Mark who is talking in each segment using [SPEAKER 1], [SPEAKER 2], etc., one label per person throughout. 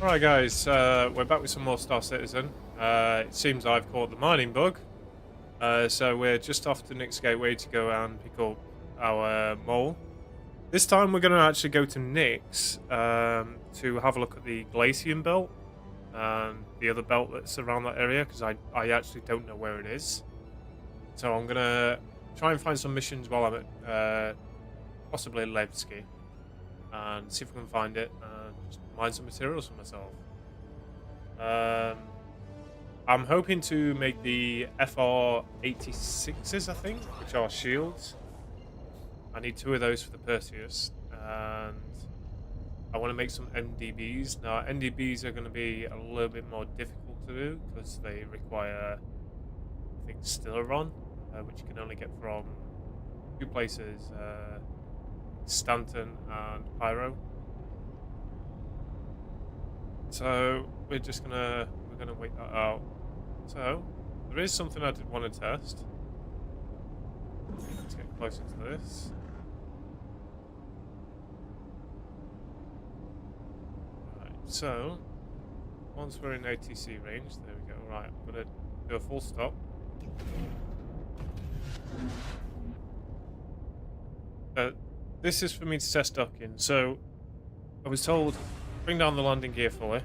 [SPEAKER 1] Alright guys, we're back with some more Star Citizen. It seems I've caught the mining bug. So we're just off to Nick's Gateway to go and pick up our mole. This time we're going to actually go to Nick's to have a look at the Glacium belt and the other belt that's around that area, because I actually don't know where it is. So I'm going to try and find some missions while I'm at possibly Levski and see if we can find it and just mine some materials for myself. I'm hoping to make the FR86s, I think, which are shields. I need 2 of those for the Perseus, and I want to make some NDBs. Now, NDBs are going to be a little bit more difficult to do because they require, I think, Stileron, which you can only get from 2 places, Stanton and Pyro. So we're gonna wait that out. So there is something I did want to test. Let's get closer to this. Right, so once we're in ATC range, there we go. Right, I'm gonna do a full stop. This is for me to test docking. So I was told, bring down the landing gear fully.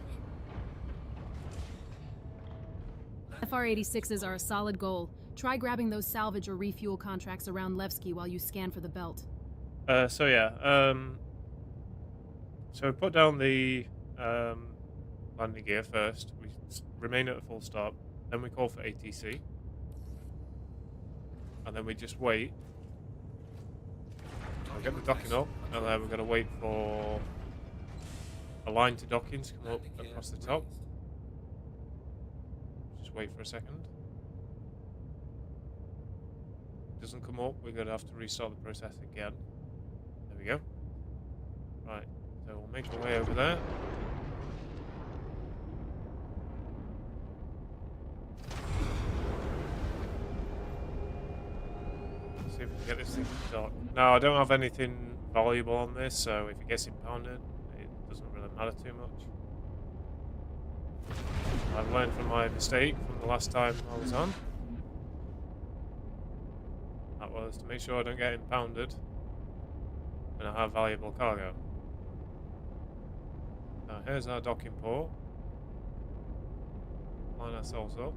[SPEAKER 2] FR86s are a solid goal. Try grabbing those salvage or refuel contracts around Levski while you scan for the belt.
[SPEAKER 1] So we put down the landing gear first. We remain at a full stop. Then we call for ATC. And then we just wait. We'll get the docking up, and then we're going to wait for a line to docking to come up across the top. Just wait for a second. If it doesn't come up, we're going to have to restart the process again. There we go. Right, so we'll make our way over there. See if we can get this thing to dock. Now, I don't have anything valuable on this, so if it gets impounded, it doesn't really matter too much. I've learned from my mistake from the last time I was on. That was to make sure I don't get impounded when I have valuable cargo. Now, here's our docking port. Line ourselves up.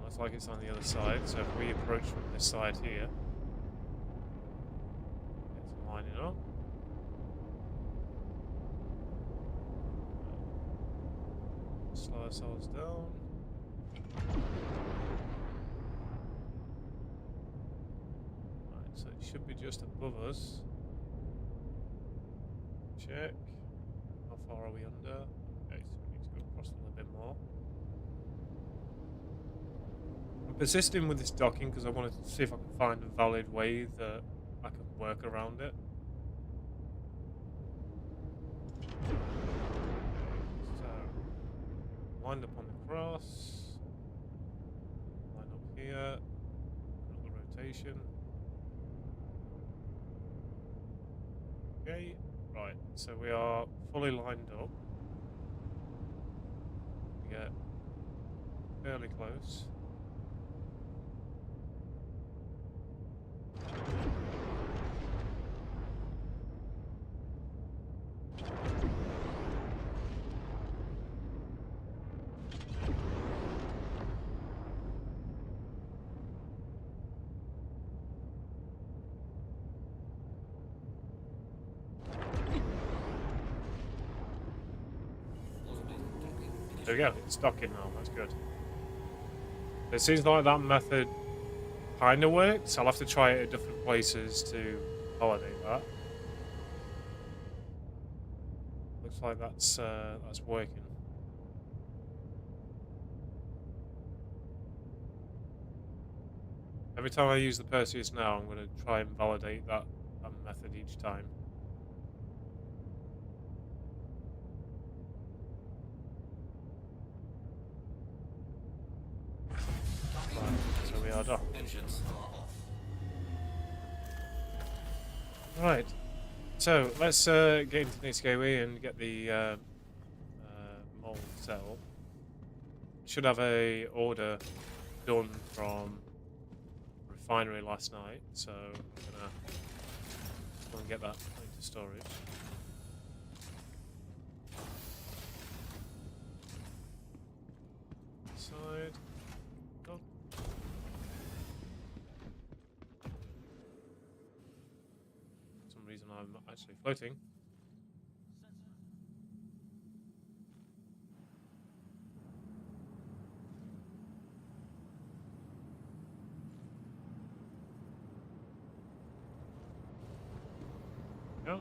[SPEAKER 1] Looks like it's on the other side, so if we approach from this side here, get some lining up. Slow ourselves down. Right, so it should be just above us. Check. How far are we under? Okay, so we need to go across a little bit more. Persisting with this docking because I wanted to see if I can find a valid way that I can work around it. So, lined up on the cross, line up here, another rotation. Okay, right, so we are fully lined up. We get fairly close. There we go, it's docking now, that's good. It seems like that method kind of works. I'll have to try it at different places to validate that. Looks like that's working. Every time I use the Perseus now, I'm going to try and validate that method each time. Right, so we are docked. Right, So let's get into Nick's gateway and get the mole cell. Should have a order done from refinery last night, so I'm gonna go and get that into storage. Side. Oh. For some reason I'm not actually floating. Oh.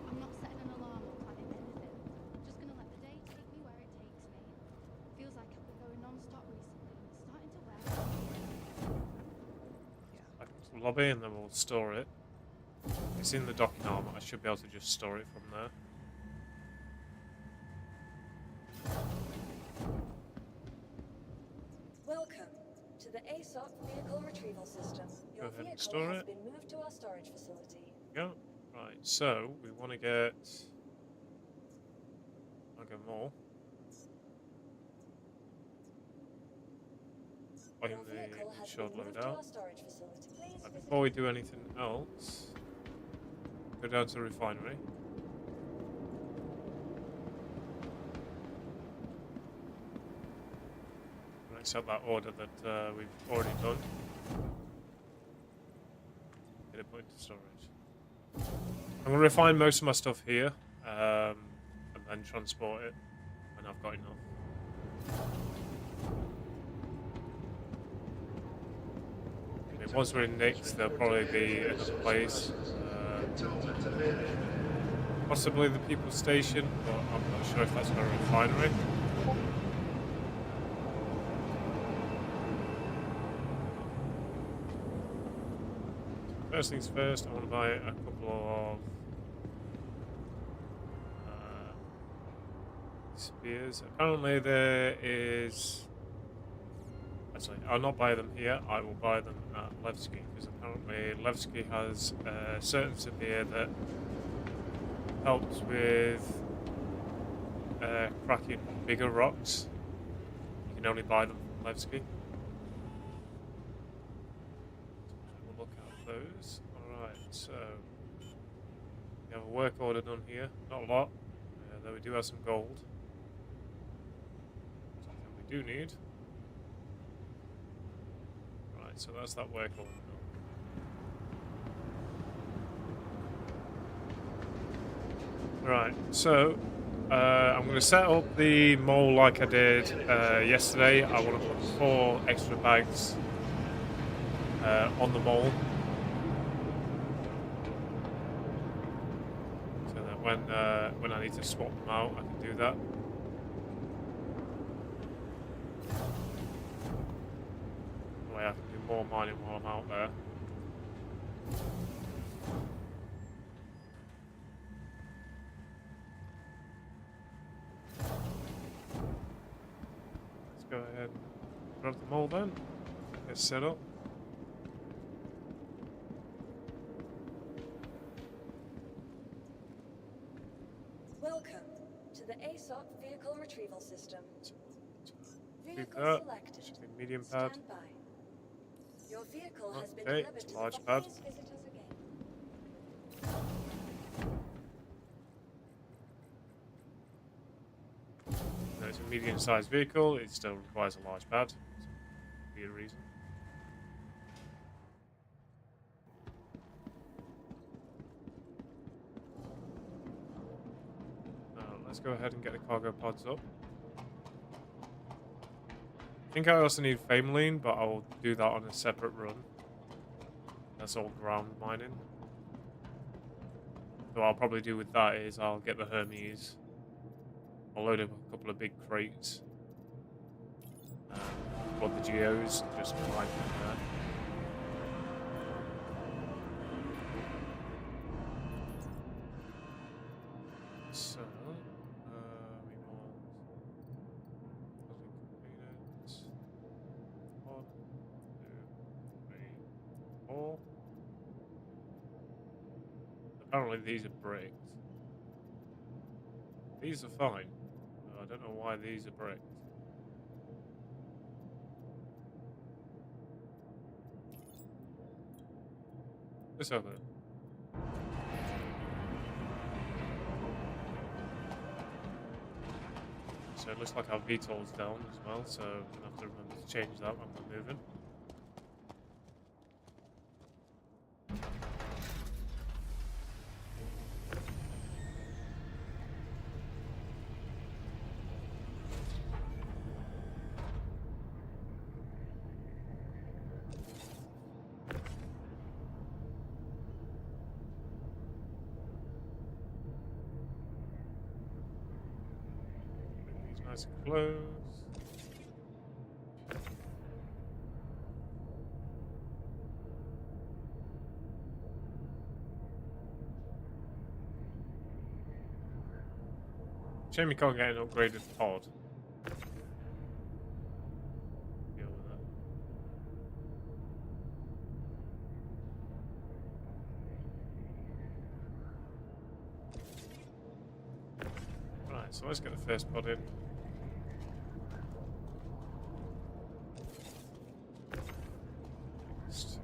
[SPEAKER 3] I'm not setting an alarm or planning anything. Just gonna let the day take me where it takes me. Feels like I've been going non-stop recently. It's starting to wear on me.
[SPEAKER 1] Back into the lobby and then we'll store it. It's in the docking arm. I should be able to just store it from there.
[SPEAKER 4] Welcome to the ASOC vehicle retrieval system. Your
[SPEAKER 1] Go ahead and
[SPEAKER 4] vehicle
[SPEAKER 1] store
[SPEAKER 4] has
[SPEAKER 1] it.
[SPEAKER 4] been moved to our storage facility.
[SPEAKER 1] Yeah. Right. So we want to get. I'll go more.
[SPEAKER 4] Your
[SPEAKER 1] In
[SPEAKER 4] vehicle
[SPEAKER 1] the
[SPEAKER 4] has
[SPEAKER 1] short
[SPEAKER 4] been moved to
[SPEAKER 1] loadout.
[SPEAKER 4] our storage facility. Please visit
[SPEAKER 1] Before we do anything else, go down to the refinery. And accept that order that we've already done. Get it put into storage. I'm going to refine most of my stuff here, and then transport it when I've got enough. Once we're in Nick's, there'll probably be another place. Possibly the People's Station, but I'm not sure if that's a refinery. First things first, I want to buy a couple of spears. Apparently there is... Actually, I'll not buy them here. I will buy them at Levski, because apparently Levski has a certain spear that helps with cracking bigger rocks. You can only buy them from Levski. We'll look at those. Alright, so we have a work order done here. Not a lot, though we do have some gold. Something we do need. So that's that work order. Right, so I'm going to set up the mole like I did yesterday. I want to put 4 extra bags on the mole. So that when I need to swap them out, I can do that. That way I can do more mining while I'm out there. Let's go ahead and grab the mole then. Get set up.
[SPEAKER 4] Welcome to the ASOC vehicle retrieval system. Vehicle
[SPEAKER 1] that.
[SPEAKER 4] selected.
[SPEAKER 1] Should be medium pad.
[SPEAKER 4] Stand by. Your vehicle has been
[SPEAKER 1] Okay,
[SPEAKER 4] delivered
[SPEAKER 1] it's
[SPEAKER 4] to
[SPEAKER 1] a large
[SPEAKER 4] the
[SPEAKER 1] pad.
[SPEAKER 4] Please visit us again.
[SPEAKER 1] No, it's a medium-sized vehicle. It still requires a large pad. So be a reason. Now, let's go ahead and get the cargo pods up. I think I also need Fameline, but I'll do that on a separate run. That's all ground mining. So what I'll probably do with that is I'll get the Hermes. I'll load up a couple of big crates. For the geos, and just mine them there. So, we want components. 1, 2, 3, 4. Apparently these are bricked. These are fine. I don't know why these are bricked. Let's have it. So it looks like our VTOL's down as well, so I'm going to have to remember to change that when we're moving. Bring these nice and close. Shame you can't get an upgraded pod. Deal with that. Right, so let's get the first pod in. Next.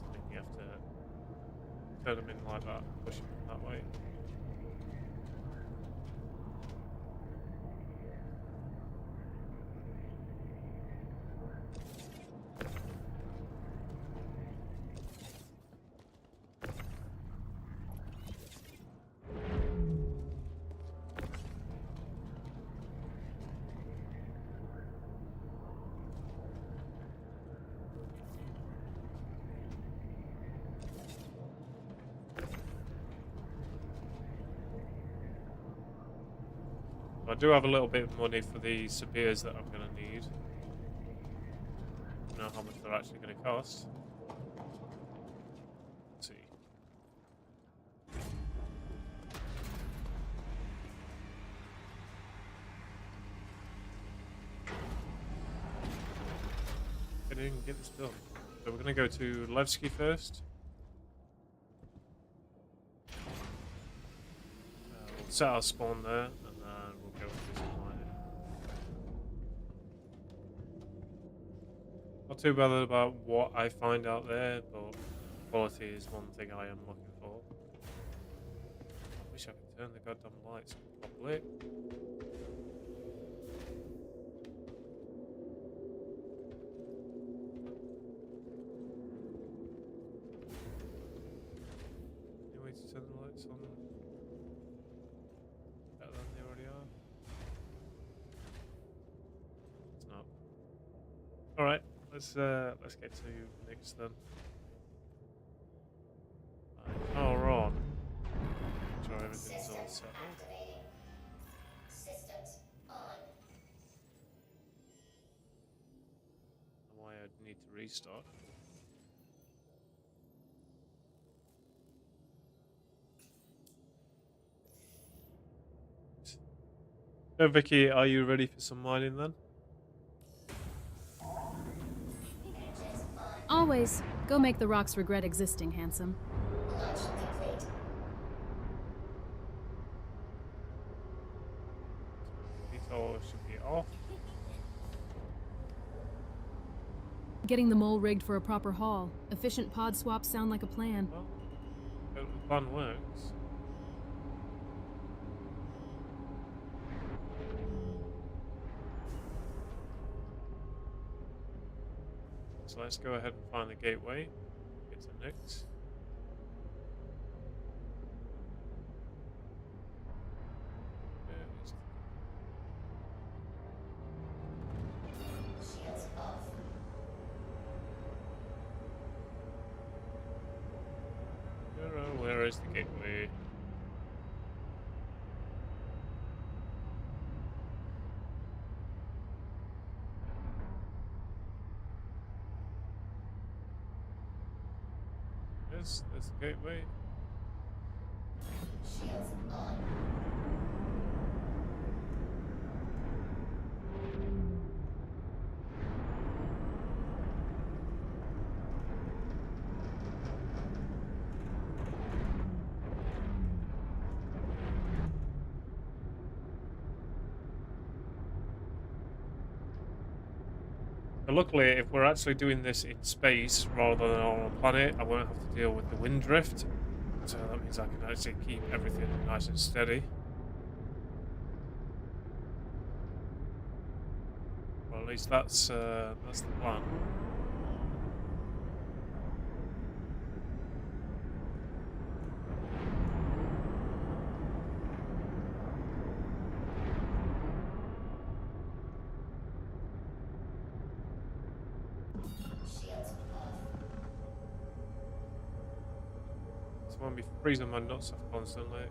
[SPEAKER 1] I think you have to turn them in like that, push them that way. I do have a little bit of money for the spears that I'm going to need. I don't know how much they're actually going to cost. Let's see. Get in and get this done. So we're going to go to Levski first. We'll set our spawn there. We'll go with this mining. Not too bothered about what I find out there, but quality is one thing I am looking for. I wish I could turn the goddamn lights on properly. Any way to turn the lights on? Better than they already are. It's not. Alright, let's get to next then. Right, power on. Make sure everything's all settled.
[SPEAKER 5] Systems on.
[SPEAKER 1] Why I'd need to restart. So Vicky, are you ready for some mining then?
[SPEAKER 2] Always. Go make the rocks regret existing, handsome.
[SPEAKER 5] Launch complete.
[SPEAKER 1] VTOL should be off.
[SPEAKER 2] Getting the mole rigged for a proper haul. Efficient pod swaps sound like a plan.
[SPEAKER 1] Well, the plan works. So let's go ahead and find the gateway. Get to Nyx.
[SPEAKER 5] Shields off.
[SPEAKER 1] Where is the gateway? There's the gateway.
[SPEAKER 5] Shields on.
[SPEAKER 1] But luckily, if we're actually doing this in space rather than on a planet, I won't have to deal with the wind drift. So that means I can actually keep everything nice and steady. Well, at least that's the plan.
[SPEAKER 5] Shields off.
[SPEAKER 1] Just won't be freezing my nuts off constantly.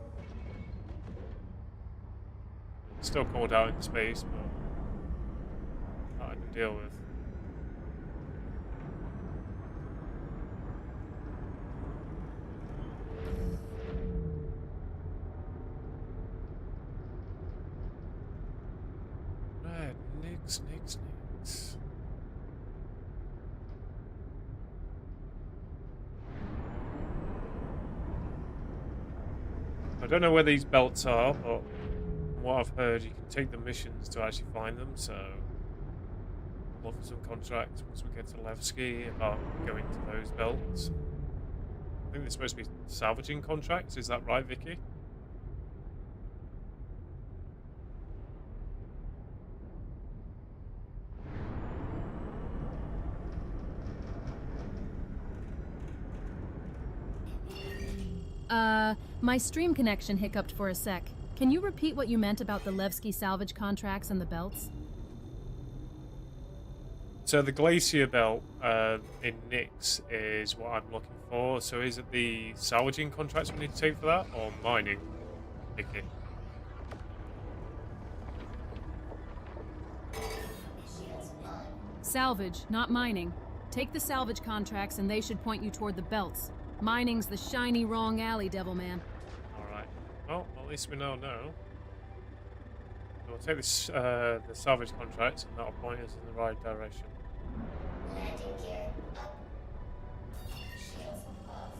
[SPEAKER 1] Still cold out in space, but that I can deal with. Right, nix. I don't know where these belts are, but from what I've heard, you can take the missions to actually find them, so look for some contracts once we get to Levski about going to those belts. I think they're supposed to be salvaging contracts, is that right, Vicky?
[SPEAKER 2] My stream connection hiccuped for a sec. Can you repeat what you meant about the Levski salvage contracts and the belts?
[SPEAKER 1] So the Glacier Belt in Nyx is what I'm looking for. So is it the salvaging contracts we need to take for that, or mining? Vicky?
[SPEAKER 5] Shields on.
[SPEAKER 2] Salvage, not mining. Take the salvage contracts and they should point you toward the belts. Mining's the shiny wrong alley, Devilman.
[SPEAKER 1] Alright. Well, at least we now know. So we'll take this, the salvage contracts, and that'll point us in the right direction.
[SPEAKER 5] Landing gear up. Shields off.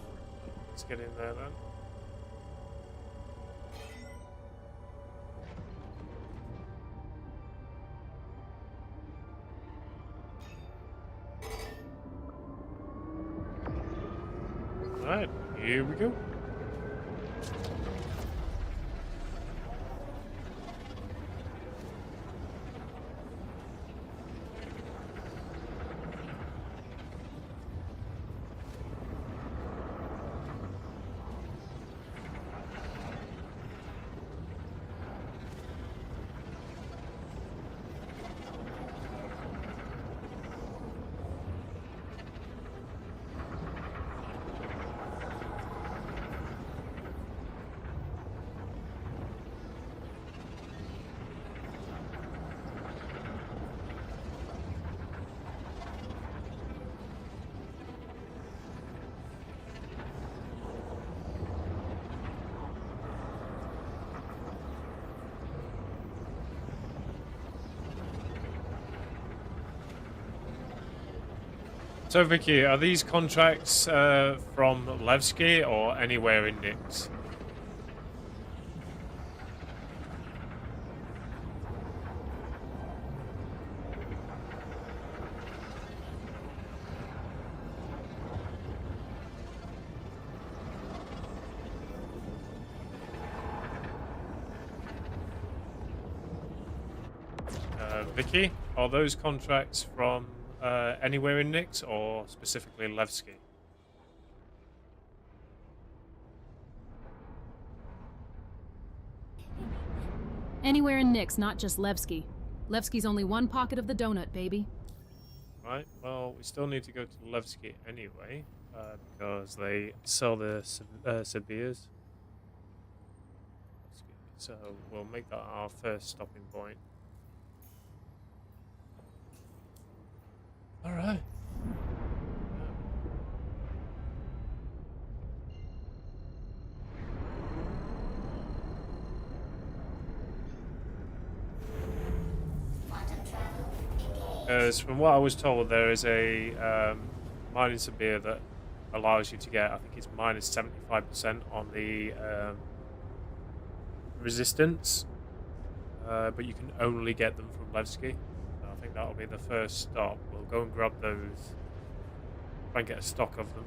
[SPEAKER 1] Let's get in there then. Alright, here we go. So Vicky, are these contracts from Levski or anywhere in Nyx? Vicky, are those contracts from anywhere in Nyx or specifically Levski?
[SPEAKER 2] Anywhere in Nyx, not just Levski. Levski's only one pocket of the donut, baby.
[SPEAKER 1] Right, well, we still need to go to Levski anyway, because they sell the Sibirs. So we'll make that our first stopping point. Alright.
[SPEAKER 5] Quantum travel engaged.
[SPEAKER 1] As from what I was told, there is a mining Sibir that allows you to get, I think it's minus 75% on the resistance, but you can only get them from Levski. So I think that'll be the first stop. We'll go and grab those, try and get a stock of them,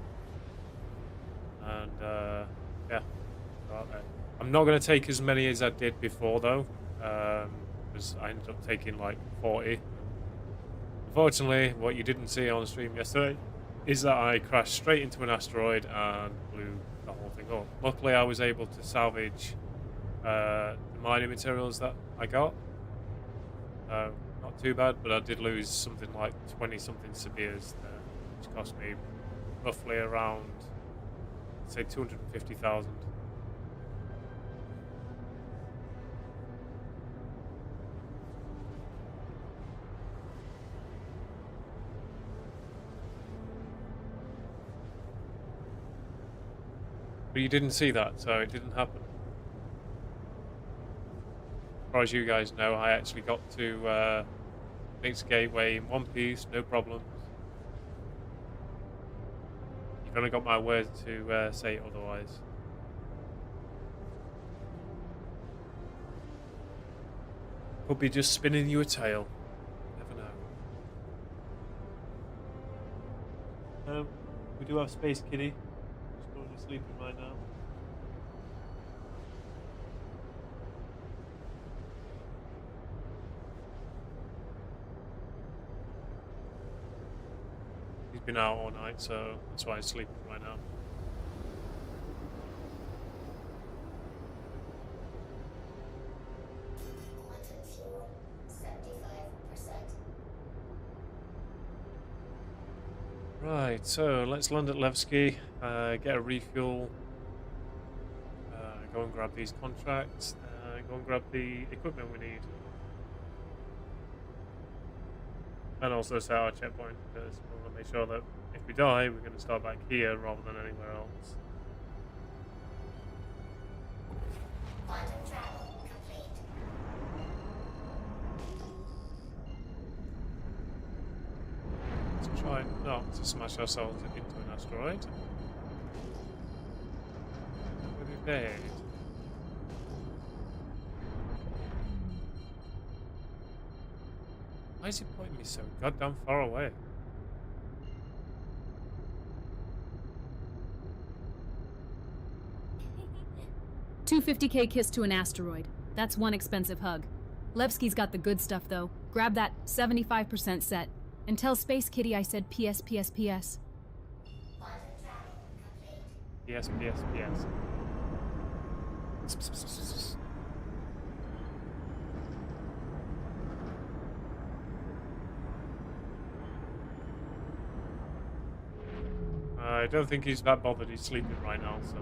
[SPEAKER 1] and yeah, go out there. I'm not going to take as many as I did before though, because I ended up taking like 40. Unfortunately, what you didn't see on stream yesterday is that I crashed straight into an asteroid and blew the whole thing up. Luckily, I was able to salvage the mining materials that I got. Not too bad, but I did lose something like 20-something severes there, which cost me roughly around, say, 250,000. But you didn't see that, so it didn't happen. As far as you guys know, I actually got to Nick's Gateway in one piece, no problems. You've only got my word to say otherwise. Could be just spinning you a tale. Never know. We do have Space Kitty. She's going to sleeping right now. He's been out all night, so that's why he's sleeping right now.
[SPEAKER 5] Quantum fuel, 75%.
[SPEAKER 1] Right, so let's land at Levski, get a refuel, go and grab these contracts, go and grab the equipment we need. And also set our checkpoint, because we want to make sure that if we die, we're going to start back here rather than anywhere else.
[SPEAKER 5] Quantum travel complete.
[SPEAKER 1] Let's try not to smash ourselves into an asteroid. We'll be paid. Why is it pointing me so goddamn far away?
[SPEAKER 2] $250K kiss to an asteroid. That's one expensive hug. Levski's got the good stuff, though. Grab that 75% set. And tell Space Kitty I said PS, PS, PS.
[SPEAKER 5] Quantum travel complete.
[SPEAKER 1] Yes, yes, yes. I don't think he's that bothered. He's sleeping right now, so.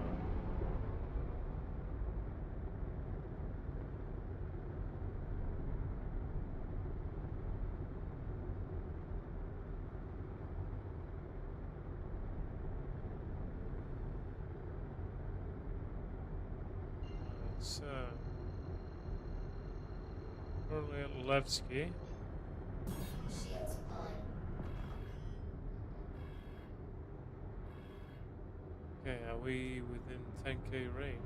[SPEAKER 1] So. Currently at Levski.
[SPEAKER 5] Shields on.
[SPEAKER 1] Okay, are we within 10k range?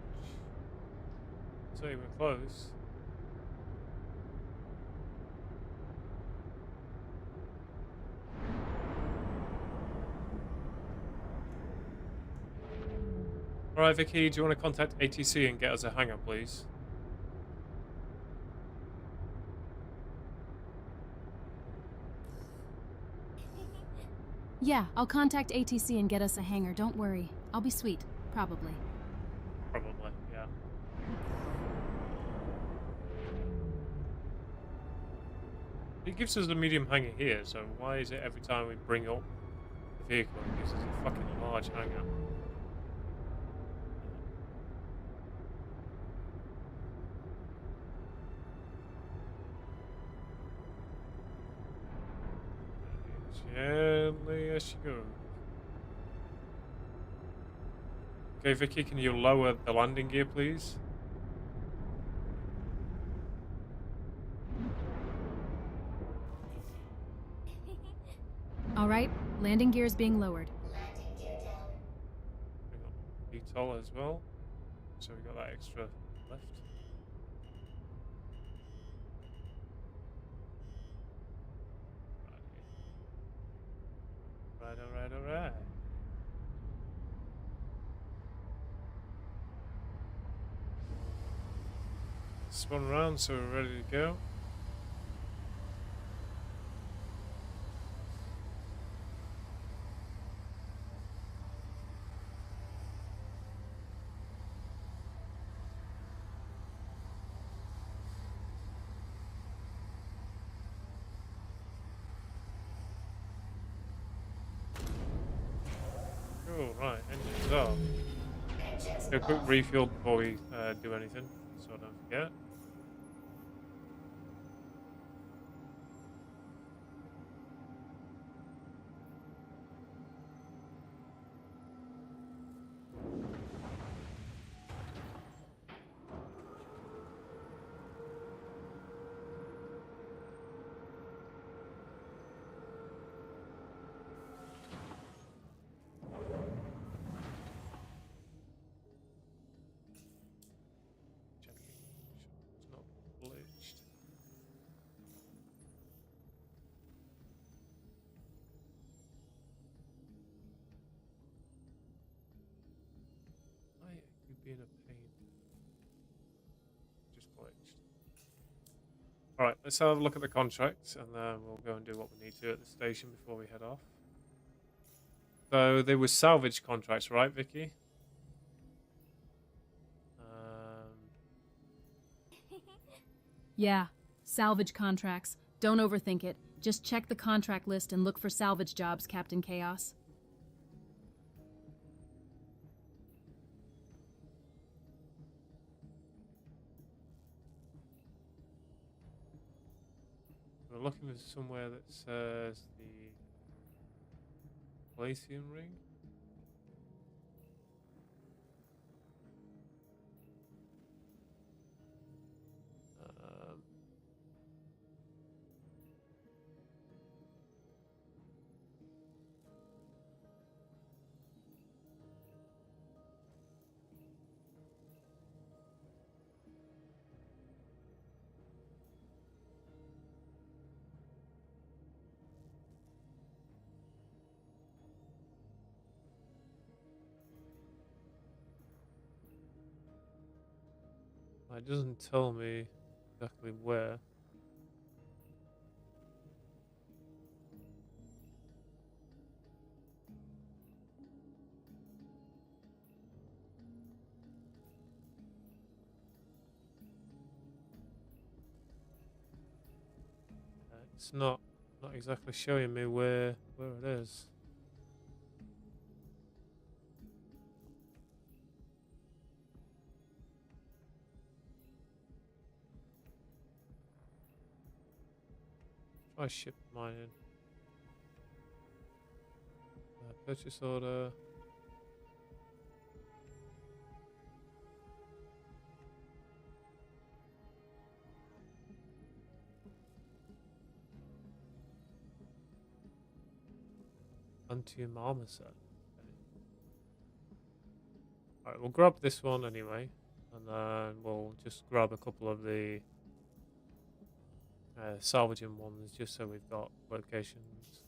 [SPEAKER 1] So we're close. Alright, Vicky, do you want to contact ATC and get us a hangar, please?
[SPEAKER 2] Yeah, I'll contact ATC and get us a hangar, don't worry. I'll be sweet, probably.
[SPEAKER 1] Probably, yeah. It gives us a medium hangar here, so why is it every time we bring up the vehicle, it gives us a fucking large hangar? Gently as she goes. Okay, Vicky, can you lower the landing gear, please?
[SPEAKER 2] All right, landing gear is being lowered.
[SPEAKER 5] Landing gear down.
[SPEAKER 1] We got VTOL as well, so we got that extra left. spun around, so we're ready to go. Oh, right, engines off.
[SPEAKER 5] Engines
[SPEAKER 1] Do a quick
[SPEAKER 5] off.
[SPEAKER 1] refuel before we do anything, so I don't forget. Checking. It's not bleached. Oh, yeah, you'd be in a pain. Just bleached. Alright, let's have a look at the contracts and then we'll go and do what we need to at the station before we head off. So there were salvage contracts, right, Vicky?
[SPEAKER 2] Yeah, salvage contracts. Don't overthink it. Just check the contract list and look for salvage jobs, Captain Chaos.
[SPEAKER 1] We're looking for somewhere that says the Glacium ring. Um, it doesn't tell me exactly where. It's not exactly showing me where it is. Try ship mining. Purchase order. Antium armor set. Okay. Alright, we'll grab this one anyway. And then we'll just grab a couple of the salvaging ones just so we've got locations.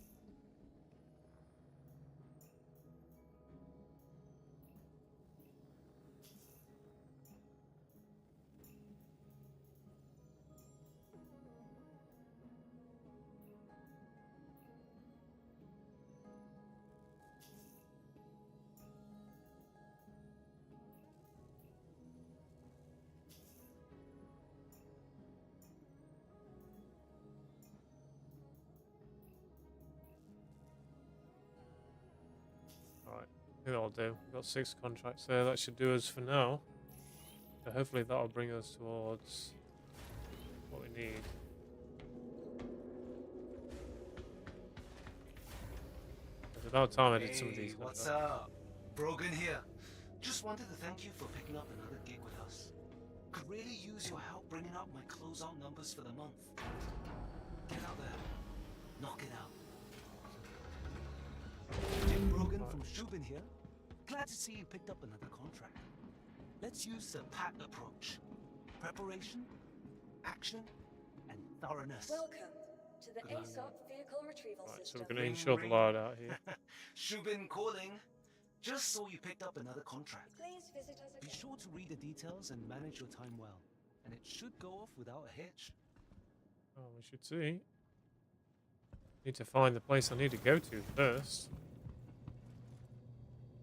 [SPEAKER 1] Alright, I think that'll do. We've got 6 contracts there. That should do us for now. So hopefully that'll bring us towards what we need. It's about time I did some of these.
[SPEAKER 6] Hey, what's up? Brogan here. Just wanted to thank you for picking up another gig with us. Could really use your help bringing up my closeout numbers for the month. Get out there. Knock it out. Jim Brogan from Shubin here. Glad to see you picked up another contract. Let's use the PAT approach. Preparation, action, and thoroughness.
[SPEAKER 4] Welcome to the
[SPEAKER 6] Good.
[SPEAKER 4] ASOP vehicle retrieval
[SPEAKER 1] Right, so
[SPEAKER 4] system.
[SPEAKER 1] we're going to
[SPEAKER 6] Ring,
[SPEAKER 1] insure the
[SPEAKER 6] ring.
[SPEAKER 1] load out here.
[SPEAKER 6] Shubin calling. Just saw you picked up another contract.
[SPEAKER 4] Please visit us
[SPEAKER 6] Be
[SPEAKER 4] again.
[SPEAKER 6] sure to read the details and manage your time well. and it should go off without a hitch.
[SPEAKER 1] Oh, we should see. Need to find the place I need to go to first.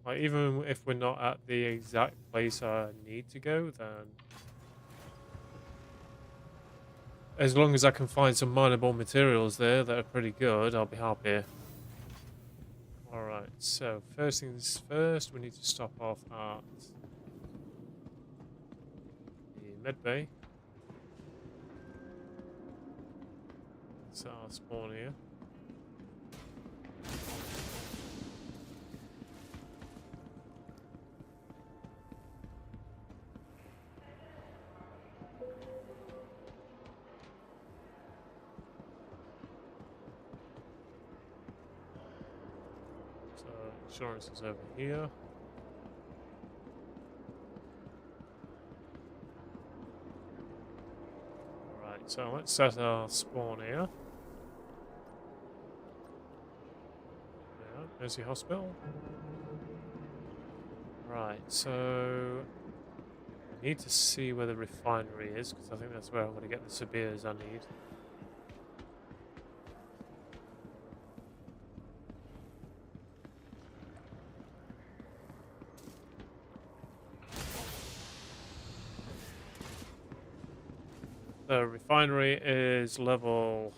[SPEAKER 1] Like, even if we're not at the exact place I need to go, then as long as I can find some mineable materials there that are pretty good, I'll be happy. Alright, so first things first, we need to stop off at the med bay. That's our spawn here. So insurance is over here. Alright, so let's set our spawn here. Yeah, there's the hospital. Right, so I need to see where the refinery is, because I think that's where I'm going to get the Sabirs I need. The refinery is level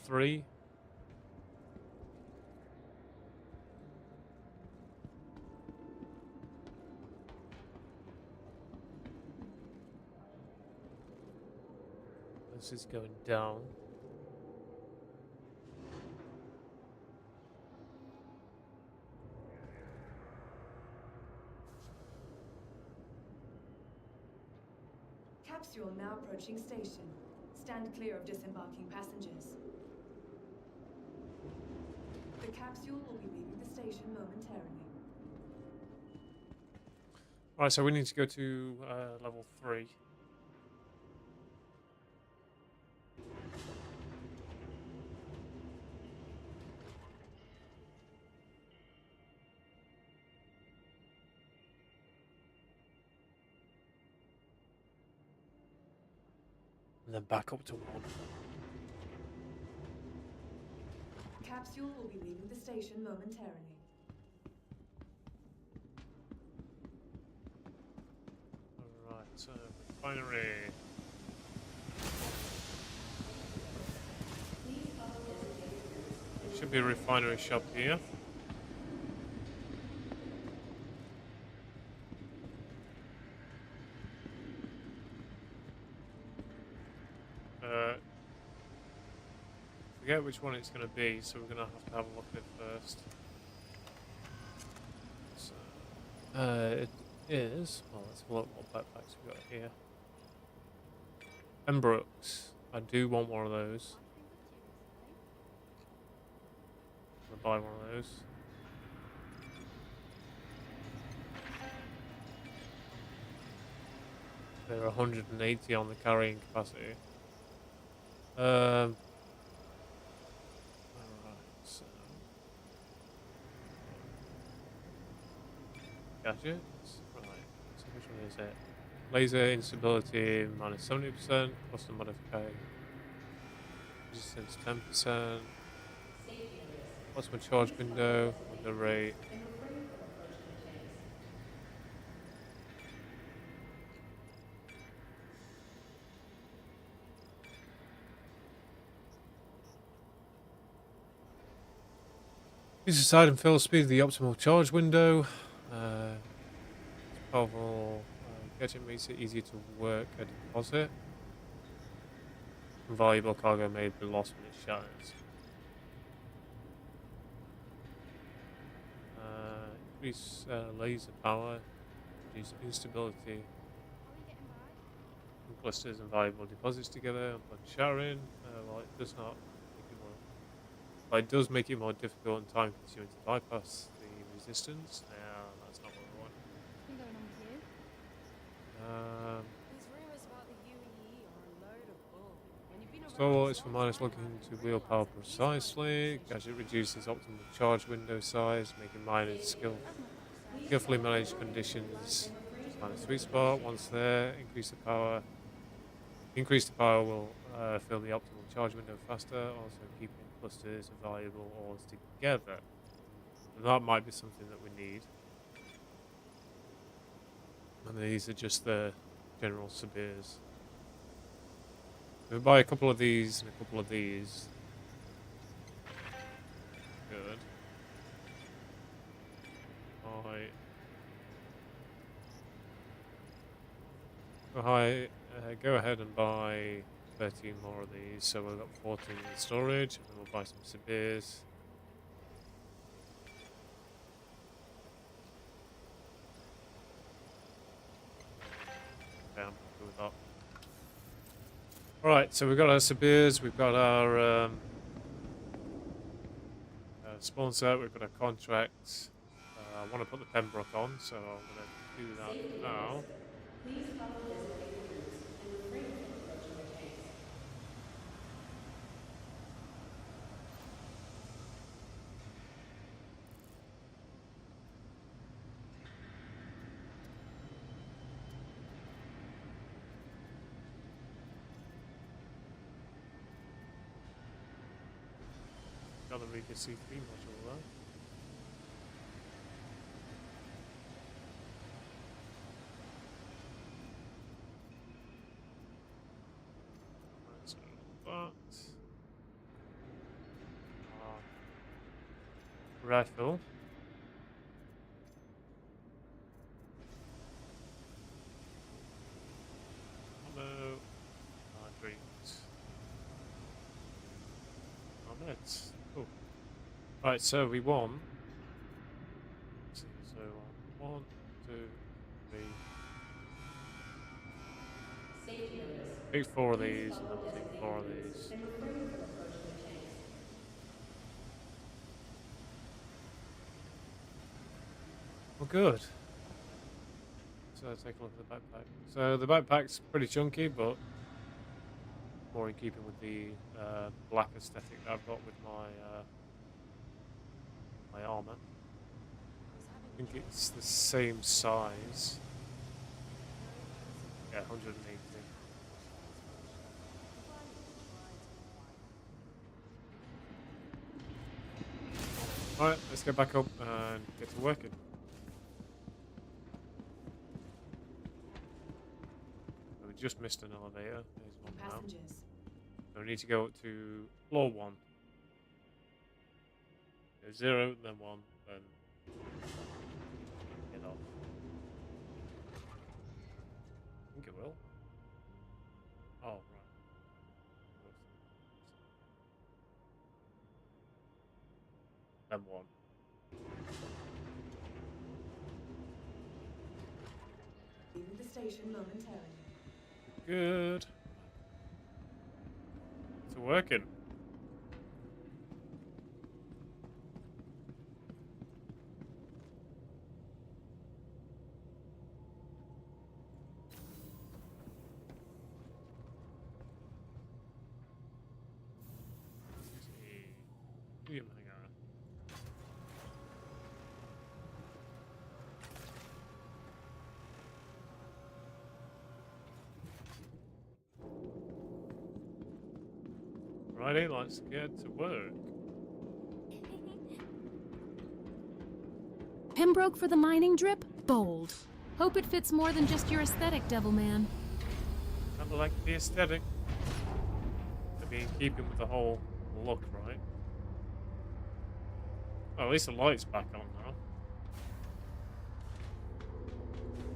[SPEAKER 1] 3. This is going down.
[SPEAKER 7] Capsule now approaching station. Stand clear of disembarking passengers. The capsule will be leaving the station momentarily.
[SPEAKER 1] Alright, so we need to go to level 3. And then back up to 1.
[SPEAKER 7] Capsule will be leaving the station momentarily.
[SPEAKER 1] Alright, so refinery. Should be a refinery shop here. Forget which one it's going to be, so we're going to have a look at it first. So, it is. Well, let's have a look what backpacks we've got here. Brooks. I do want one of those. I'm going to buy one of those. They're 180 on the carrying capacity. Alright, so gadgets. Right, so which one is it? Laser instability minus 70%, custom modification resistance 10%. What's my charge window? Window rate. Use the side and fill speed of the optimal charge window. Powerful gadget makes it easier to work a deposit. Valuable cargo may be lost when it shatters. Increase laser power. Reduce instability.
[SPEAKER 3] How are we getting by?
[SPEAKER 1] Clusters and valuable deposits together upon shattering. Well, it does not make it more. But it does make it more difficult and time consuming to bypass the resistance. Yeah, that's not what we want.
[SPEAKER 3] What's been going on with you?
[SPEAKER 8] These rumors about the UEE are a load of bull. When you've been
[SPEAKER 1] Store is for minus looking to wheel power precisely. Gadget reduces optimal charge window size, making miners skillfully manage conditions Find a sweet spot. Once there, increase the power. Increase the power will fill the optimal charge window faster. Also, keeping clusters of valuable ores together. And that might be something that we need. And these are just the general Sabirs. We'll buy a couple of these and a couple of these. Good. Go ahead and buy 13 more of these. So we've got 14 in storage, and then we'll buy some Sabirs. Okay, I'm happy with that. Alright, so we've got our Sabirs, we've got our sponsor, we've got our contracts. I want to put the Pembroke on, so I'm going to do that now.
[SPEAKER 7] Please follow designated routes and refrain from approaching the tanks.
[SPEAKER 1] Got the Riga C3 module there. Let's do that. Rifle. Ammo. Drinks. Meds. Cool. Right, so we want. Let's see, so 1, 2, 3.
[SPEAKER 7] Safety notice.
[SPEAKER 1] Take 4 of these, and then we'll take 4 of these.
[SPEAKER 7] And refrain from approaching the tanks.
[SPEAKER 1] Well, good. So take a look at the backpack. So the backpack's pretty chunky, but more in keeping with the black aesthetic that I've got with my armor. I think it's the same size. Yeah, 180. Alright, let's get back up and get to working. So we just missed an elevator. There's one now.
[SPEAKER 7] Passengers.
[SPEAKER 1] So we need to go up to floor 1. Go 0, then 1, then get off. I think it will. Oh, right. Then 1.
[SPEAKER 7] Leaving the station momentarily.
[SPEAKER 1] Good. It's working. Hang on. Righty, let's get to work.
[SPEAKER 2] Pembroke for the mining drip? Bold. Hope it fits more than just your aesthetic, Devilman.
[SPEAKER 1] Kind of like the aesthetic. To be in keeping with the whole look, right? Oh, at least the light's back on now.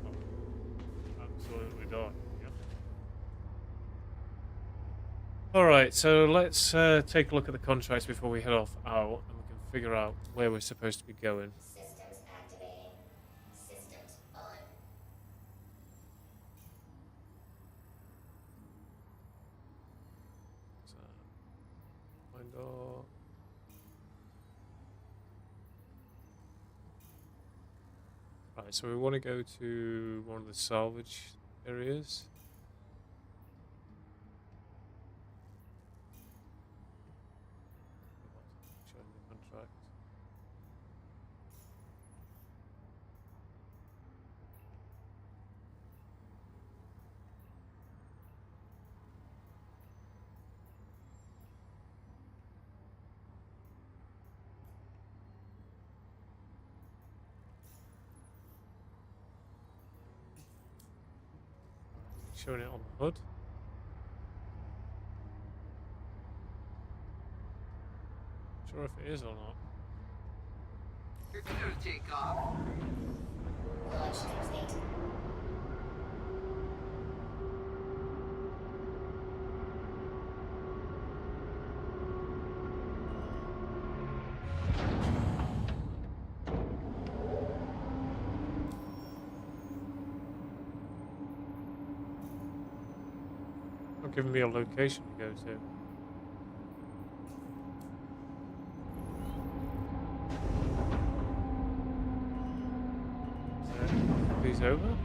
[SPEAKER 1] Oh, absolutely dark. Yep. Alright, so let's take a look at the contracts before we head off out, and we can figure out where we're supposed to be going.
[SPEAKER 5] Systems activating. Systems on.
[SPEAKER 1] So, find our... Right, so we want to go to one of the salvage areas. Showing the contract. showing it on the hood. Not sure if it is or not.
[SPEAKER 6] You're gonna take off.
[SPEAKER 5] Launch complete.
[SPEAKER 1] Not giving me a location to go to. So, these over?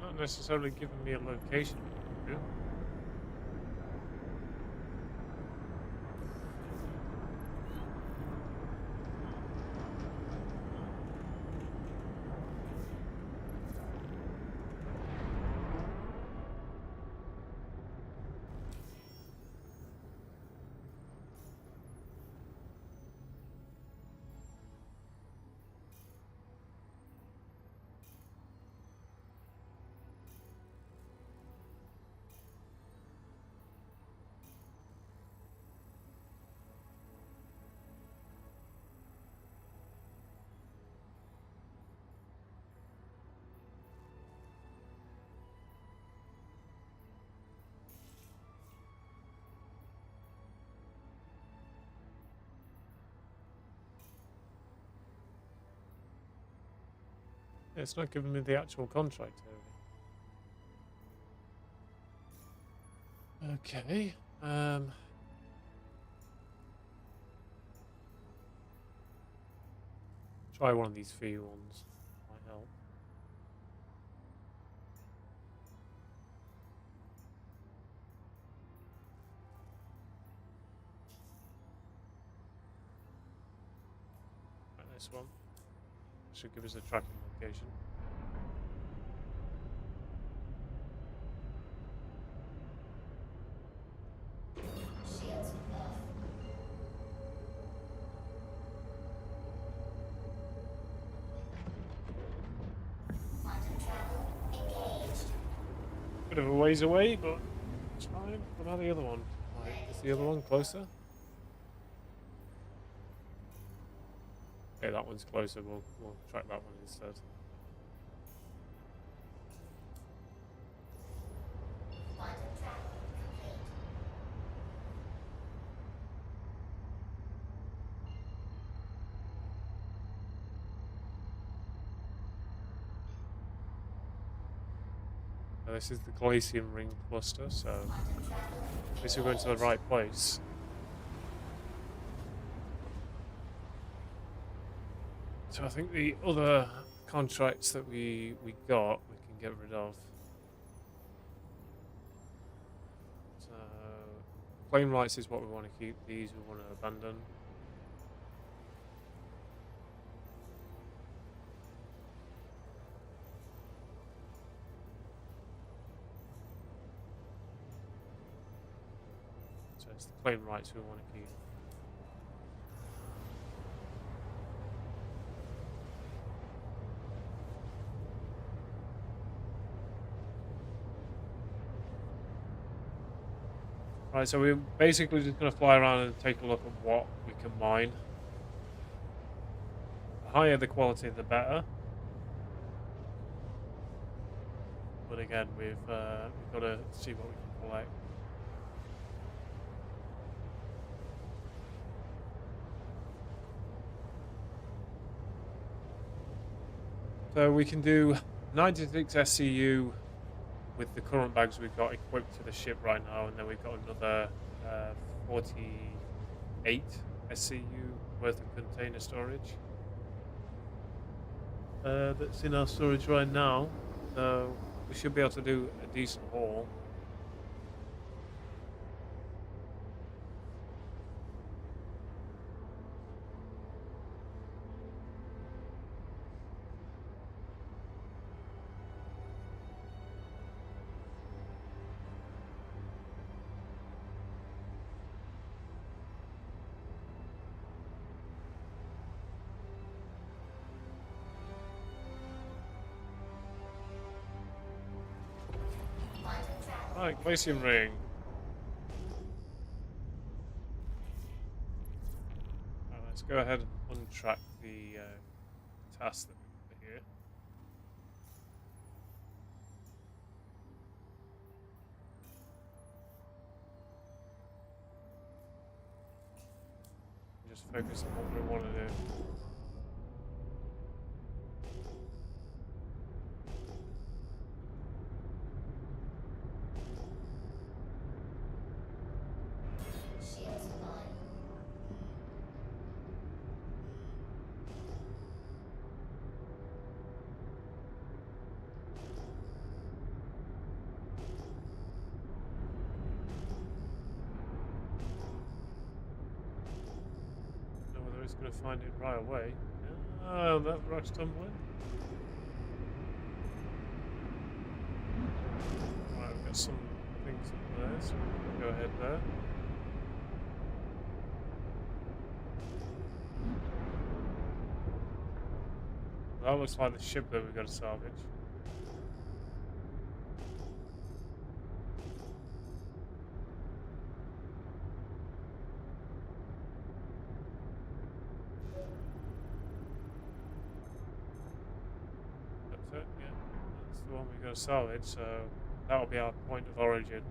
[SPEAKER 1] Not necessarily giving me a location. Yeah. It's not giving me the actual contract area. Okay. Try one of these free ones. Might help. Right, this one should give us a tracking location.
[SPEAKER 5] Shields off. Quantum travel engaged.
[SPEAKER 1] Bit of a ways away, but it's fine. What about the other one? Right, is the other one closer? Okay, that one's closer. We'll track that one instead.
[SPEAKER 5] Quantum travel complete.
[SPEAKER 1] Now, this is the Glacium Ring cluster, so
[SPEAKER 5] Quantum travel
[SPEAKER 1] at least we're going to the right place. So I think the other contracts that we got, we can get rid of. So claim rights is what we want to keep. These we want to abandon. So it's the claim rights we want to keep. Right, so we're basically just going to fly around and take a look at what we can mine. The higher the quality, the better. But again, we've got to see what we can collect. So we can do 96 SCU with the current bags we've got equipped to the ship right now, and then we've got another 48 SCU worth of container storage that's in our storage right now. So we should be able to do a decent haul. Right, Glacium Ring. Right, let's go ahead and untrack the task that we've got here. Just focus on what we want to do.
[SPEAKER 5] Shields on.
[SPEAKER 1] Don't know whether it's going to find it right away. Oh, that rock's tumbling. Right, we've got some things up there, so we'll go ahead there. That looks like the ship that we've got to salvage. That's it, yeah. That's the one we've got to salvage, so that'll be our point of origin.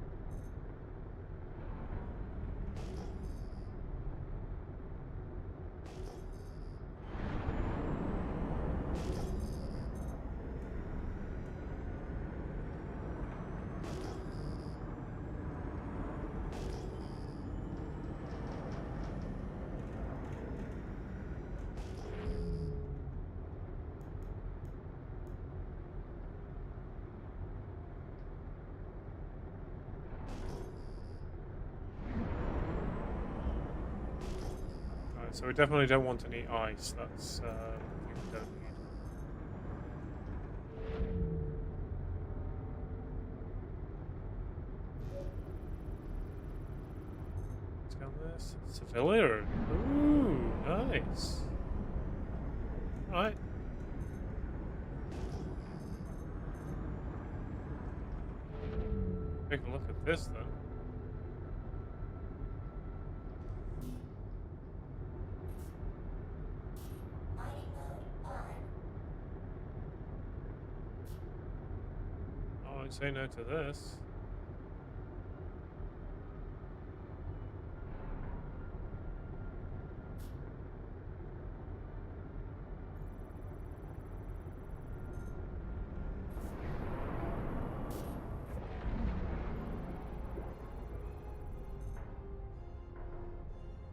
[SPEAKER 1] So we definitely don't want any ice. That's the thing we don't need. Let's go on this. Civilian. Ooh, nice. Right. Take a look at this then.
[SPEAKER 5] Mining mode on.
[SPEAKER 1] I won't say no to this.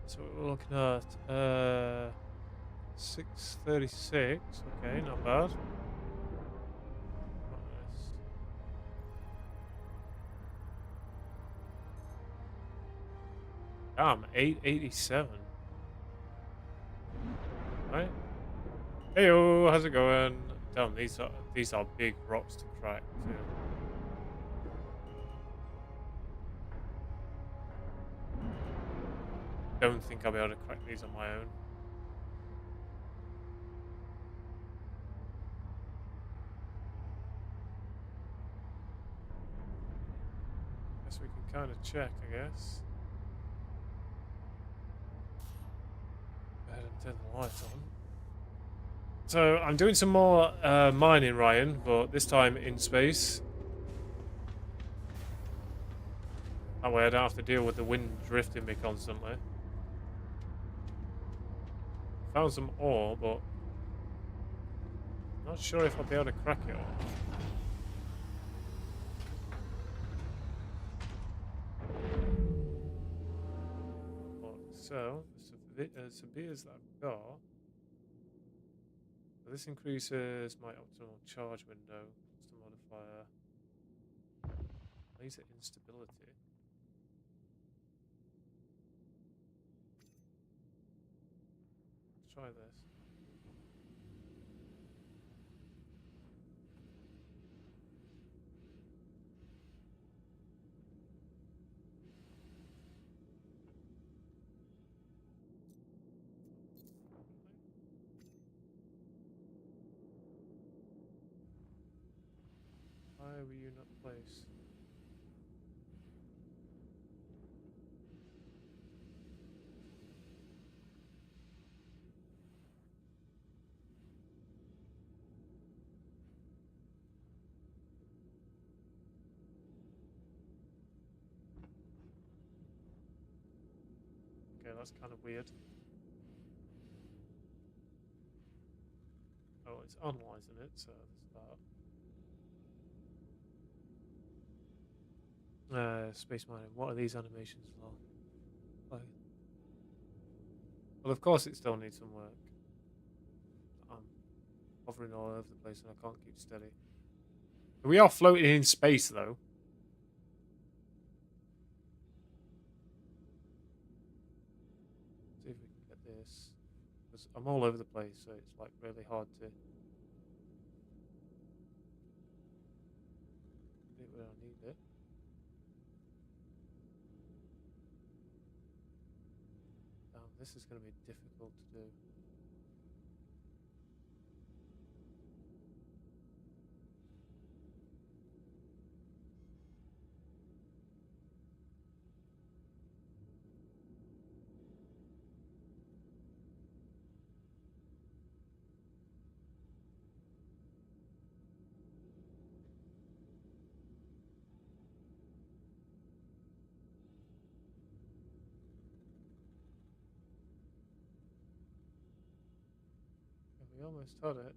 [SPEAKER 1] So we're looking at 636. Okay, not bad. Nice. Damn, 887. Right. Heyo, how's it going? Damn, these are big rocks to crack too. Don't think I'll be able to crack these on my own. Guess we can kind of check, I guess. Go ahead and turn the light on. So I'm doing some more mining, Ryan, but this time in space. That way I don't have to deal with the wind drifting me constantly. Found some ore, but Not sure if I'll be able to crack it all. So, the Sabirs that I've got. So this increases my optimal charge window. What's the modifier? Laser instability. Let's try this. Why were you not placed? Okay, that's kind of weird. Oh, it's analyzing it, so there's that. Space mining. What are these animations for? Like, well, of course it still needs some work. I'm hovering all over the place and I can't keep steady. We are floating in space, though. See if we can get this. Because I'm all over the place, so it's like really hard to do it where I need it. This is going to be difficult to do. We almost had it.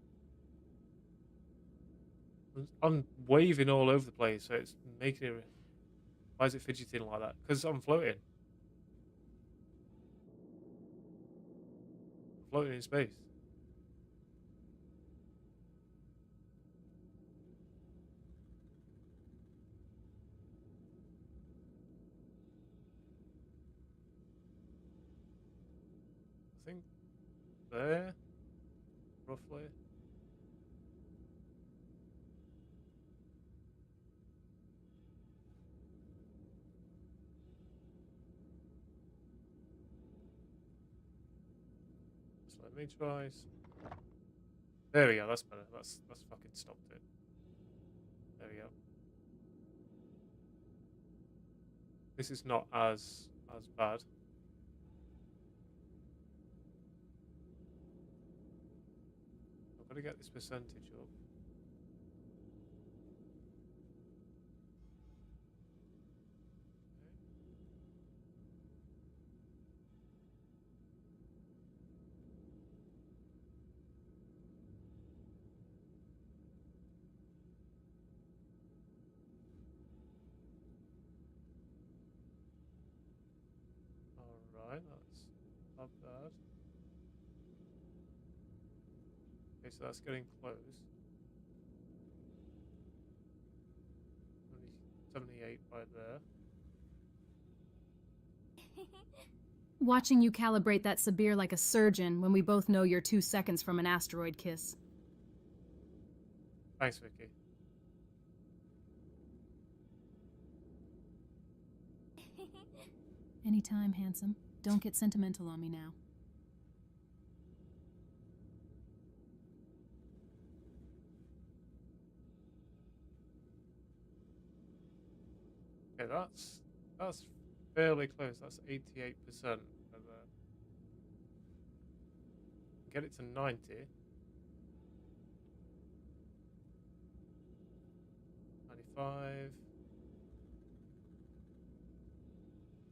[SPEAKER 1] I'm waving all over the place, so it's making it. Why is it fidgeting like that? Because I'm floating. I'm floating in space. I think there, roughly. So let me try. There we go. That's better. That's fucking stopped it. There we go. This is not as bad. I've got to get this percentage up. Alright, that's not bad. Okay, so that's getting close. 78 right there.
[SPEAKER 2] Watching you calibrate that Sabir like a surgeon when we both know you're 2 seconds from an asteroid kiss.
[SPEAKER 1] Thanks, Vicky.
[SPEAKER 2] Anytime, handsome. Don't get sentimental on me now.
[SPEAKER 1] Okay, that's fairly close. That's 88% of get it to 90. 95. I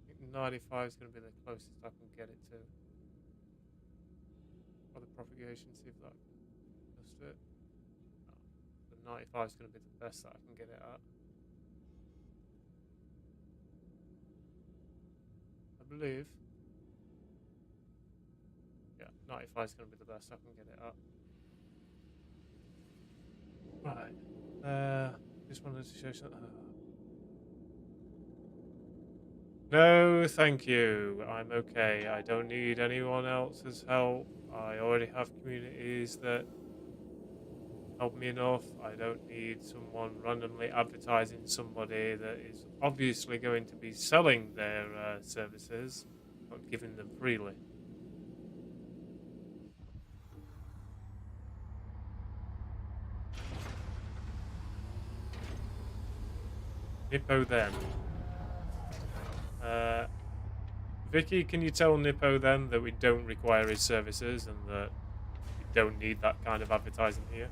[SPEAKER 1] think 95 is going to be the closest I can get it to. For the propagation, see if that does it. 95 is going to be the best that I can get it at. I believe. Yeah, 95 is going to be the best I can get it at. Right. Just wanted to show something. No, thank you. I'm okay. I don't need anyone else's help. I already have communities that help me enough. I don't need someone randomly advertising somebody that is obviously going to be selling their services, not giving them freely. Nippo then. Vicky, can you tell Nippo then that we don't require his services and that we don't need that kind of advertising here?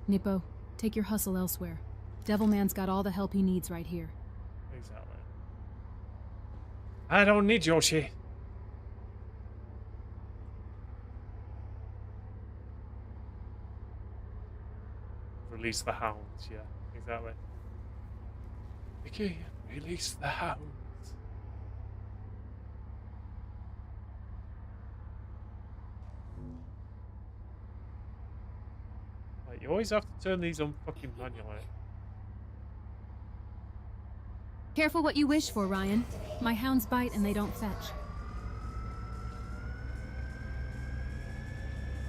[SPEAKER 2] Nippo, take your hustle elsewhere. Devilman's got all the help he needs right here.
[SPEAKER 1] Exactly. I don't need your shit. Release the hounds, yeah, exactly. Vicky, release the hounds. Like, you always have to turn these on fucking manually.
[SPEAKER 2] Careful what you wish for, Ryan. My hounds bite and they don't fetch.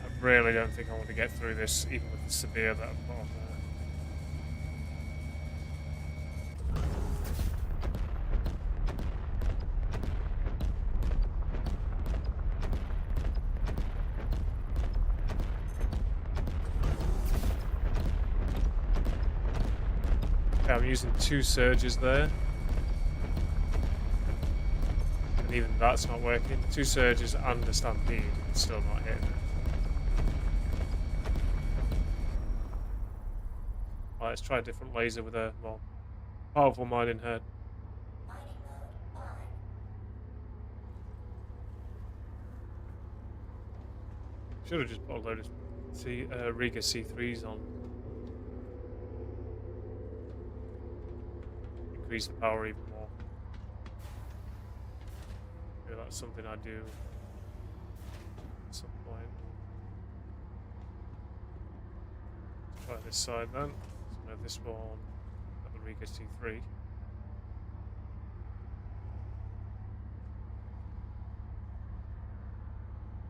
[SPEAKER 1] I really don't think I want to get through this, even with the severe that I've put on there. Okay, I'm using 2 surges there. And even that's not working. 2 surges and a stampede, it's still not hitting it. Right, let's try a different laser with a more powerful mining head.
[SPEAKER 5] Mining mode on.
[SPEAKER 1] Should have just put a load of Riga C3s on. Increase the power even more. Maybe that's something I do at some point. Let's try this side then. So this one, got the Riga C3.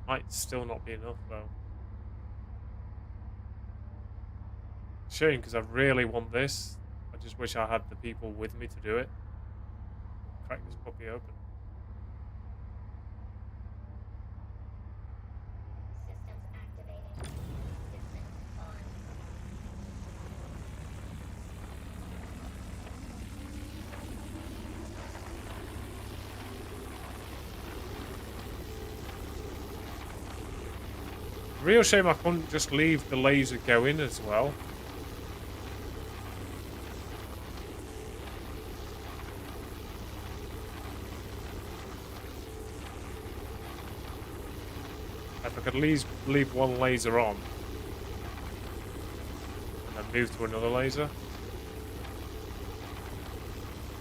[SPEAKER 1] Might still not be enough though. Shame, because I really want this. I just wish I had the people with me to do it. Crack this puppy open.
[SPEAKER 5] Systems activated. Systems on.
[SPEAKER 1] Real shame I couldn't just leave the laser going as well. If I could at least leave one laser on and then move to another laser.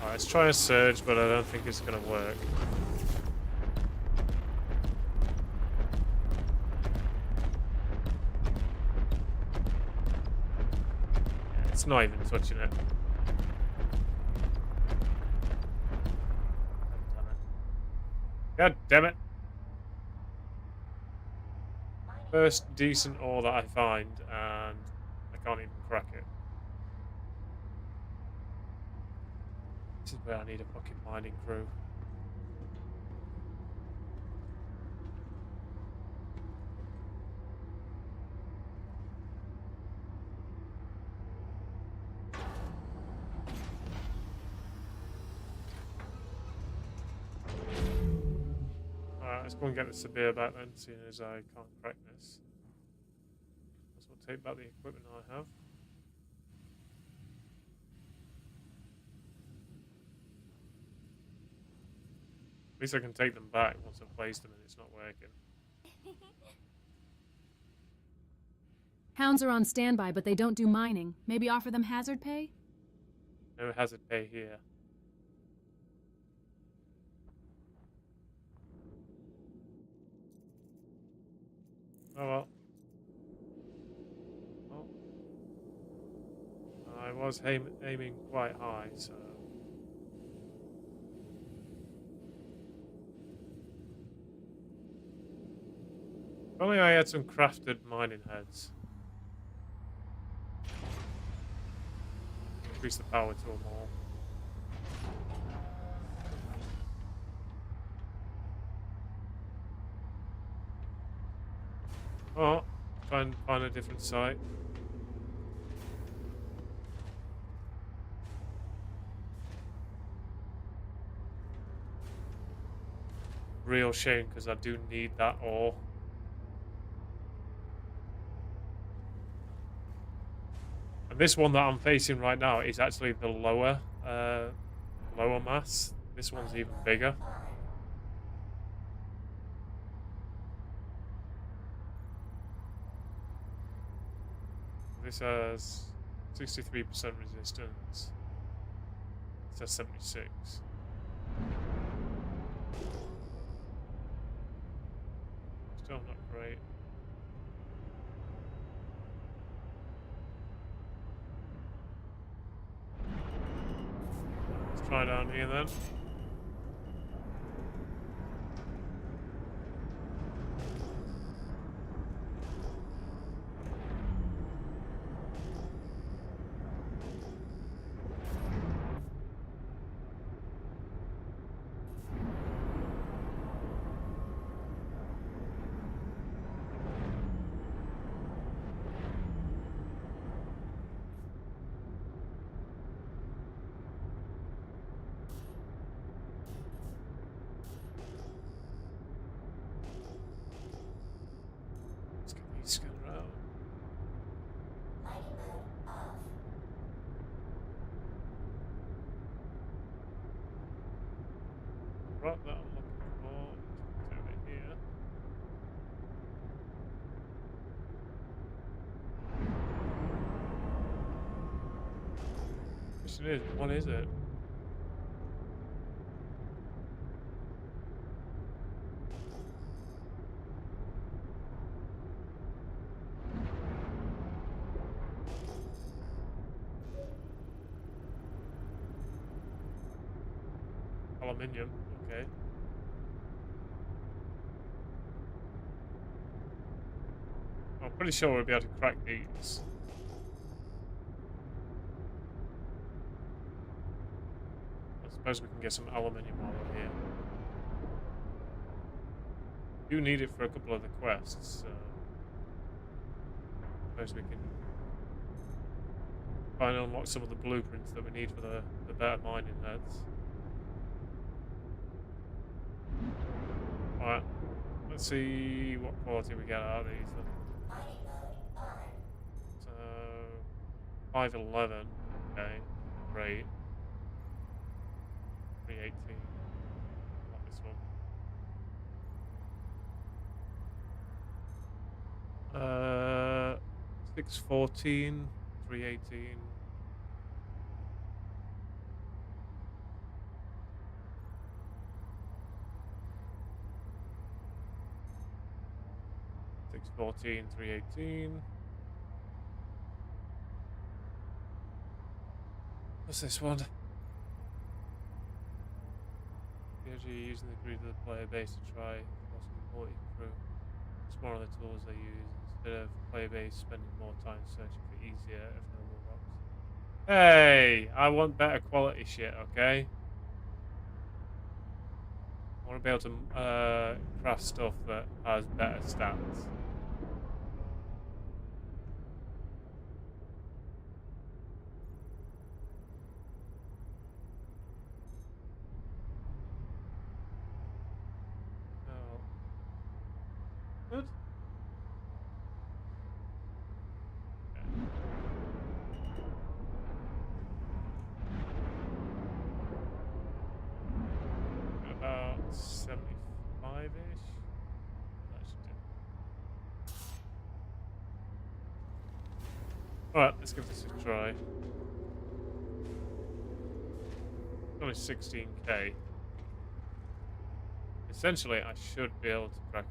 [SPEAKER 1] Alright, let's try a surge, but I don't think it's going to work. It's not even touching it. God damn it. First decent ore that I find, and I can't even crack it. This is where I need a fucking mining crew. Let's go and get the severe back then, seeing as I can't crack this. Let's we'll take back the equipment I have. least I can take them back once I've placed them and it's not working.
[SPEAKER 2] Hounds are on standby, but they don't do mining. Maybe offer them hazard pay?
[SPEAKER 1] No hazard pay here. Oh well. Well, I was aiming quite high, so... If only I had some crafted mining heads. Increase the power to them all. Oh, try and find a different site. Real shame because I do need that ore. And this one that I'm facing right now is actually the lower mass. This one's even bigger. This has 63% resistance. This has 76. Still not great. Let's try down here then. Let's get these scattered out.
[SPEAKER 5] Mining mode off.
[SPEAKER 1] Right, that I'm looking for. It's over here. Question is, what is it? Aluminium, okay. I'm pretty sure we'll be able to crack these. I suppose we can get some aluminium while we're here. Do need it for a couple of the quests. I suppose we can try and unlock some of the blueprints that we need for the better mining heads. Alright, let's see what quality we get out of these then.
[SPEAKER 5] Mining mode on.
[SPEAKER 1] So, 511, okay, great. 318, like this one. 614, 318. Six 14, 318. What's this one? Usually using the grid of the player base to try forcing the party through. It's more of the tools they use instead of player base spending more time searching for easier, if noble rocks. Hey, I want better quality shit, okay? I want to be able to craft stuff that has better stats. Oh. Good. Okay. About 5-ish. That should do. Alright, let's give this a try. Only 16k. Essentially, I should be able to crack it.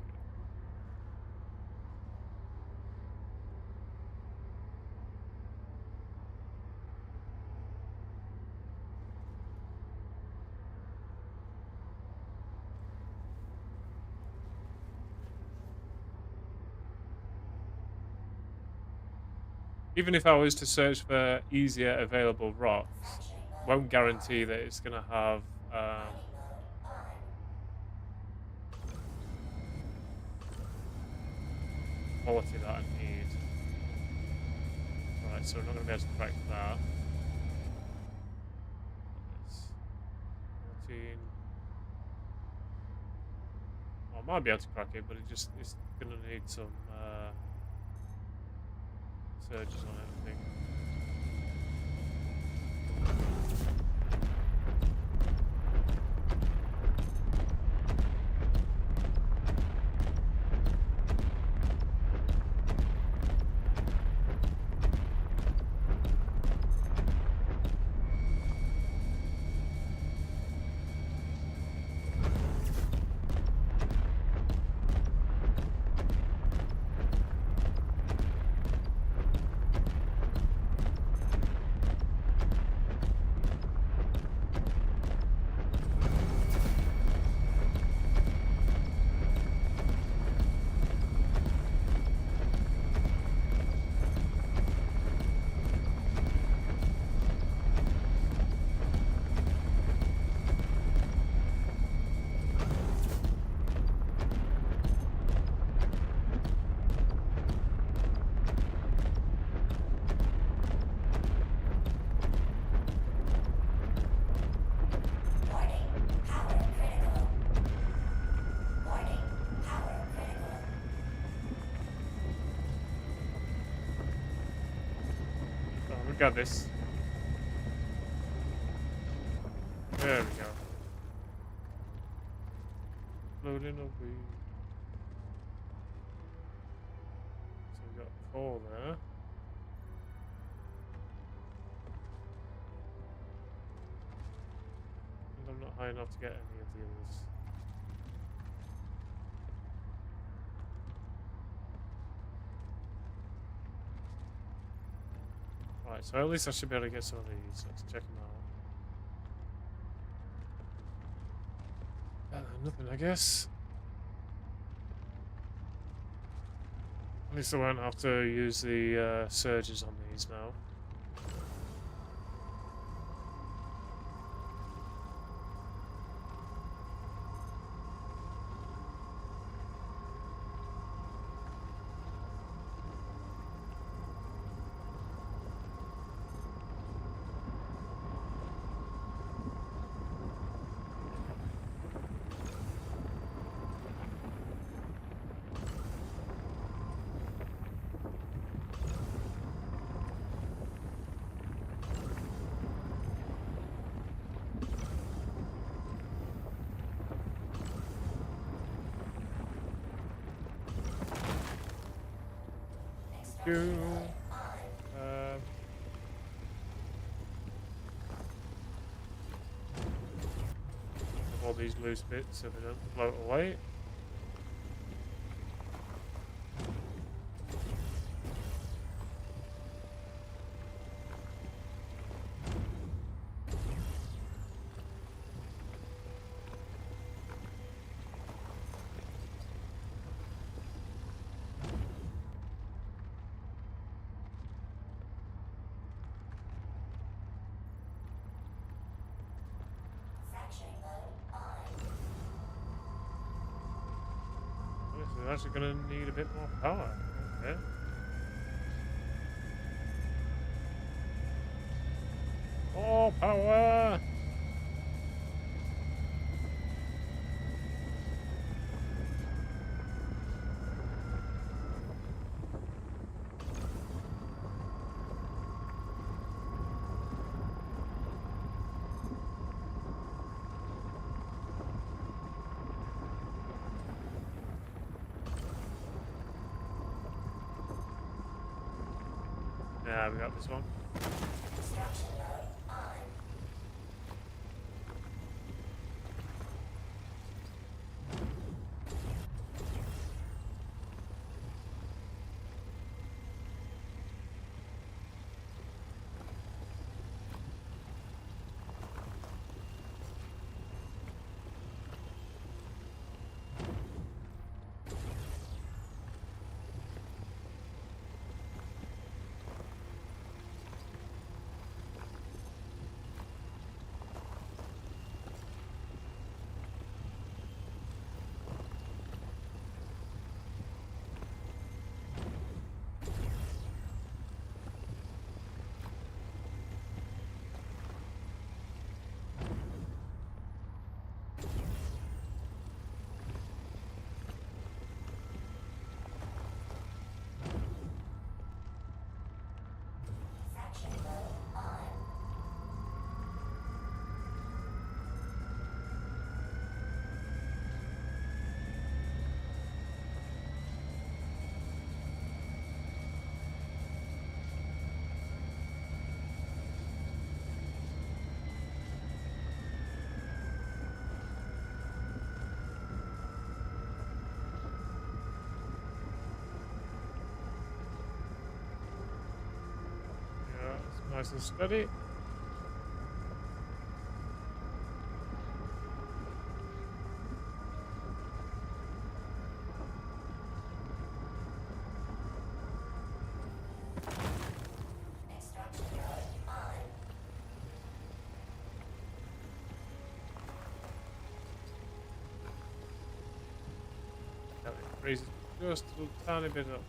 [SPEAKER 1] Even if I was to search for easier available rocks, won't guarantee that it's going to have quality that I need. Alright, so we're not going to be able to crack that. It's 14. Well, I might be able to crack it, but it's going to need some surges on it, I think. Got this. There we go. Loading away. So we got 4 there. And I'm not high enough to get any of the others. Right, so at least I should be able to get some of these. Let's check them out. Nothing, I guess. At least I won't have to use the surges on these now. All these loose bits so they don't float away. This is actually going to need a bit more power. Okay. More power! Yeah, we got this one.
[SPEAKER 5] Construction mode on. Section mode on.
[SPEAKER 1] Yeah, it's nice and steady.
[SPEAKER 5] Extraction mode on.
[SPEAKER 1] Yeah, it raises just a tiny bit up.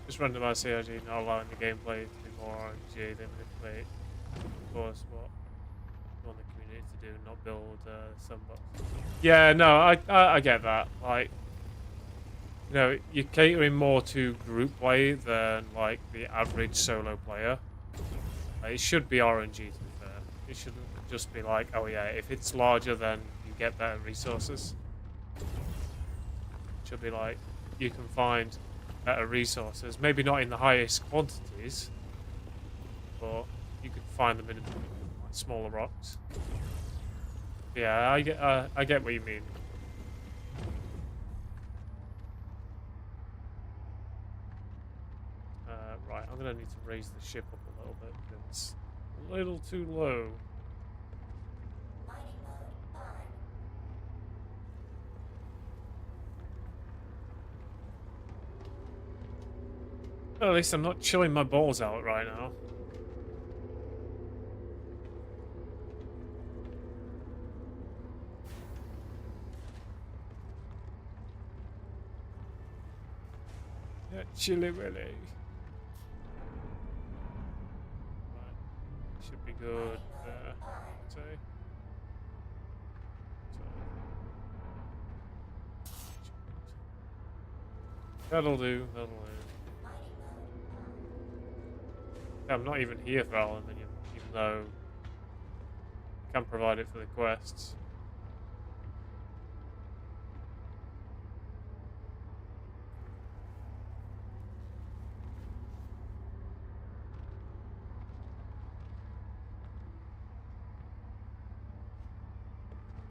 [SPEAKER 1] Just randomized CRG not allowing the gameplay to be more RNG. They manipulate, of course, what you want the community to do, not build sandbox. Yeah, no, I get that. Like, you know, you're catering more to group play than like the average solo player. It should be RNG, to be fair. It shouldn't just be like, oh yeah, if it's larger, then you get better resources. It should be like, you can find better resources. Maybe not in the highest quantities, but you could find them in like, smaller rocks. Yeah, I get what you mean. Right, I'm gonna need to raise the ship up a little bit because it's a little too low.
[SPEAKER 5] Mining mode on.
[SPEAKER 1] Well, at least I'm not chilling my balls out right now. Yeah, chilly willy. Right, should be good there. Say. That'll do. That'll do. Yeah, I'm not even here for aluminium, even though I can provide it for the quests.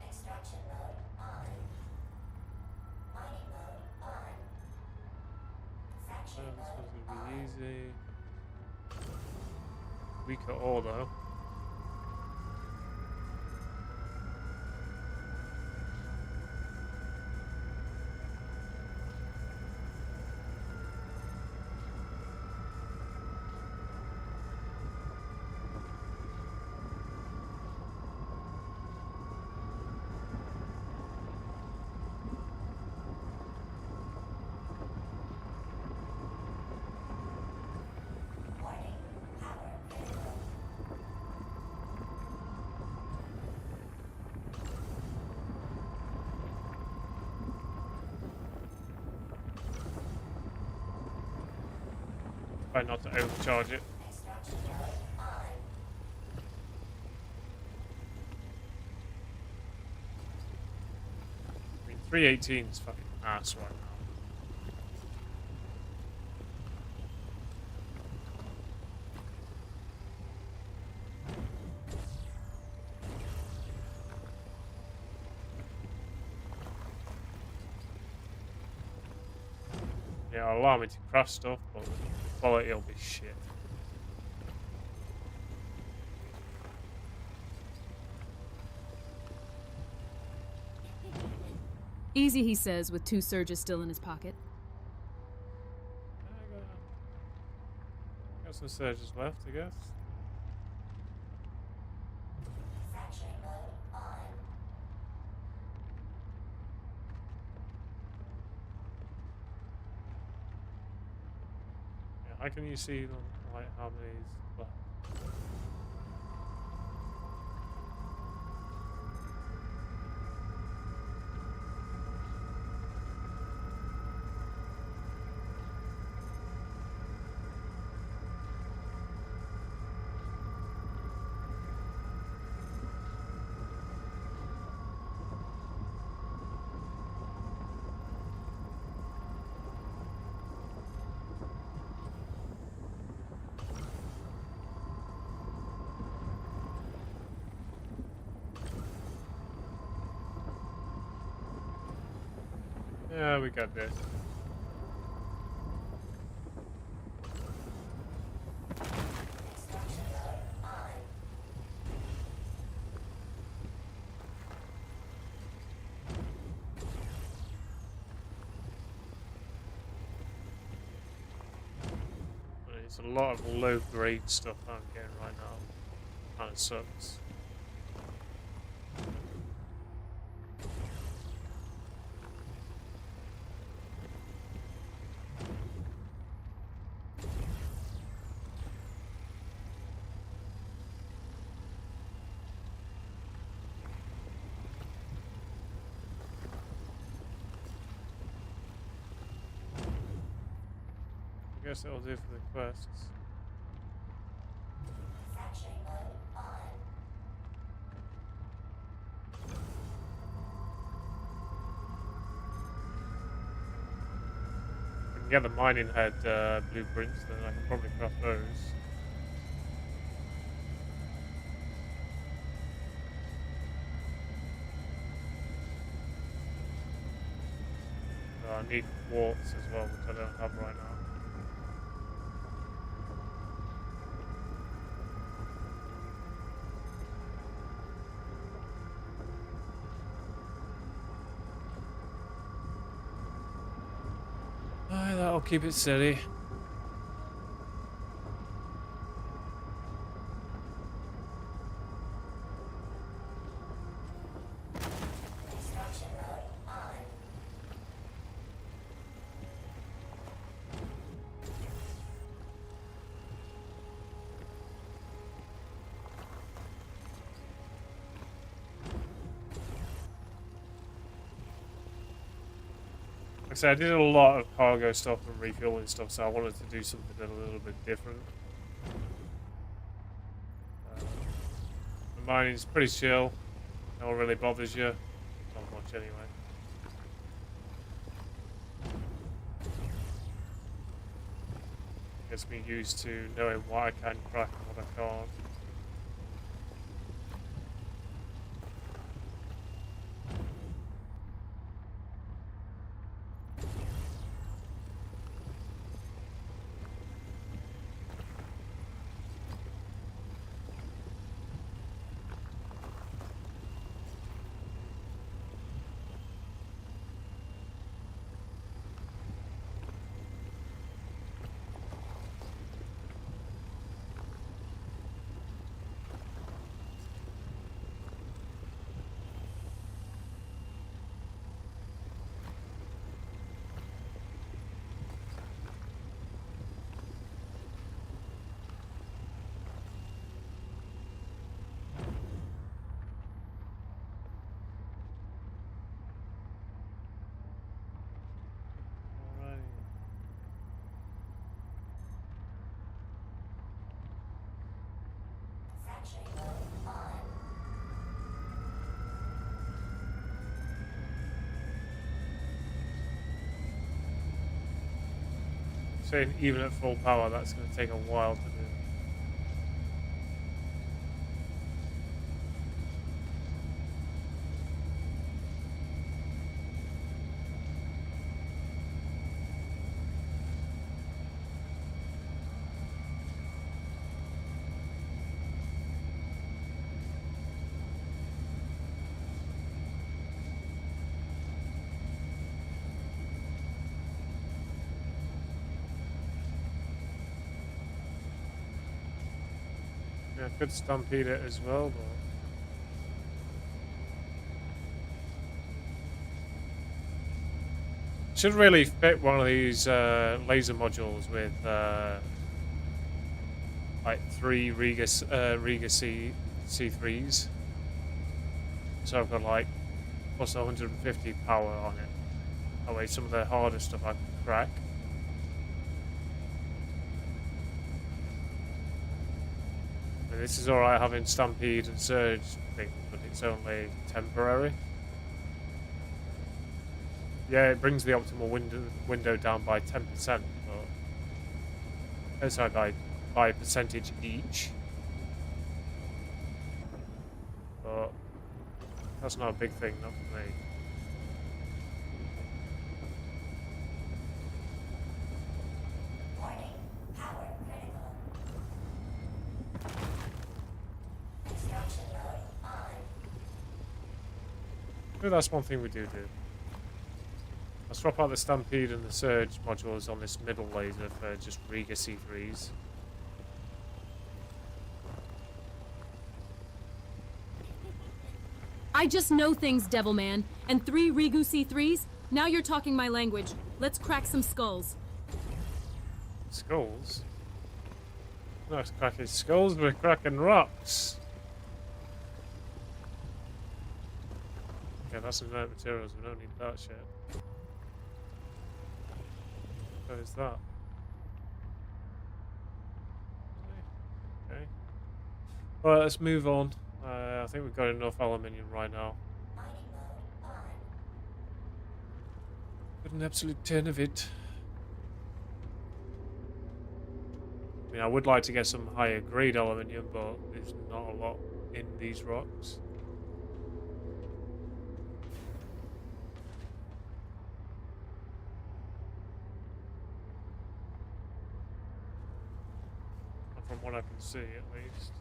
[SPEAKER 5] Extraction mode on. Mining mode on. Section
[SPEAKER 1] This one's
[SPEAKER 5] mode
[SPEAKER 1] gonna
[SPEAKER 5] on.
[SPEAKER 1] be easy. Weaker ore though.
[SPEAKER 5] Warning. Power critical.
[SPEAKER 1] Try not to overcharge it.
[SPEAKER 5] Extraction mode on.
[SPEAKER 1] I mean, 318 is fucking ass right now. it'll allow me to craft stuff, but the quality will be shit.
[SPEAKER 2] Easy, he says, with 2 surges still in his pocket.
[SPEAKER 1] Got some surges left, I guess.
[SPEAKER 5] Fracturing mode on.
[SPEAKER 1] Yeah, how can you see like how many's left? Yeah, we got this.
[SPEAKER 5] Extraction mode on.
[SPEAKER 1] It's a lot of low grade stuff I'm getting right now. Kind of sucks. I guess that'll do for the quests.
[SPEAKER 5] Fracturing mode on.
[SPEAKER 1] If I can get the mining head blueprints, then I can probably craft those. So I need quartz as well, which I don't have right now. That'll keep it steady.
[SPEAKER 5] Extraction mode on.
[SPEAKER 1] Like I said, I did a lot of cargo stuff and refueling stuff, so I wanted to do something a little bit different. The mining's pretty chill. No one really bothers you. Not much anyway. Gets me used to knowing what I can crack and what I can't.
[SPEAKER 5] Fracturing mode on.
[SPEAKER 1] Saying even at full power, that's going to take a while to do. Yeah, I could stampede it as well, but should really fit one of these laser modules with like 3 Riga C3s. So I've got like plus 150 power on it. That way some of the harder stuff I can crack. I mean, this is alright having Stampede and Surge things, but it's only temporary. Yeah, it brings the optimal window down by 10%, but sorry, by a percentage each. But that's not a big thing, not for me.
[SPEAKER 5] Warning. Power critical. Destruction mode on.
[SPEAKER 1] Maybe that's one thing we do. I'll swap out the Stampede and the Surge modules on this middle laser for just Riga C3s.
[SPEAKER 2] I just know things, Devilman. And 3 Rigu C3s? Now you're talking my language. Let's crack some skulls.
[SPEAKER 1] Skulls? We're not cracking skulls, we're cracking rocks. Okay, that's inert materials, we don't need that shit. What is that? Okay. Alright, let's move on. I think we've got enough aluminium right now.
[SPEAKER 5] Mining mode on.
[SPEAKER 1] Got an absolute ton of it. I mean, I would like to get some higher grade aluminium, but there's not a lot in these rocks. Not from what I can see, at least.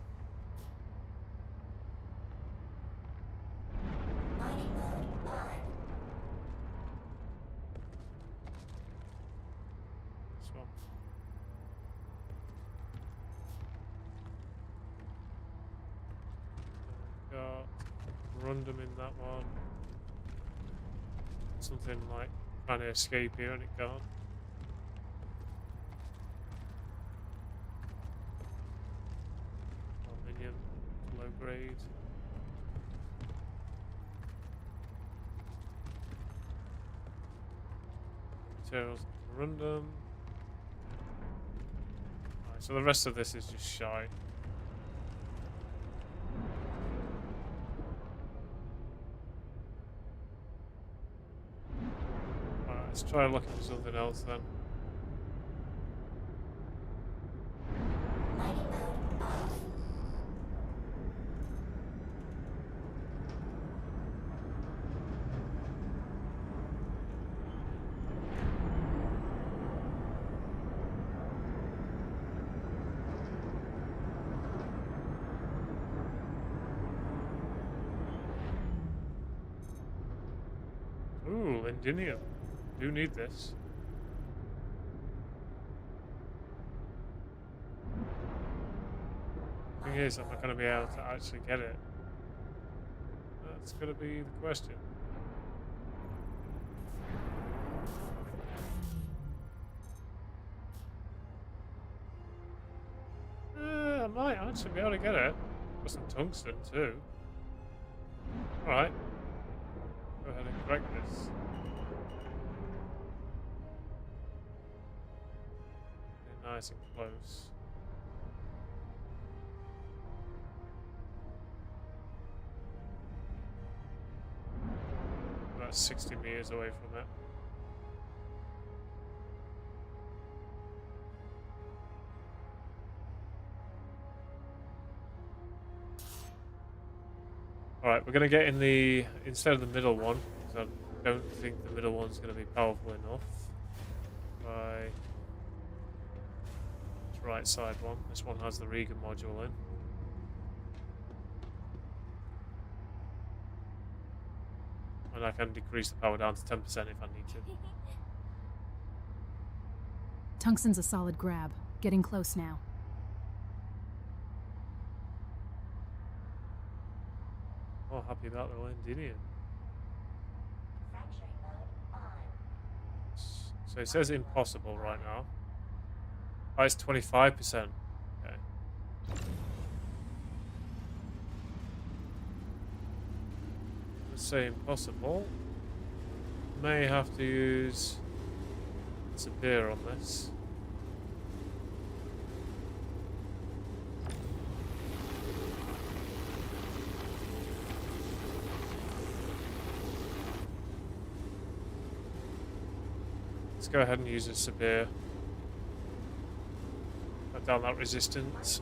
[SPEAKER 5] Mining mode on.
[SPEAKER 1] This one. Got random in that one. Something like trying to escape here and it can't. Aluminium, low grade. Materials random. Alright, so the rest of this is just shy. Alright, let's try looking for something else then.
[SPEAKER 5] Mining mode off.
[SPEAKER 1] Ooh, Lindinium. Do need this. Thing is, I'm not going to be able to actually get it. That's going to be the question. I might actually be able to get it. Got some tungsten too. Alright. Go ahead and correct this. Get nice and close. About 60 meters away from it. Alright, we're going to get in the, instead of the middle one, because I don't think the middle one's going to be powerful enough. By this right side one. This one has the Riga module in. And I can decrease the power down to 10% if I need to.
[SPEAKER 2] Tungsten's a solid grab. Getting close now.
[SPEAKER 1] more happy about the Londinium.
[SPEAKER 5] Fracturing mode on.
[SPEAKER 1] So it says impossible right now. Oh, it's 25%. Okay. Let's say impossible. May have to use severe on this. Let's go ahead and use a severe. Cut down that resistance.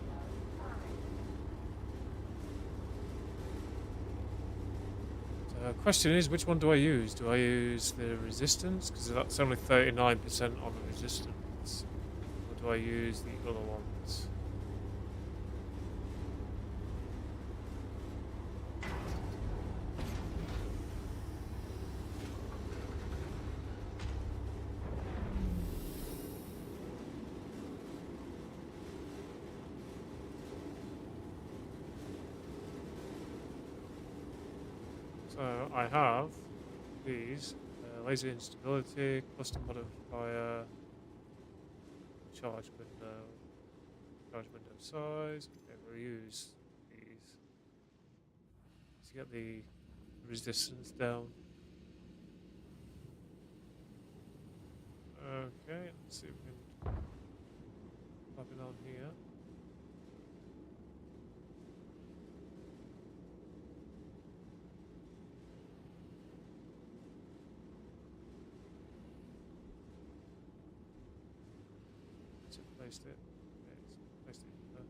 [SPEAKER 1] So question is, which one do I use? Do I use the resistance? Because that's only 39% on the resistance. Or do I use the other ones? So I have these laser instability, custom modifier, charge window size. Okay, we'll use these to get the resistance down. Okay, let's see if we can pop it on here. Placed it. Okay, it's placed it there.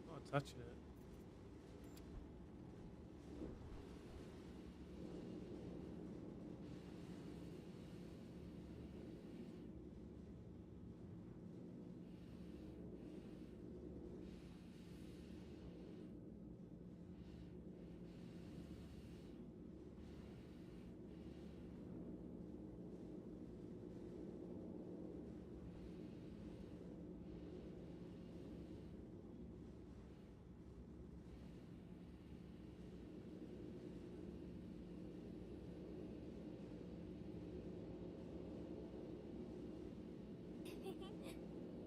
[SPEAKER 1] Not touching it.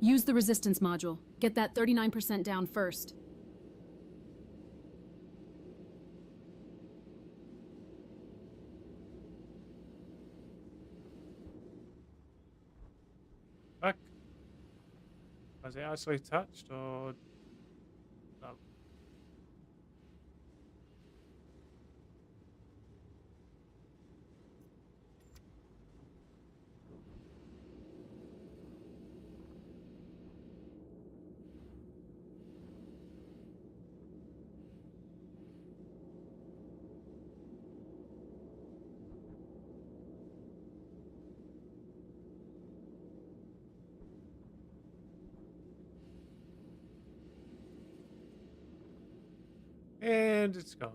[SPEAKER 2] Use the resistance module. Get that 39% down first.
[SPEAKER 1] Back. Has it actually touched or no? And it's gone.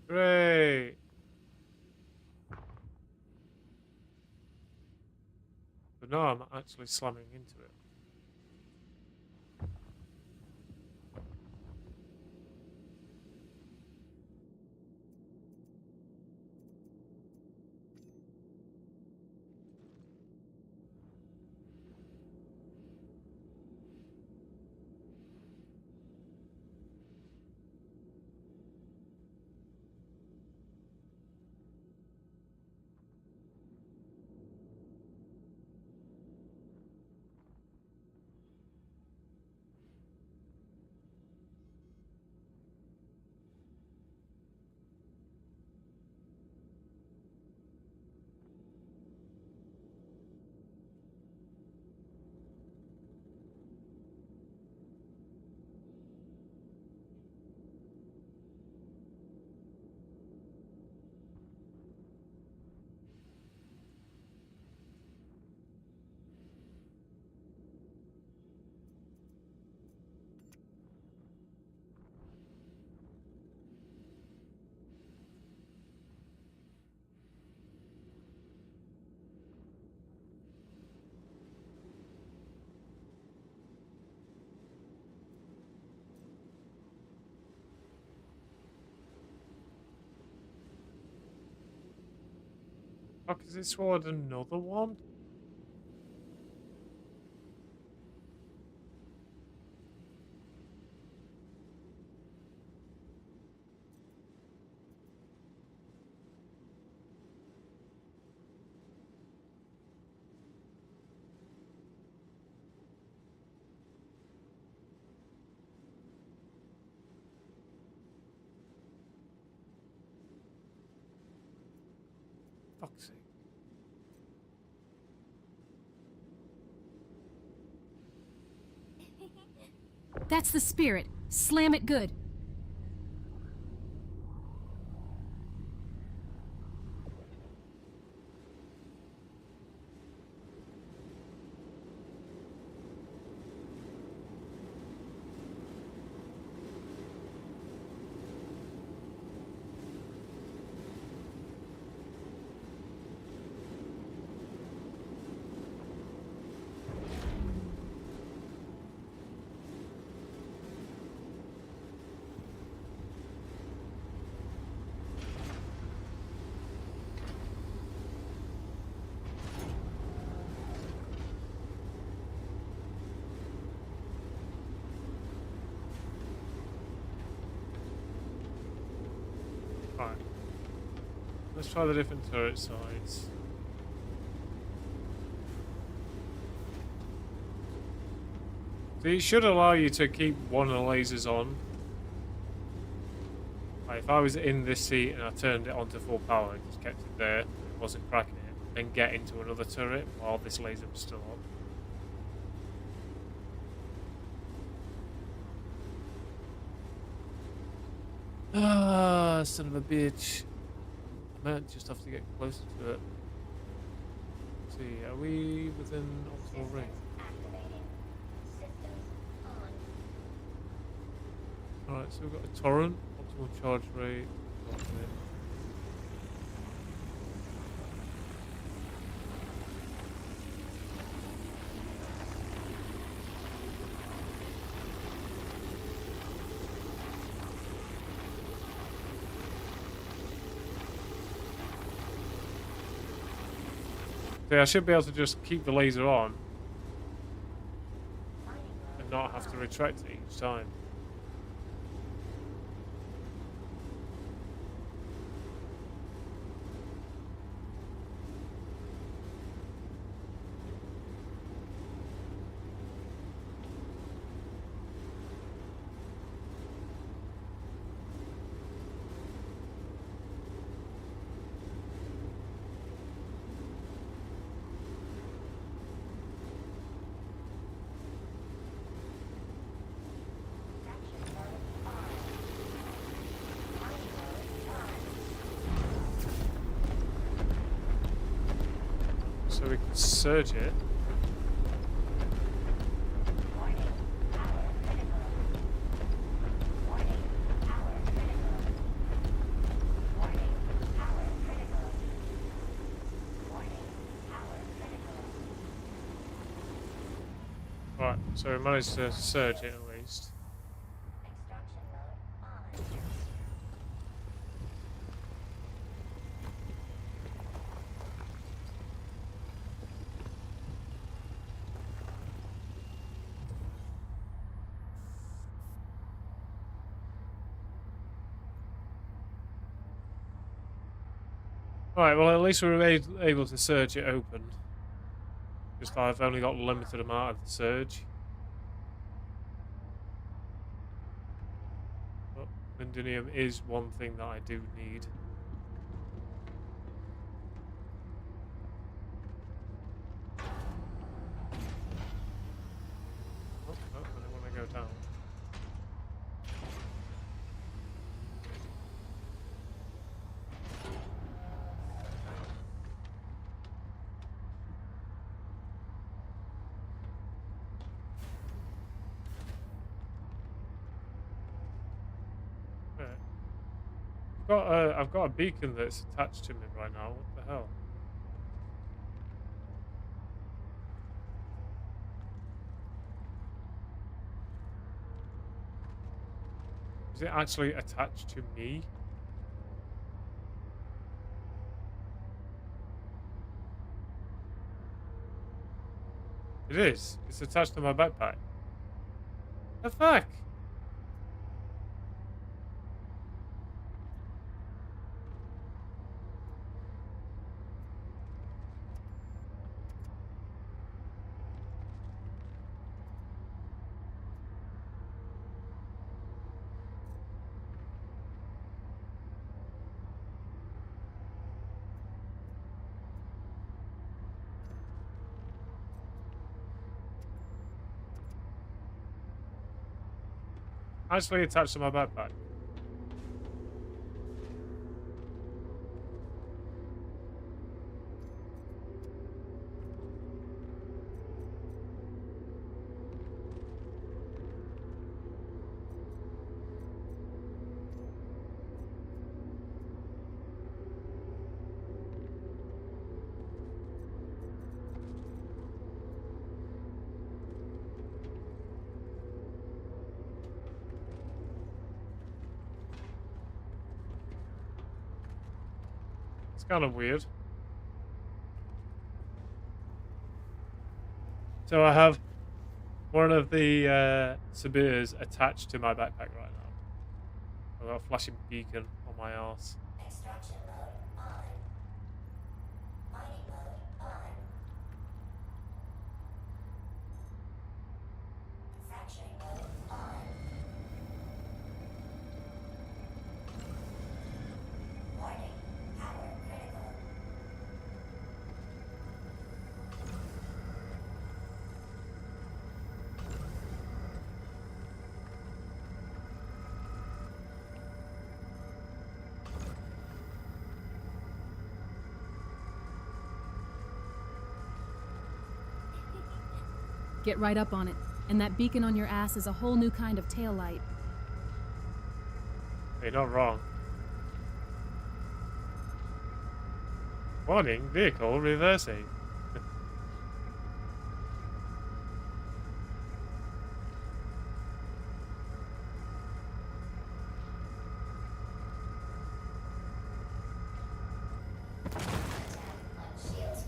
[SPEAKER 1] Great. But now I'm actually slamming into it. Fuck, has it swallowed another one? Fuck's sake.
[SPEAKER 2] That's the spirit. Slam it good.
[SPEAKER 1] Right. Let's try the different turret sides. So it should allow you to keep one of the lasers on. Like if I was in this seat and I turned it on to full power and just kept it there, it wasn't cracking it, then get into another turret while this laser was still on. Ah, son of a bitch. I might just have to get closer to it. Let's see, are we within optimal range?
[SPEAKER 5] Activating. Systems on.
[SPEAKER 1] Alright, so we've got a torrent, optimal charge rate. So I should be able to just keep the laser on and not have to retract it each time. So we can surge it. Right, so we managed to surge it at least.
[SPEAKER 5] Extraction mode on.
[SPEAKER 1] Alright, well at least we were able to surge it open. Just I've only got a limited amount of the surge. But Lindinium is one thing that I do need. Oh, no, I don't want to go down. I've got a beacon that's attached to me right now. What the hell? Is it actually attached to me? It is. It's attached to my backpack. The fuck? Actually attached to my backpack. It's kind of weird. So I have one of the Sabirs attached to my backpack right now. I've got a flashing beacon on my arse.
[SPEAKER 5] Extraction mode on. Mining mode on. Fracturing mode on. Warning. Power critical.
[SPEAKER 2] Get right up on it. And that beacon on your ass is a whole new kind of tail light.
[SPEAKER 1] You're not wrong. Warning, vehicle reversing.
[SPEAKER 5] On shield.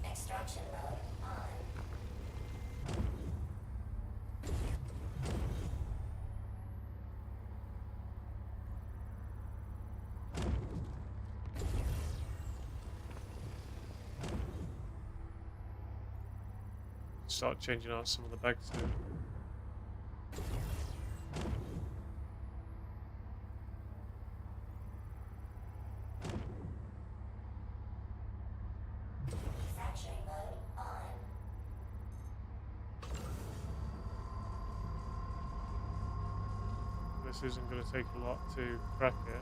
[SPEAKER 5] Extraction mode on.
[SPEAKER 1] Start changing out some of the bags too.
[SPEAKER 5] Fracturing mode on.
[SPEAKER 1] This isn't going to take a lot to crack it.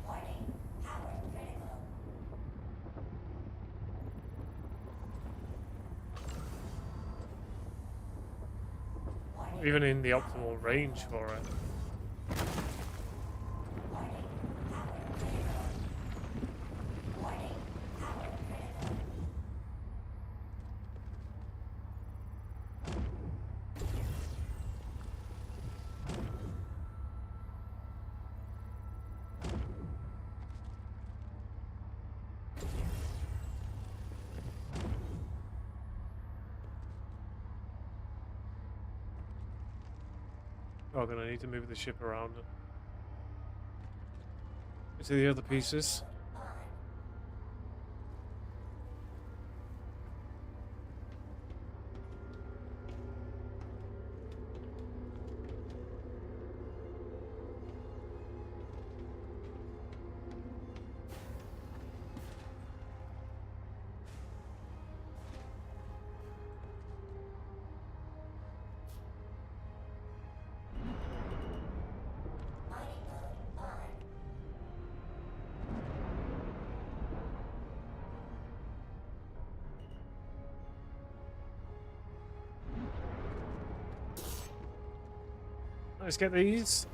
[SPEAKER 5] Warning. Power critical.
[SPEAKER 1] Not even in the optimal range for it.
[SPEAKER 5] Warning. Power critical. Warning. Power critical.
[SPEAKER 1] Oh, then I need to move the ship around into the other pieces.
[SPEAKER 5] Mining mode on.
[SPEAKER 1] Let's get these.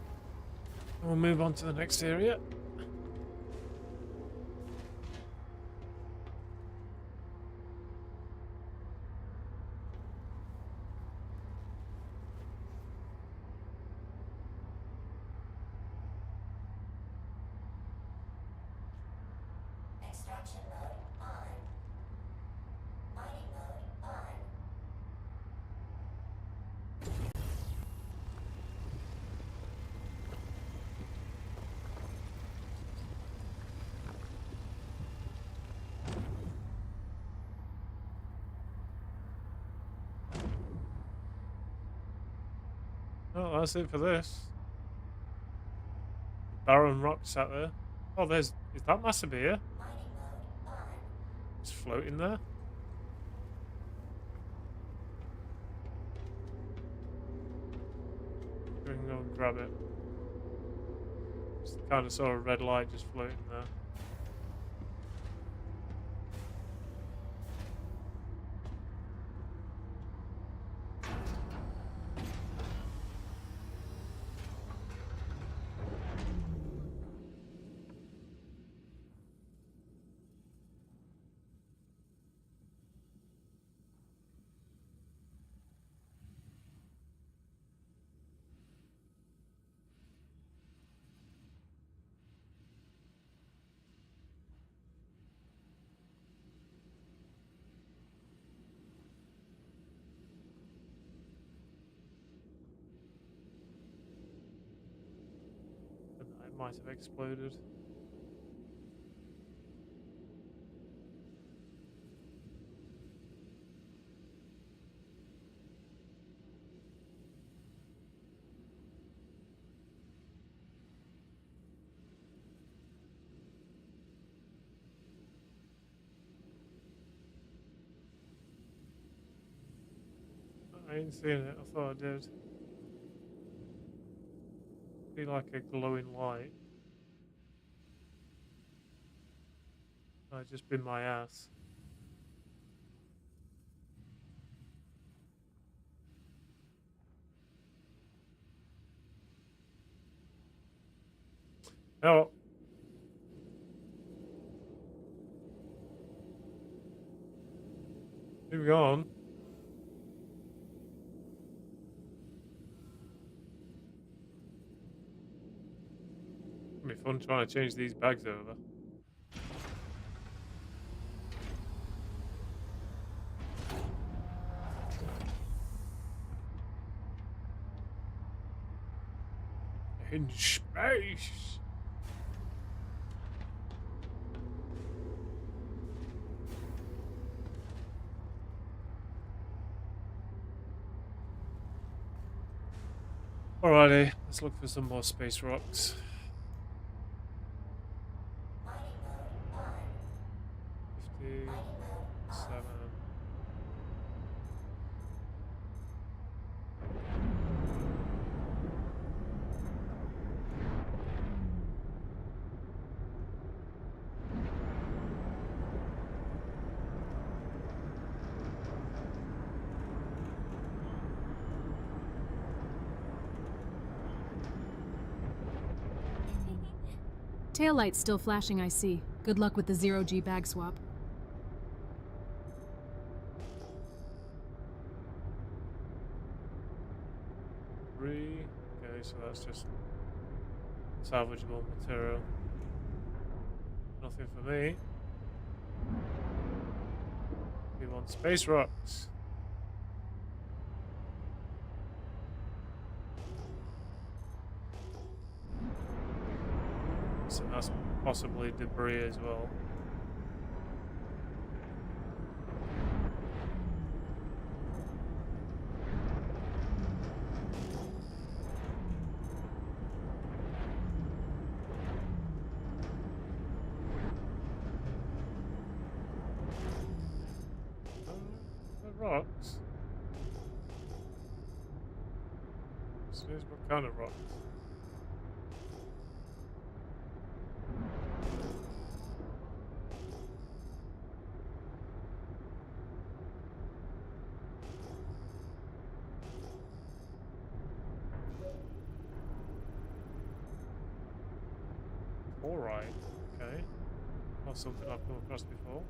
[SPEAKER 1] And we'll move on to the next area. Oh, that's it for this. Barren rocks out there. Oh, is that massive here?
[SPEAKER 5] Mining mode on.
[SPEAKER 1] Just floating there. We can go and grab it. Just kind of saw a red light just floating there. And it might have exploded. I ain't seen it. I thought I did. Be like a glowing light. Might just been my ass. Oh. Moving on. It'll be fun trying to change these bags over. In space. Alrighty, let's look for some more space rocks.
[SPEAKER 5] Mining mode on.
[SPEAKER 1] 57.
[SPEAKER 2] Taillight's still flashing, I see. Good luck with the 0G bag swap.
[SPEAKER 1] Three. Okay, so that's just salvageable material. Nothing for me. We want space rocks. So that's possibly debris as well. The rocks. So what kind of rocks? Alright, okay. Not something I've come across before.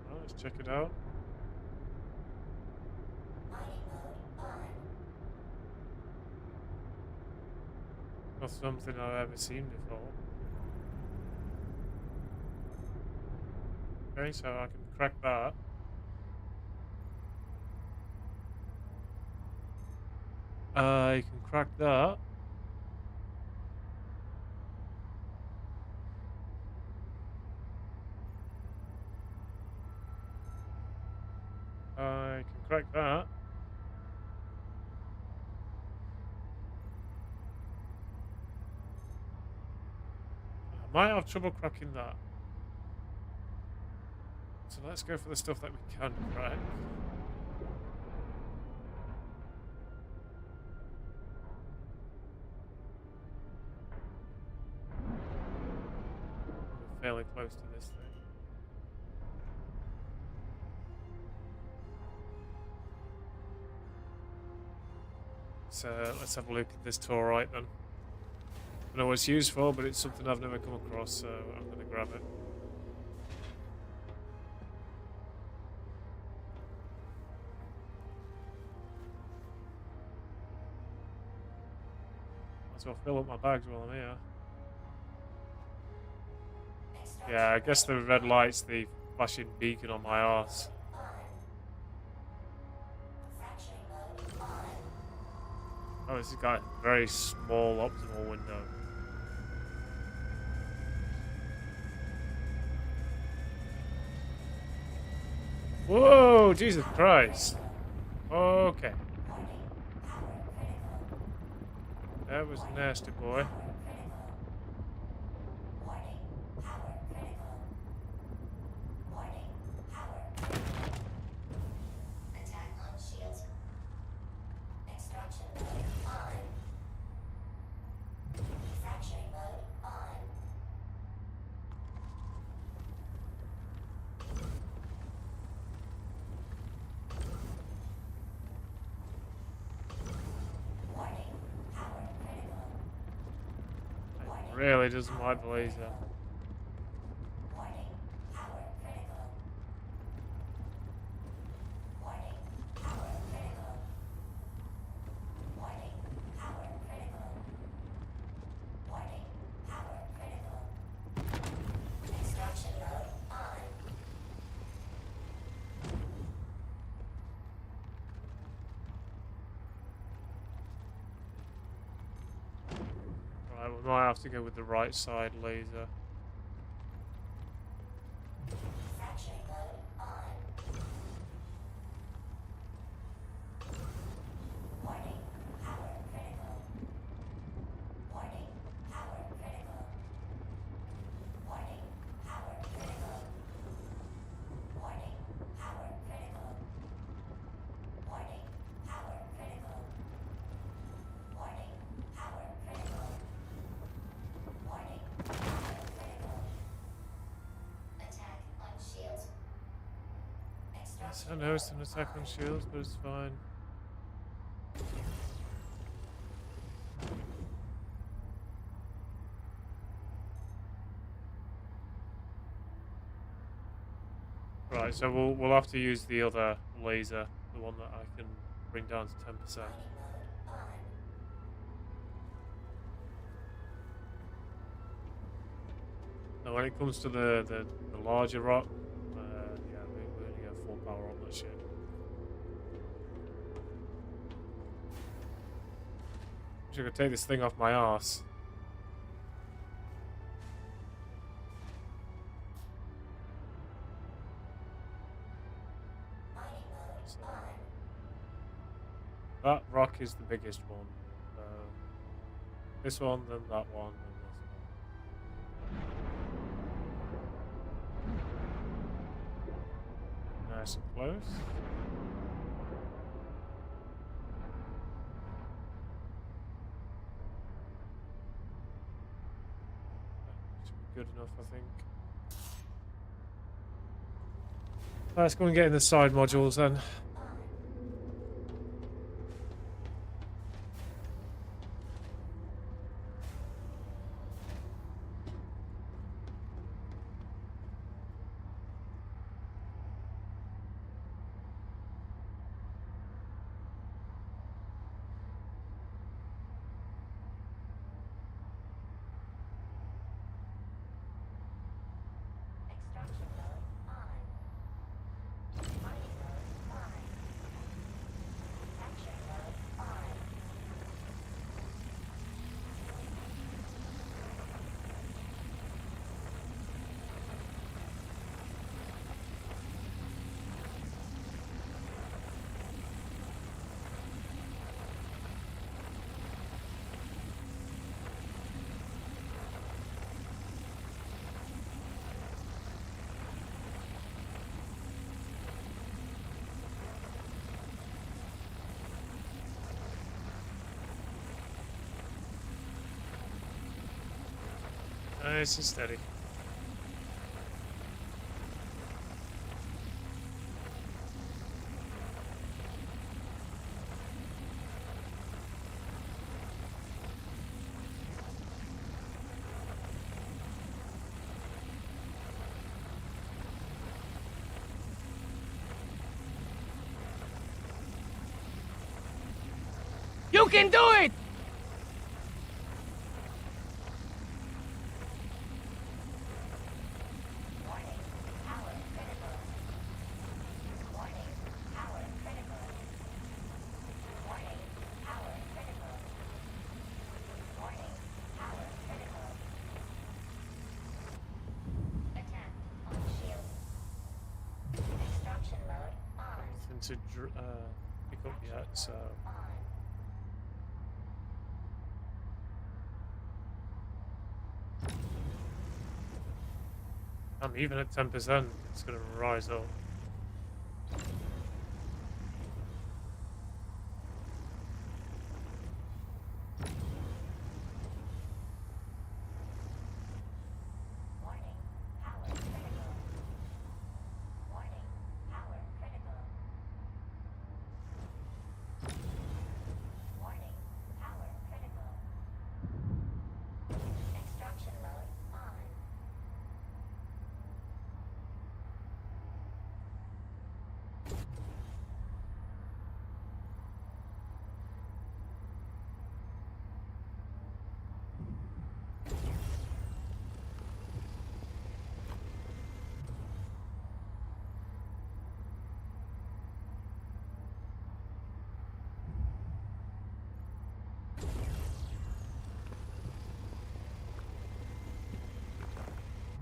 [SPEAKER 1] Well, let's check it out.
[SPEAKER 5] Mining mode on.
[SPEAKER 1] Not something I've ever seen before. Okay, so I can crack that. You can crack that. I can crack that. I might have trouble cracking that. So let's go for the stuff that we can crack. We're fairly close to this thing. So let's have a look at this Taurite then. I know what it's used for, but it's something I've never come across, so I'm going to grab it. Might as well fill up my bags while I'm here. Yeah, I guess the red light's the flashing beacon on my arse. Oh, this has got a very small optimal window. Whoa, Jesus Christ. Okay. That was a nasty boy.
[SPEAKER 5] Attack on shields. Extraction mode on. Fracturing mode on. Warning. Power critical.
[SPEAKER 1] It really doesn't like the laser.
[SPEAKER 5] Warning. Power critical. Warning. Power critical. Warning. Power critical. Warning. Power critical. Extraction mode on.
[SPEAKER 1] Right, we might have to go with the right side laser.
[SPEAKER 5] Fracturing mode on. Warning. Power critical. Warning. Power critical. Warning. Power critical. Warning. Power critical. Warning. Power critical. Warning. Power critical. Warning. Power critical. Attack on shields.
[SPEAKER 1] Yes, I
[SPEAKER 5] Extraction
[SPEAKER 1] know it's an
[SPEAKER 5] mode
[SPEAKER 1] attack on shields, but it's fine. Right, so we'll have to use the other laser, the one that I can bring down to 10%. Now, when it comes to the larger rock, yeah, we only go full power on that shit. Wish I could take this thing off my arse. So, that rock is the biggest one. So, this one, then that one, then this one. Nice and close. That should be good enough, I think. Let's go and get in the side modules then.
[SPEAKER 5] Extraction mode on. Mining mode on.
[SPEAKER 1] Nice and steady.
[SPEAKER 9] You can do it!
[SPEAKER 1] Nothing to pick up yet, so. I'm even at 10%. It's gonna rise up.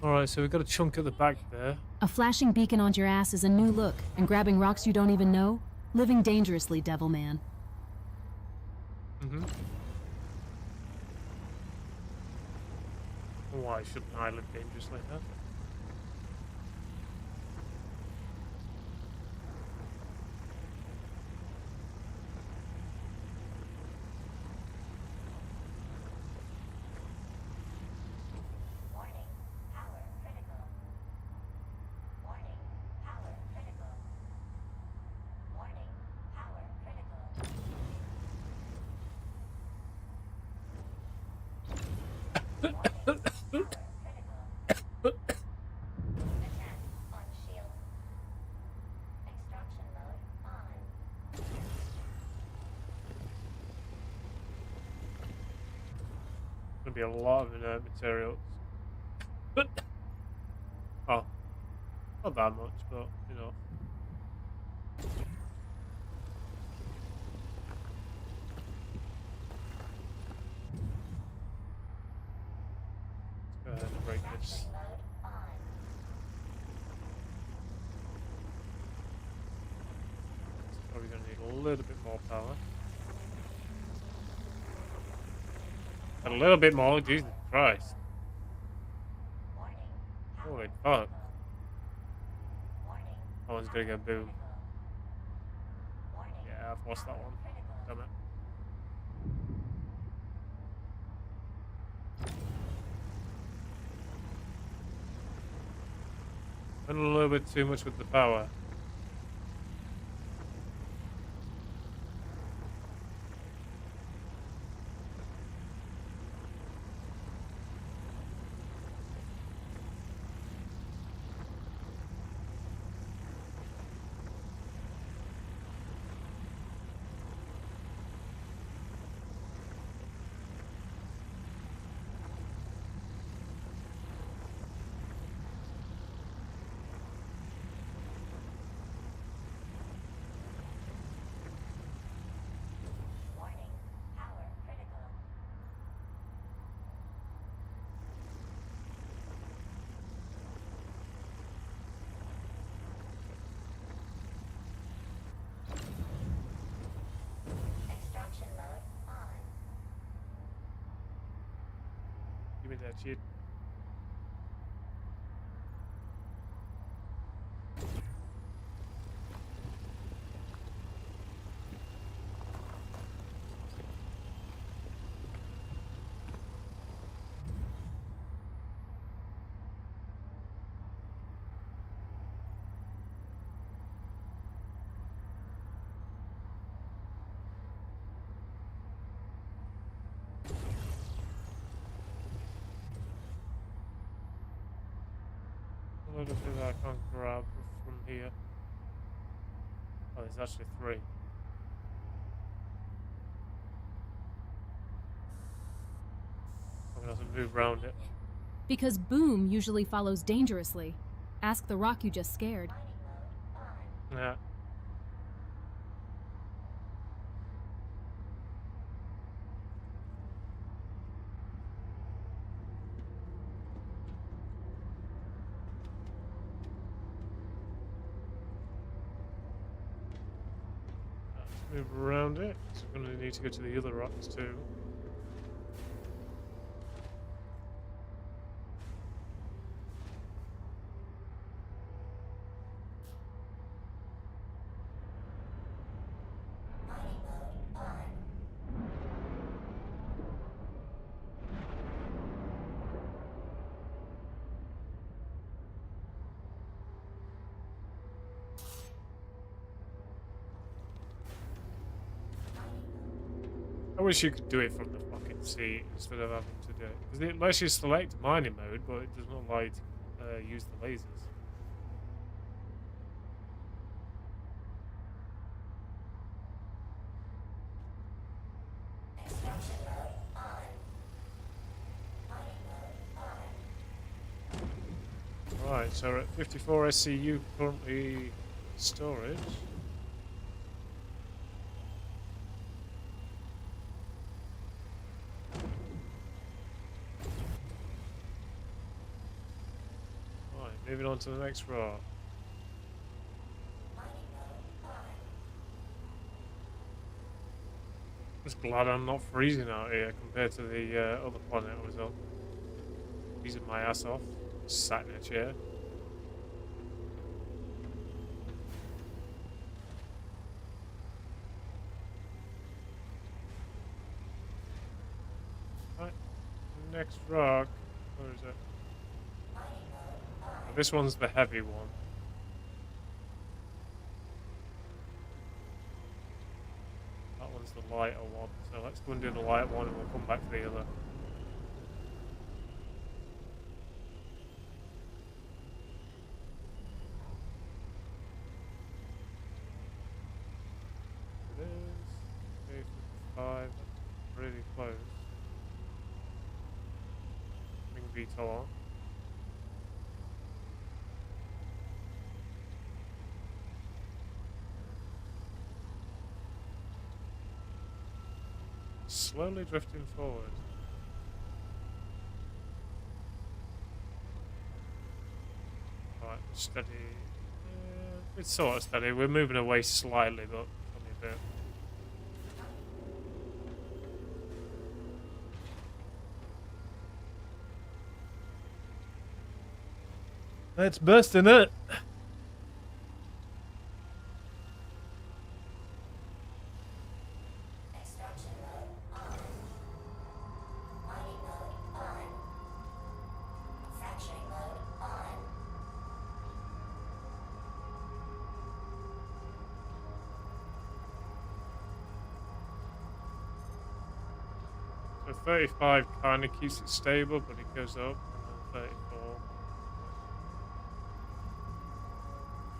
[SPEAKER 1] Alright, so we've got a chunk at the back there.
[SPEAKER 2] A flashing beacon on your ass is a new look, and grabbing rocks you don't even know? Living dangerously, devil man.
[SPEAKER 1] Mm-hmm. Why shouldn't I live dangerously, huh? Gonna be a lot of inert materials. Oh, not that much, but you know. Let's go ahead and break this. It's probably gonna need a little bit more power. A little bit more, Jesus Christ. Holy fuck. That one's gonna go boom. Yeah, I've lost that one. Damn it. Went a little bit too much with the power. Give me that shit. little bit that I can't grab from here. Oh, there's actually 3. I'm gonna have to move around it.
[SPEAKER 2] Because boom usually follows dangerously. Ask the rock you just scared.
[SPEAKER 1] Yeah. Move around it. So we're going to need to go to the other rocks too. I wish you could do it from the fucking seat instead of having to do it. Because it lets you select mining mode, but it does not allow you to use the lasers. Right, so we're at 54 SCU currently storage. Right, moving on to the next row. Just glad I'm not freezing out here compared to the other planet I was on. Freezing my ass off, sat in a chair. Right, next rock. Where is it? This one's the heavy one. That one's the lighter one. So let's go and do the light one and we'll come back to the other. It is 5, really close. Bring VTOL on. Slowly drifting forward. Right, steady. It's sort of steady. We're moving away slightly, but only a bit. It's bursting it. So 35 kind of keeps it stable, but it goes up, and then 34.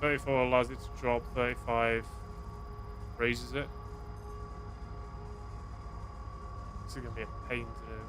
[SPEAKER 1] 34 allows it to drop, 35 raises it. This is going to be a pain to do.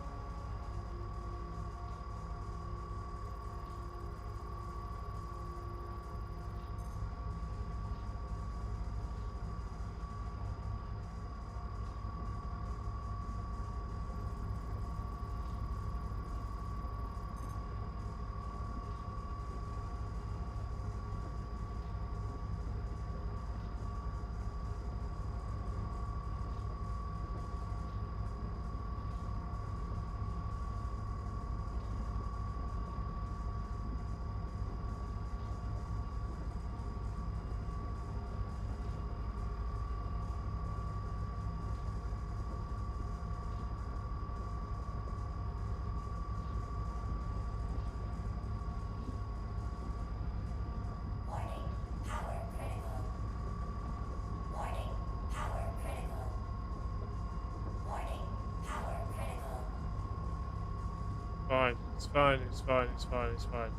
[SPEAKER 1] Fine, it's fine, it's fine, it's fine, it's fine.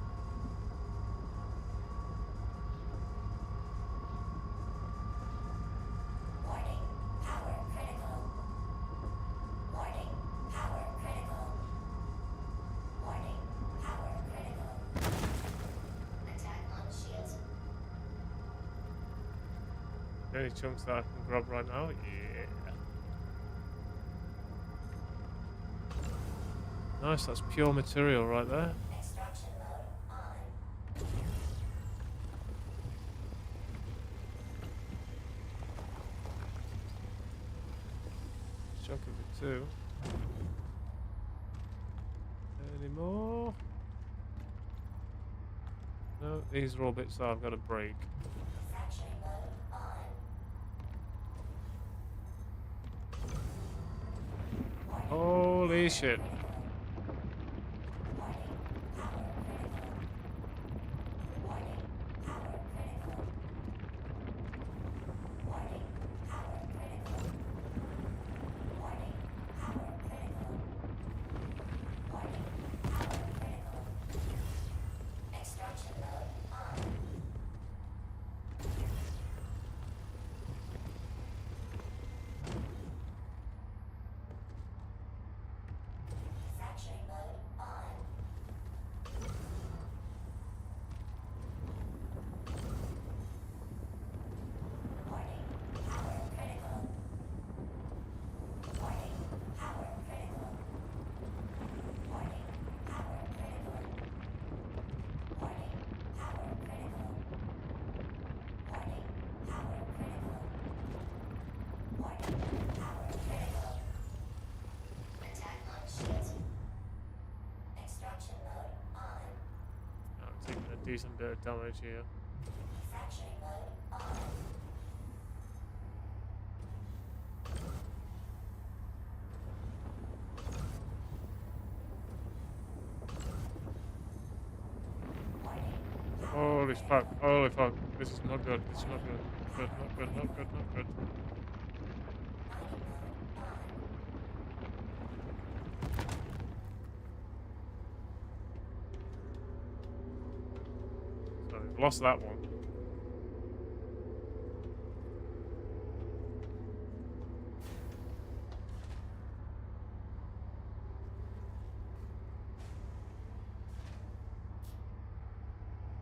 [SPEAKER 1] Any chunks that I can grab right now? Yeah. Nice, that's pure material right there.
[SPEAKER 5] Extraction mode on.
[SPEAKER 1] Chunk of it too. Any more? No, these are all bits that I've got to break.
[SPEAKER 5] Factory mode on.
[SPEAKER 1] Holy shit.
[SPEAKER 5] Extraction mode on. Factory mode on. Warning, power critical. Warning, power critical. Warning, power critical. Warning, power critical. Warning, power critical. Warning, power critical. Attack on shield. Extraction mode on.
[SPEAKER 1] I'm taking a decent bit of damage here.
[SPEAKER 5] Factory mode on.
[SPEAKER 1] Holy fuck, holy fuck. This is not good, this is not good. Good, not good, not good, not good. So we've lost that one.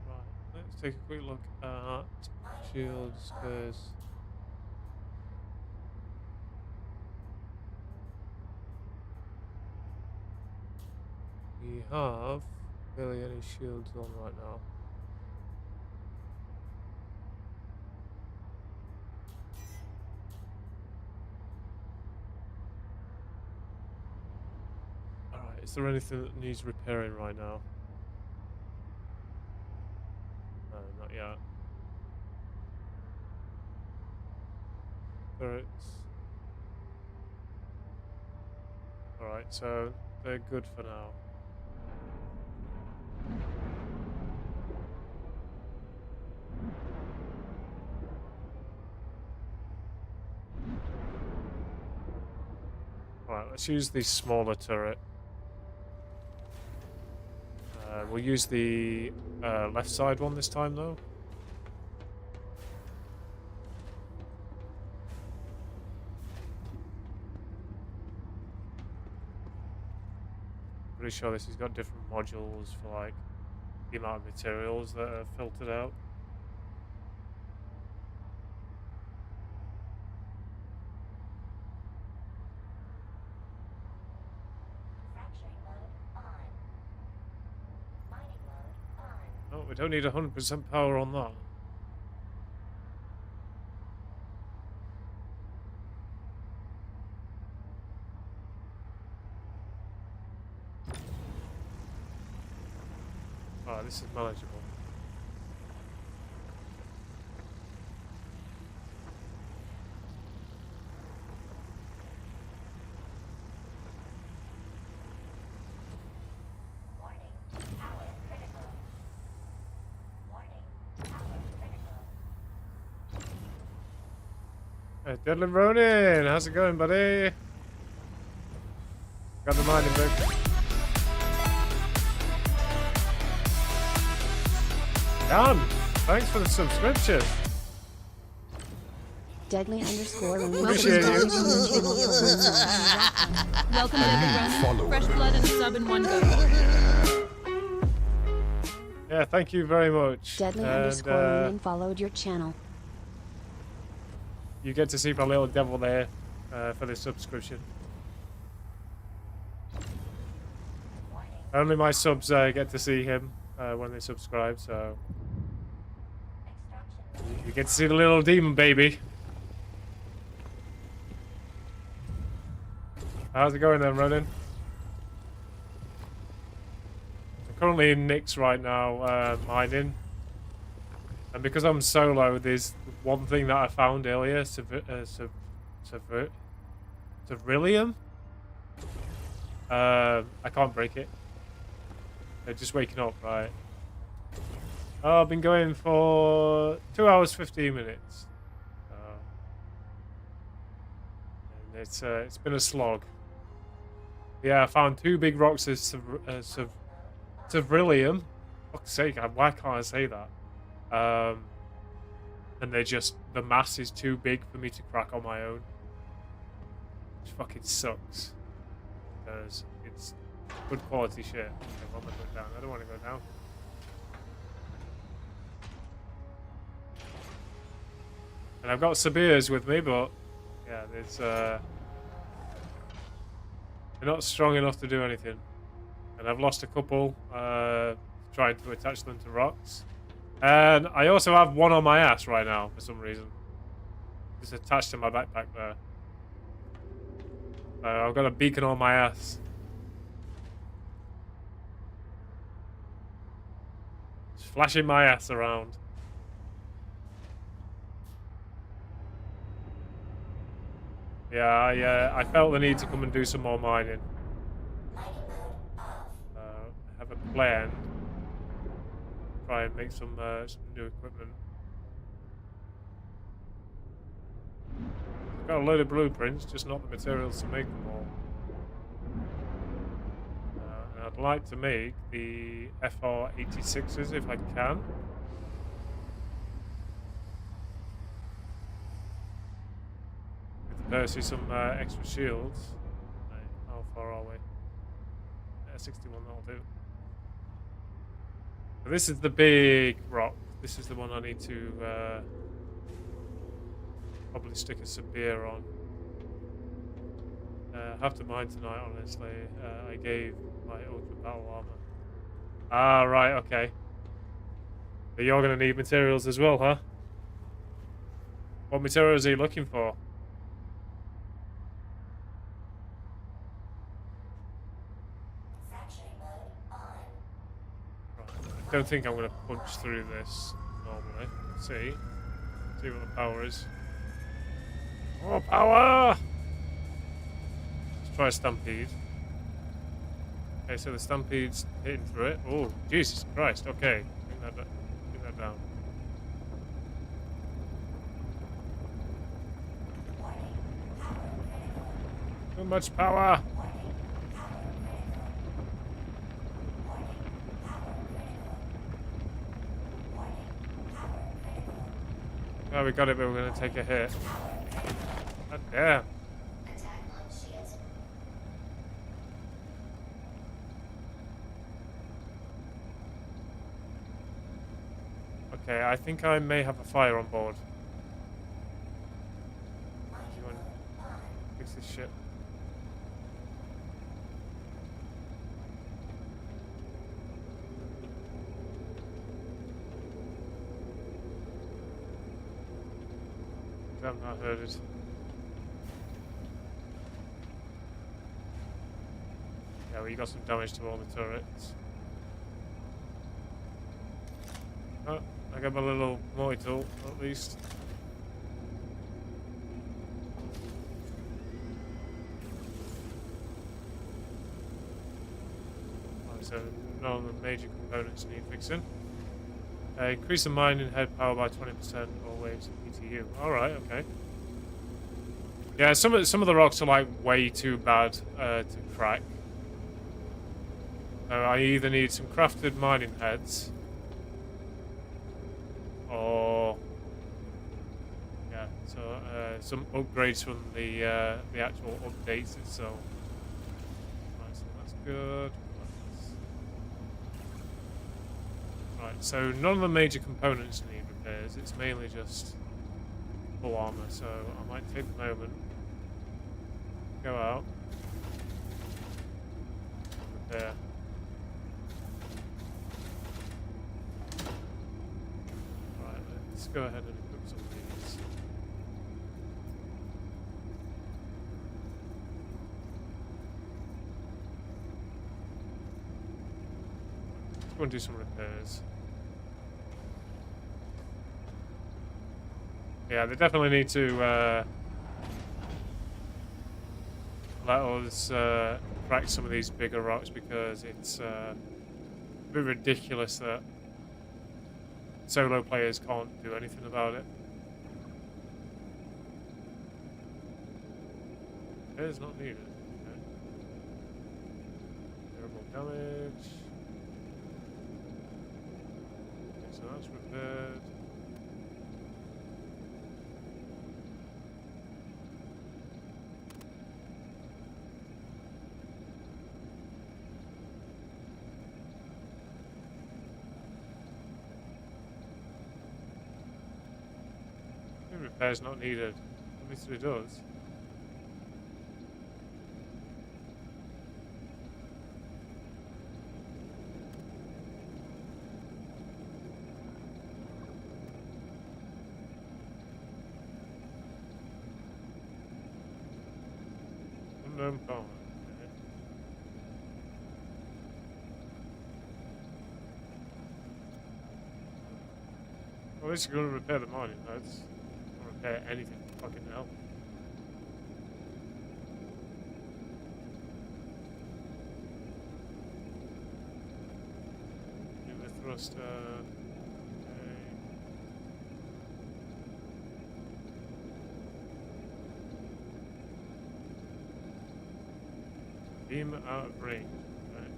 [SPEAKER 1] Right, let's take a quick look at shields, because we have barely any shields on right now. Alright, is there anything that needs repairing right now? No, not yet. Turrets. Alright, so they're good for now. Alright, let's use the smaller turret. We'll use the left side one this time though. Pretty sure this has got different modules for like the amount of materials that are filtered out.
[SPEAKER 5] Fracturing mode on. Mining mode on.
[SPEAKER 1] Oh, we don't need 100% power on that. Alright, this is manageable.
[SPEAKER 5] Warning, power critical. Warning, power critical.
[SPEAKER 1] Hey, Deadly Ronin, how's it going, buddy? Got the mining book. Dan, thanks for the subscription.
[SPEAKER 9] Deadly underscore Ronin.
[SPEAKER 1] Appreciate you.
[SPEAKER 2] Welcome back, Fresh blood and a sub in one go.
[SPEAKER 1] Yeah, thank you very much.
[SPEAKER 9] Deadly
[SPEAKER 1] And,
[SPEAKER 9] underscore Ronin followed your channel.
[SPEAKER 1] you get to see my little devil there for the subscription. Only my subs get to see him when they subscribe, so you get to see the little demon baby. How's it going then, Ronan? I'm currently in Nick's right now, mining. And because I'm solo, there's one thing that I found earlier, Ceruleum. I can't break it. They're just waking up, right? Oh, I've been going for 2 hours 15 minutes. And it's been a slog. Yeah, I found 2 big rocks of Ceruleum. Fuck's sake, why can't I say that? And they're just, the mass is too big for me to crack on my own. Which fucking sucks. Because it's good quality shit. Okay, why am I going down? I don't want to go down. And I've got Sabirs with me, but yeah, there's they're not strong enough to do anything. And I've lost a couple trying to attach them to rocks. And I also have one on my ass right now for some reason. It's attached to my backpack there. So I've got a beacon on my ass. Just flashing my ass around. Yeah, I felt the need to come and do some more mining. I have a plan. Try and make some new equipment. I've got a load of blueprints, just not the materials to make them all. And I'd like to make the FR86s if I can. With Percy some extra shields. Right, how far are we? 61, that'll do. This is the big rock. This is the one I need to probably stick a spear on. I have to mine tonight, honestly. I gave my ultra battle armor. Ah, right, okay. But you're going to need materials as well, huh? What materials are you looking for? I don't think I'm going to punch through this normally. Let's see what the power is. More power! Let's try a stampede. Okay, so the stampede's hitting through it. Oh, Jesus Christ. Okay, bring that down. Too much power! Oh, we got it, but we're going to take a hit. God damn. Okay, I think I may have a fire on board. You want to fix this shit? I've not heard it. Yeah, well, you got some damage to all the turrets. Oh, I got my little multi-tool, at least. Right, so none of the major components need fixing. Increase the mining head power by 20% always PTU. Alright, okay. Yeah, some of the rocks are like way too bad to crack. I either need some crafted mining heads or yeah, so some upgrades from the actual updates itself. Right, so that's good. Right, so none of the major components need repairs. It's mainly just full armor, so I might take the moment, go out, repair. Right, let's go ahead and equip some of these. Let's go and do some repairs. Yeah, they definitely need to let us crack some of these bigger rocks, because it's a bit ridiculous that solo players can't do anything about it. It's not needed. Okay. Terrible damage. Okay, so that's repaired. Repair's not needed. Obviously it does. Unknown power. Okay. Well, this is going to repair the mining nodes. Anything, fucking hell. Give the thruster. Okay. Beam out of range. Okay.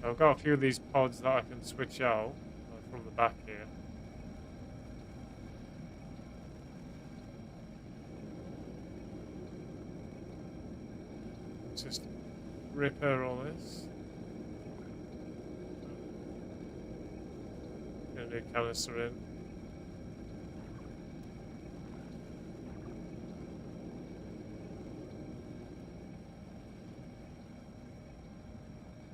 [SPEAKER 1] I've got a few of these pods that I can switch out from the back here. Let's just repair all this. Get a new canister in.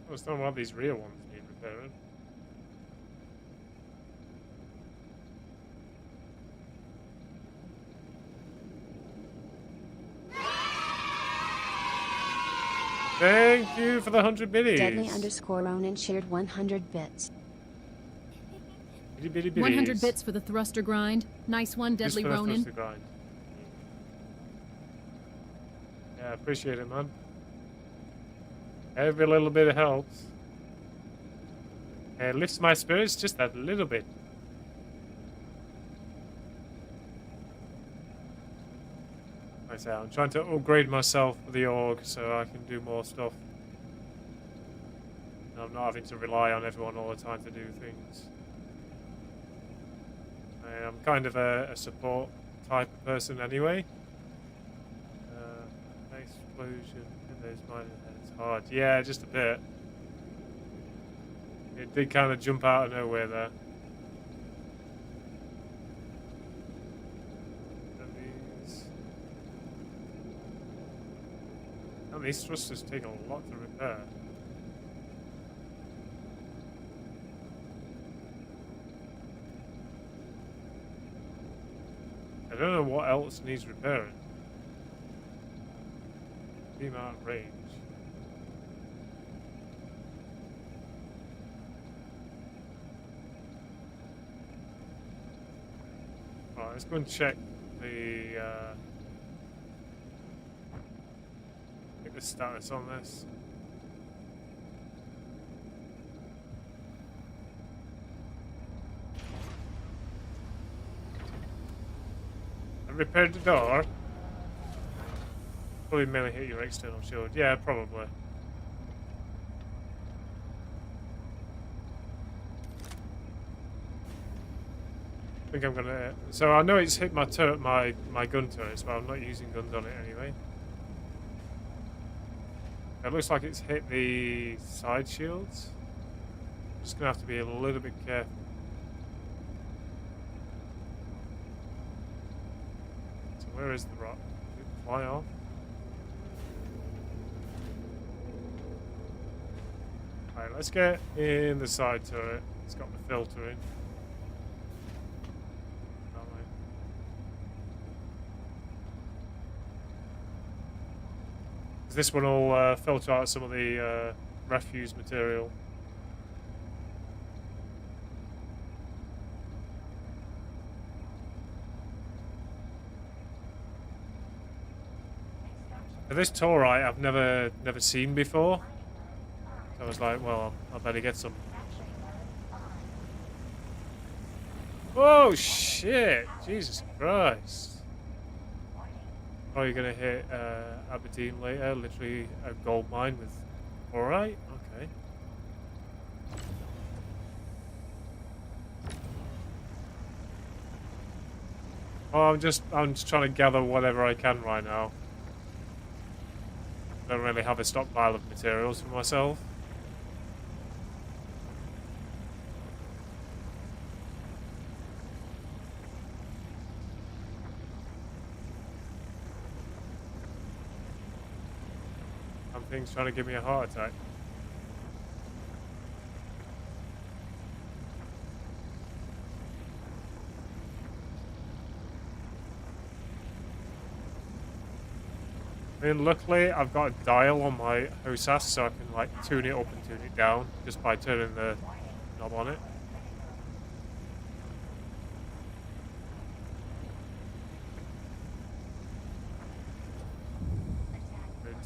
[SPEAKER 1] I was talking about these rear ones need repairing. Thank you for the 100 biddies.
[SPEAKER 9] Deadly_Ronan shared 100 bits.
[SPEAKER 1] Bitty bitty bitties.
[SPEAKER 2] 100 bits for the thruster grind. Nice one,
[SPEAKER 1] Just
[SPEAKER 2] Deadly
[SPEAKER 1] for the
[SPEAKER 2] Ronan.
[SPEAKER 1] thruster grind. Yeah, appreciate it, man. Every little bit helps. It lifts my spirits just that little bit. Like I say, I'm trying to upgrade myself for the org so I can do more stuff. And I'm not having to rely on everyone all the time to do things. I'm kind of a support type of person anyway. Explosion in those mining heads. Hard. Yeah, just a bit. It did kind of jump out of nowhere there. And these thrusters take a lot to repair. I don't know what else needs repairing. Beam out range. Alright, let's go and check the status on this. I repaired the door. Probably mainly hit your external shield. Yeah, probably. I think I'm gonna. So I know it's hit my gun turrets, but I'm not using guns on it anyway. It looks like it's hit the side shields. Just gonna have to be a little bit careful. So where is the rock? Did it fly off? Alright, let's get in the side turret. It's got the filter in. This one will filter out some of the refuse material. Now, this Taurite I've never seen before. So I was like, well, I better get some. Oh shit! Jesus Christ! Oh, you're gonna hit Aberdeen later? Literally a gold mine with. All right, okay. Oh, I'm just trying to gather whatever I can right now. Don't really have a stockpile of materials for myself. Something's trying to give me a heart attack. I mean, luckily I've got a dial on my HOSAS, so I can like tune it up and tune it down just by turning the knob on it.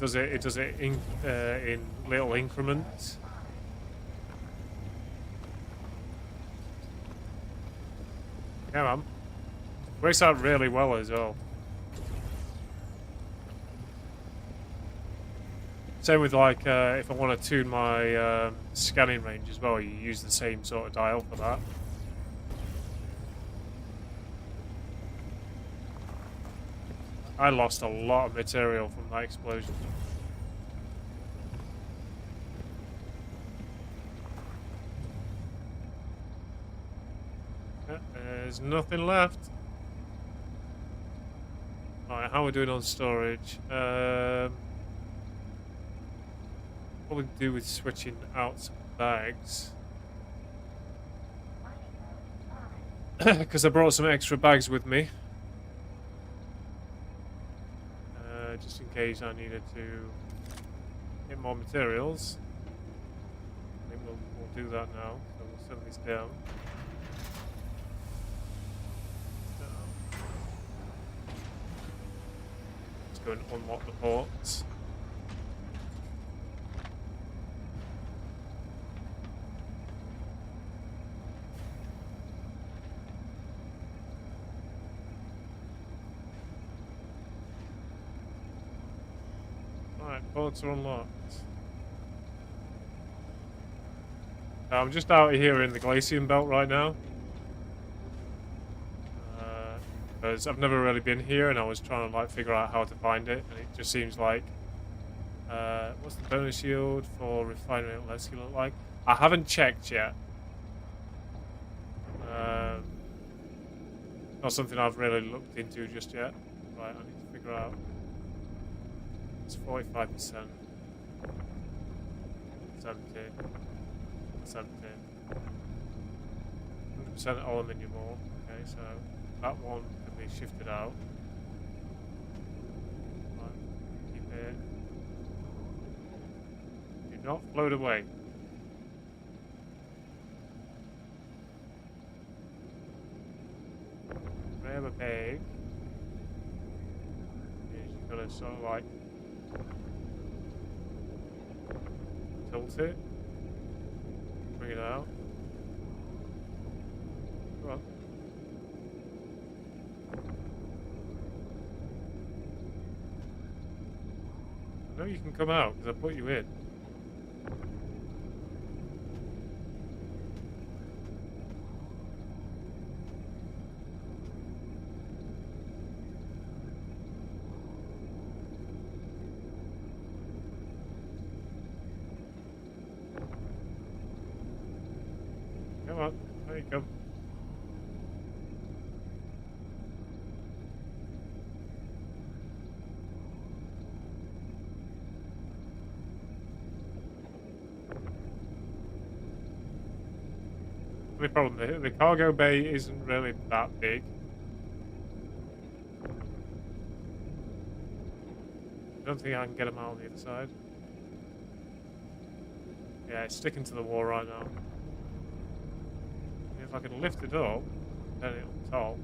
[SPEAKER 1] It does it in little increments. Yeah, man. Works out really well as well. Same with like if I want to tune my scanning range as well, you use the same sort of dial for that. I lost a lot of material from that explosion. There's nothing left. Alright, how are we doing on storage? What we do with switching out some bags. Because I brought some extra bags with me. Just in case I needed to get more materials. I think we'll do that now. So we'll set this down. Let's go and unlock the ports. Ports are unlocked. I'm just out here in the Glacian Belt right now. Because I've never really been here and I was trying to like figure out how to find it, and it just seems like what's the bonus shield for refinery at Levski look like? I haven't checked yet. Not something I've really looked into just yet. Right, I need to figure out. It's 45%. 70. 70. 100% aluminium ore. Okay, so that one can be shifted out. Right, keep it. Do not float away. Grab a bag. You've got to sort of like tilt it, bring it out. Come on. I know you can come out because I put you in. you come. The problem, the cargo bay isn't really that big. I don't think I can get them out on the other side. Yeah, it's sticking to the wall right now. If I can lift it up, turn it on top,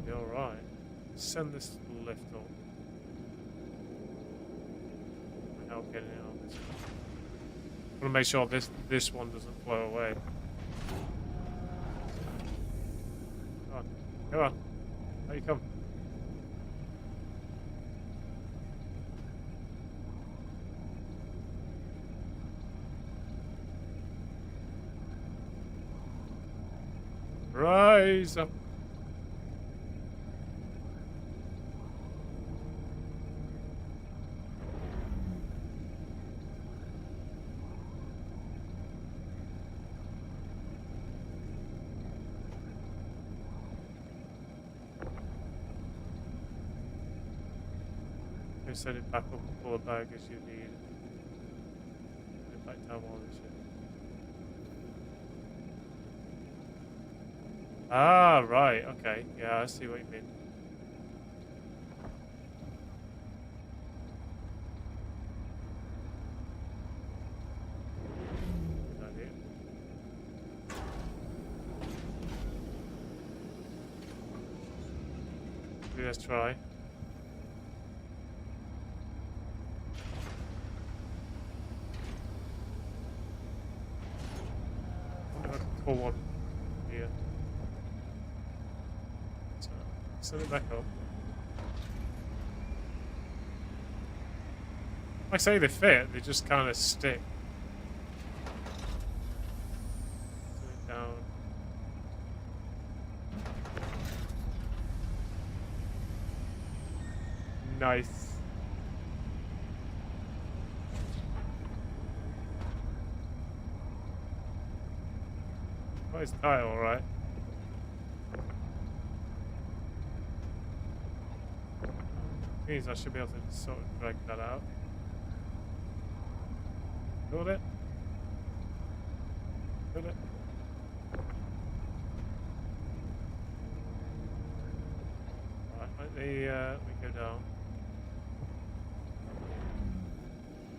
[SPEAKER 1] be alright. Send this lift up. Help getting it on this one. I want to make sure this one doesn't flow away. Come on. Come on. How you come? Rise up. You set it back up and pull it back as you need. Put it back down while this shit. Ah, right, okay. Yeah, I see what you mean. Good idea. Let's try. I'm gonna pull one here. Set it back up. Like I say, they fit, they just kind of stick. Set it down. Nice. Oh, it's tight, alright. Means I should be able to sort of drag that out. Got it. Got it. Alright, let me go down.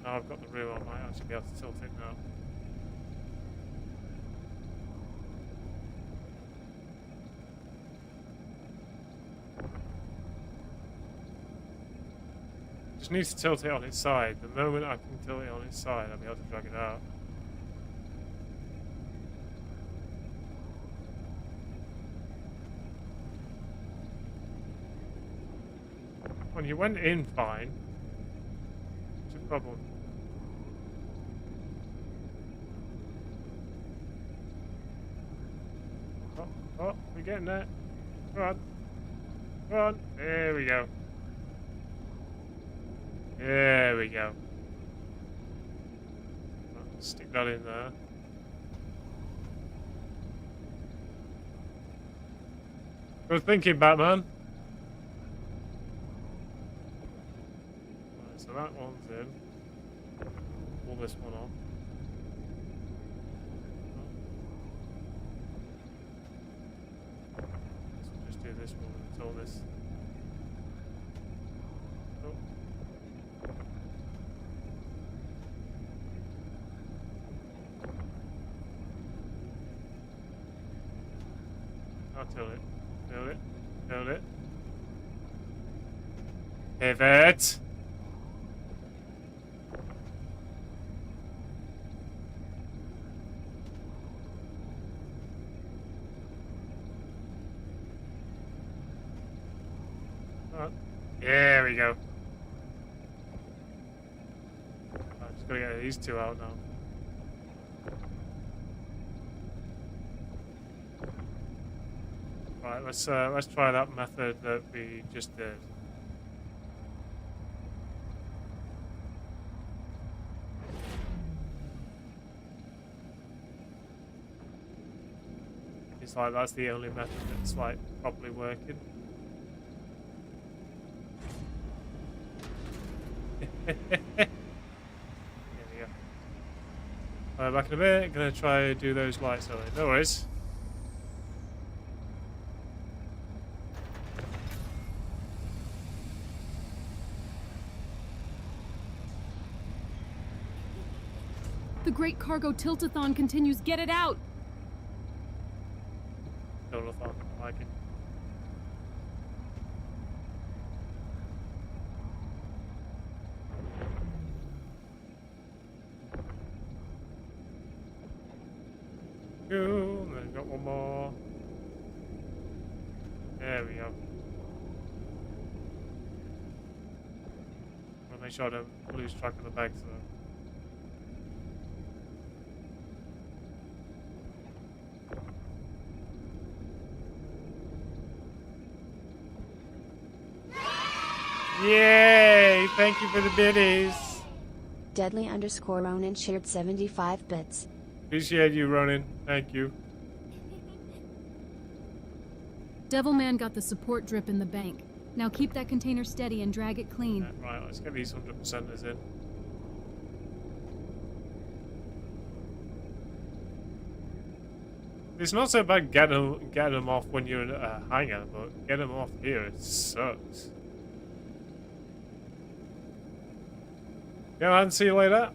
[SPEAKER 1] Now I've got the room, I might actually be able to tilt it now. Just needs to tilt it on its side. The moment I can tilt it on its side, I'll be able to drag it out. When you went in fine, what's your problem? Oh, we're getting there. Come on. Come on. There we go. There we go. Stick that in there. Good thinking, Batman. Right, so that one's in. Pull this one on. So just do this one until this. Oh. I'll tilt it. Tilt it. Tilt it. Pivot. Oh, there we go. I'm just gonna get these two out now. Right, let's try that method that we just did. It's like that's the only method that's like properly working. There we go. Back in a bit. Gonna try to do those lights early. No worries.
[SPEAKER 2] The great cargo tiltathon continues. Get it out!
[SPEAKER 1] Tiltathon, I like it. Cool, and then got one more. There we go. I'll make sure I don't lose track of the bags though. Yay! Thank you for the biddies.
[SPEAKER 9] Deadly_Ronan shared 75 bits.
[SPEAKER 1] Appreciate you, Ronan. Thank you.
[SPEAKER 2] Devilman got the support drip in the bank. Now keep that container steady and drag it clean.
[SPEAKER 1] Right, let's get these 100%ers in. It's not so bad getting them off when you're in a hangar, but getting them off here, it sucks. Yeah, and see you later.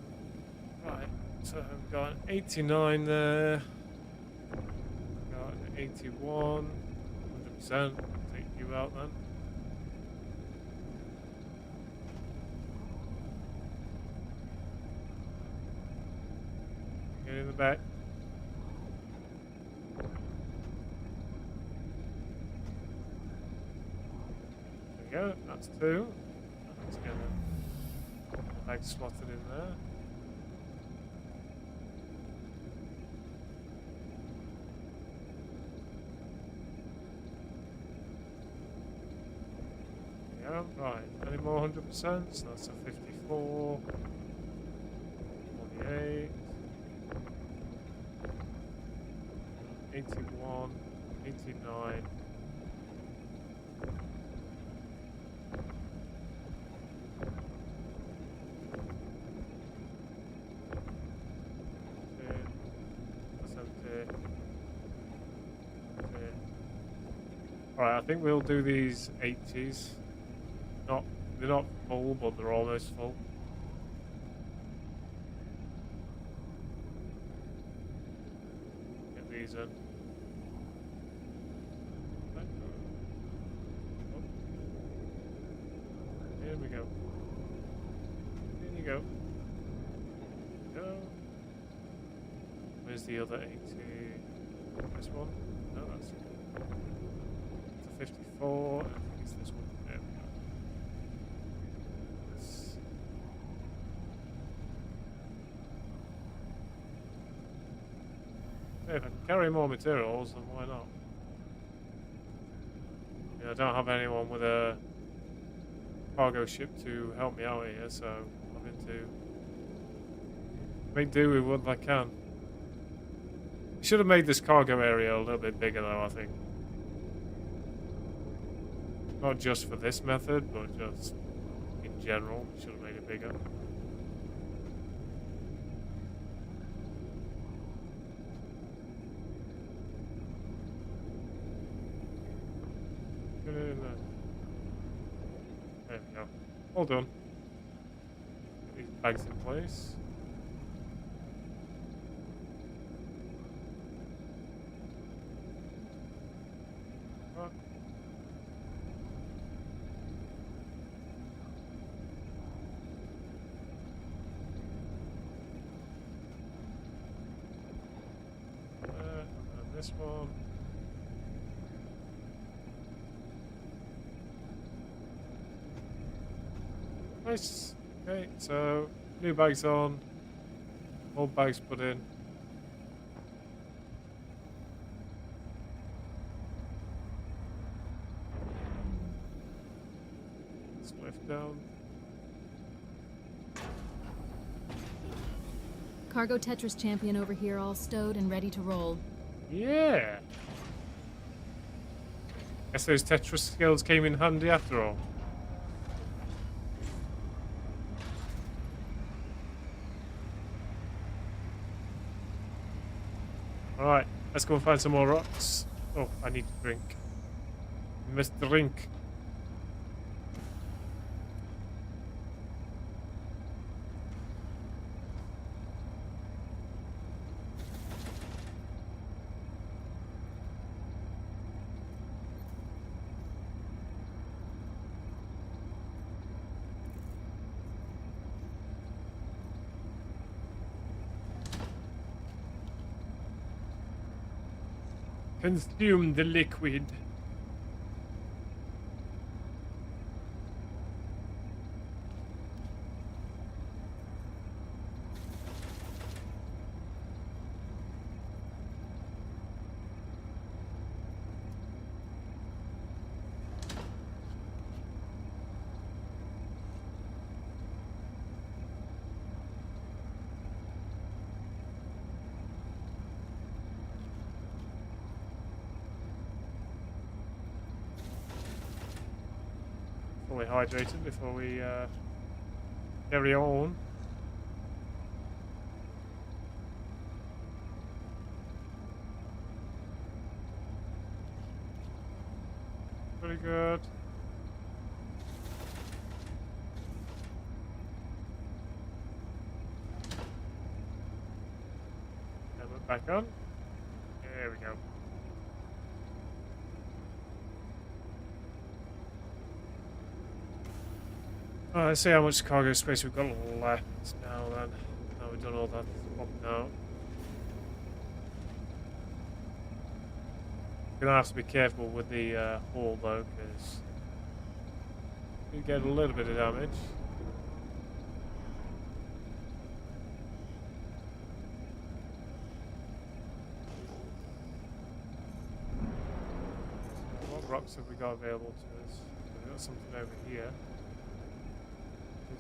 [SPEAKER 1] Right, so we've got an 89 there. Got an 81. 100%. Take you out then. Get in the back. There we go, that's 2. Let's get the bag slotted in there. There we go, right, any more 100%? So that's a 54. 48. 81. 89. Alright, I think we'll do these 80s. They're not full, but they're almost full. Get these in. Here we go. Here you go. Go. Where's the other 80? This one? No, that's it. 54, I think it's this one. There we go. Hey, if I can carry more materials, then why not? I don't have anyone with a cargo ship to help me out here, so I'm having to make do with what I can. Should have made this cargo area a little bit bigger though, I think. Not just for this method, but just in general. Should have made it bigger. Get it in there. There we go. All done. Get these bags in place. Right. And this one. Nice. Okay, so new bags on, old bags put in. Let's lift down.
[SPEAKER 2] Cargo Tetris champion over here, all stowed and ready to roll.
[SPEAKER 1] Yeah. Guess those Tetris skills came in handy after all. Alright, let's go and find some more rocks. Oh, I need to drink. I must drink. Consume the liquid. Fully hydrated before we carry on. Pretty good. And we're back on. There we go. Alright, let's see how much cargo space we've got left now then. Now we've done all that swapping out. Gonna have to be careful with the hull though, because you get a little bit of damage. What rocks have we got available to us? We've got something over here.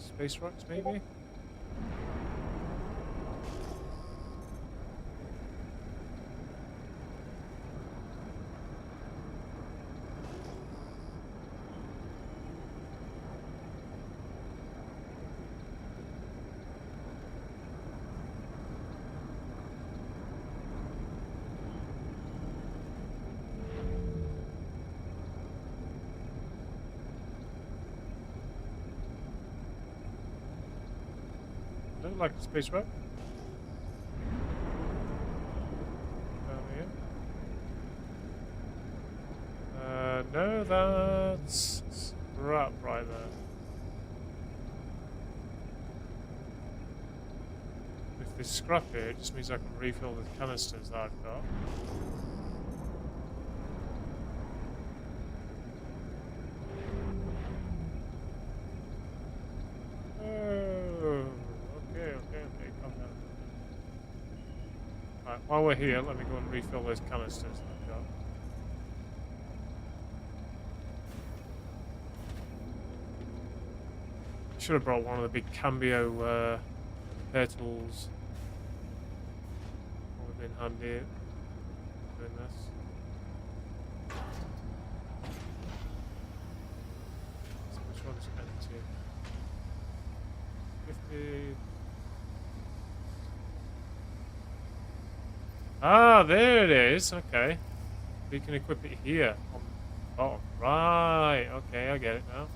[SPEAKER 1] Space rocks, maybe? Look like a space rock. Down here. No, that's scrap right there. If there's scrap here, it just means I can refill the canisters that I've got. While we're here, let me go and refill those canisters that I've got. Should have brought one of the big cambio air tools. Would have been handy doing this. So which one's empty? 50. Ah, there it is. Okay. We can equip it here on the bottom. Right. Okay, I get it now.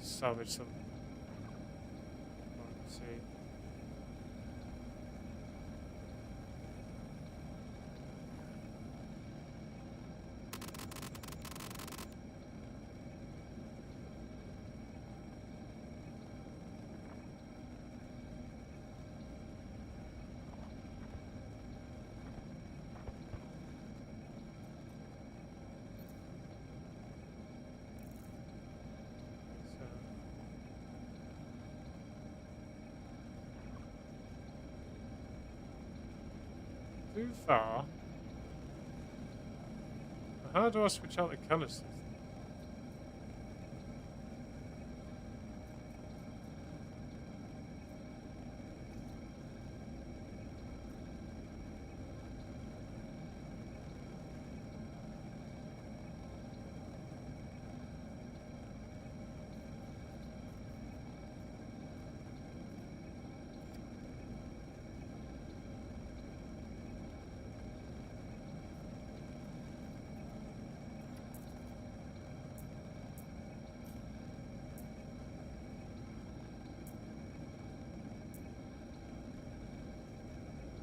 [SPEAKER 1] Salvage some. Let's see. Too far. How do I switch out the canisters?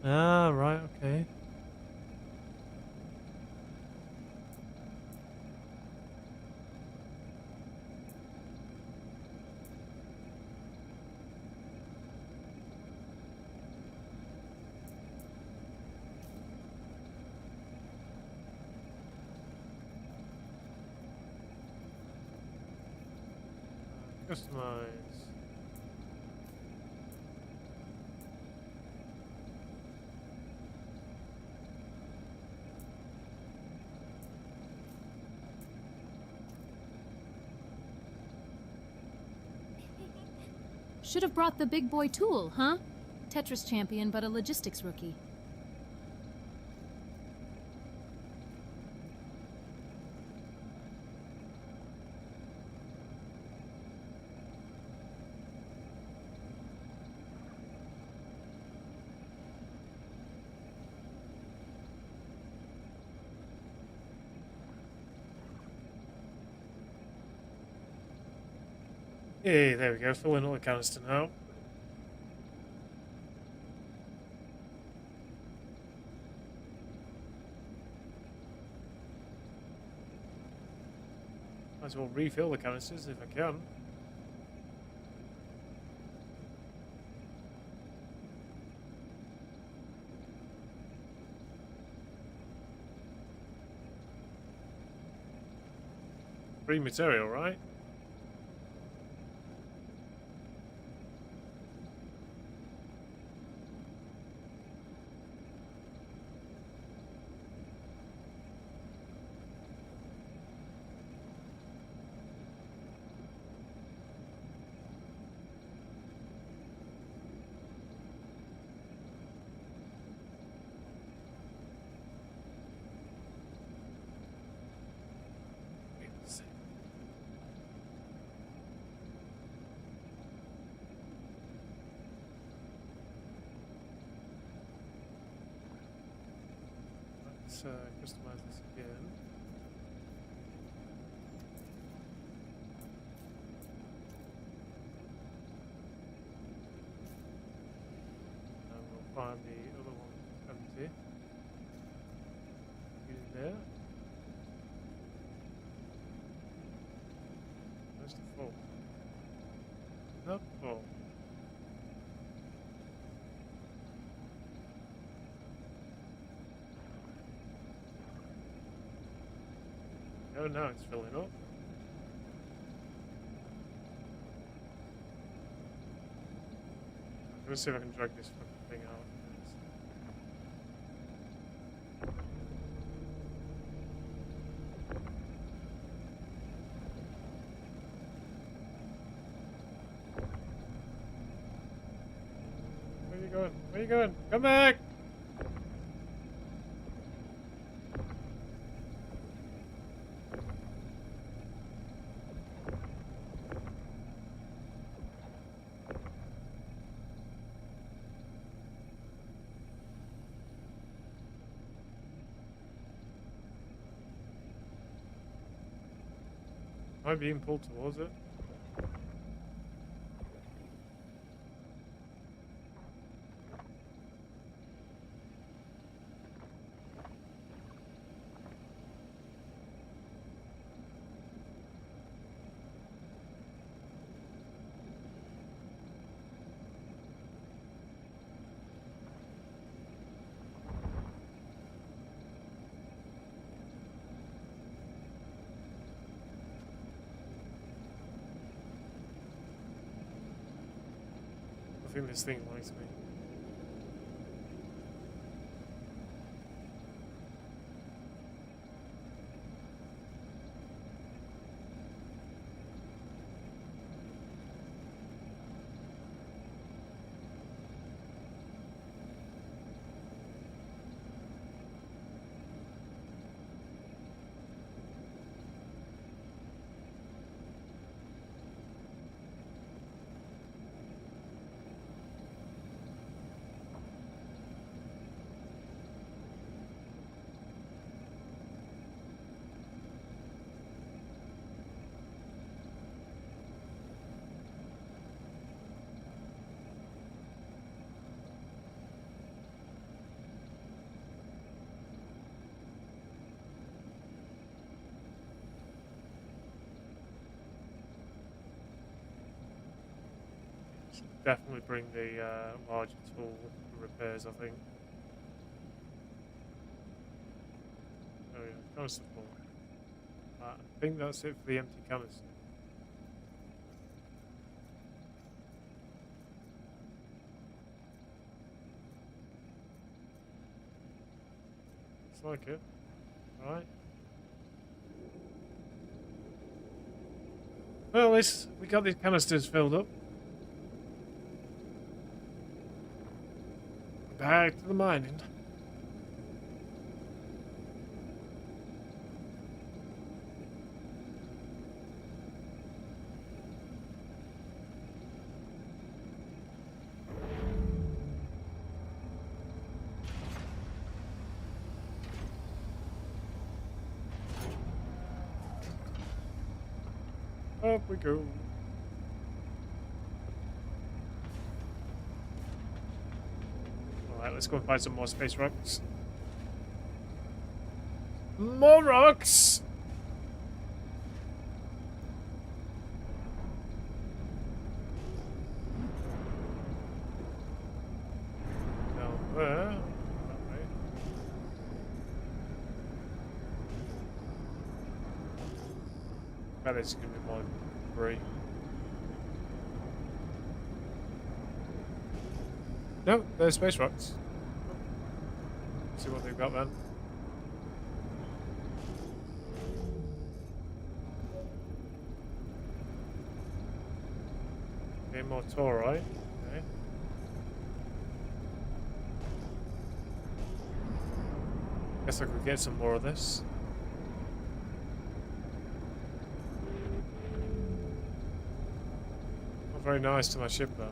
[SPEAKER 1] Ah, right, okay. Customize.
[SPEAKER 2] Should have brought the big boy tool, huh? Tetris champion, but a logistics rookie.
[SPEAKER 1] Hey, there we go. Filling all the canister now. Might as well refill the canisters if I can. Free material, right? Let's customize this again. And we'll find the other one empty. Get in there. Where's the full? Not full. Oh, now it's filling up. Let's see if I can drag this fucking thing out. Where are you going? Where are you going? Come back! Am I being pulled towards it? I think this thing likes me. Should definitely bring the larger tool for repairs, I think. Oh yeah, canister full. I think that's it for the empty canister. Looks like it. Alright. Well, at least we got these canisters filled up. Back to the mining. Up we go. Alright, let's go and find some more space rocks. More rocks! Down there. That way. Bet it's gonna be more debris. No, there's space rocks. See what they've got then. Okay, more torite. Okay. Guess I could get some more of this. Not very nice to my ship though.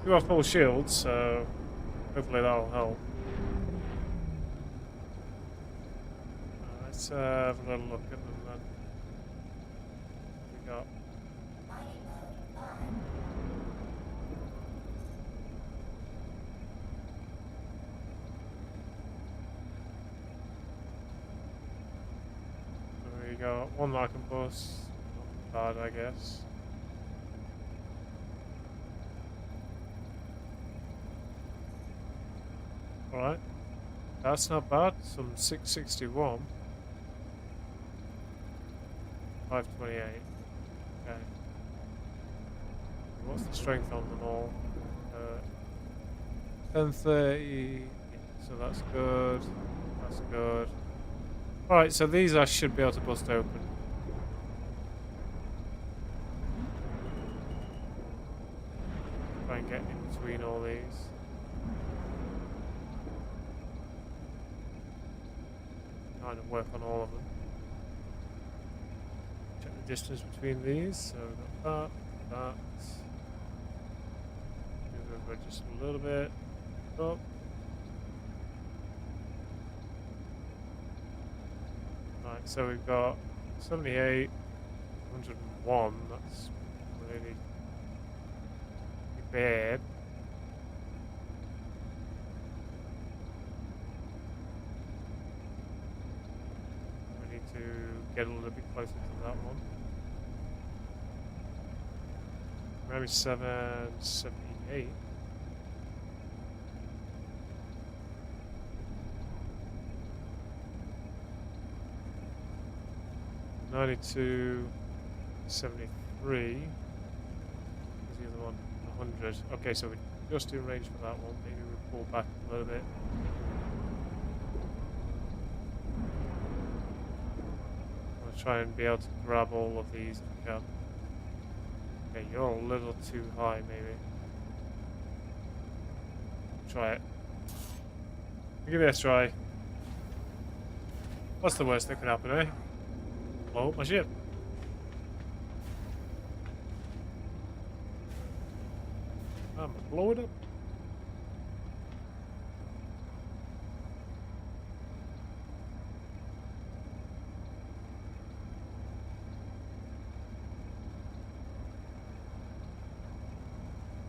[SPEAKER 1] We have full shields, so hopefully that'll help. Let's have a little look at them then. What we got?
[SPEAKER 5] Mining mode on.
[SPEAKER 1] So we got one that I can bust. Not bad, I guess. Alright. That's not bad. Some 661. 528. Okay. What's the strength on them all? 1030. So that's good. That's good. Alright, so these I should be able to bust open. Try and get in between all these. Kind of work on all of them. Check the distance between these. So we've got that. Move over just a little bit. Up. Right, so we've got 78, 101. That's really bad. To get a little bit closer to that one. Maybe 778. $92, 73. Where's the other one? 100. Okay, so we're just in range for that one. Maybe we'll pull back a little bit. Try and be able to grab all of these if we can. Okay, you're a little too high, maybe. Try it. Give it a try. What's the worst that could happen, eh? Blow up my ship. I'm gonna blow it up.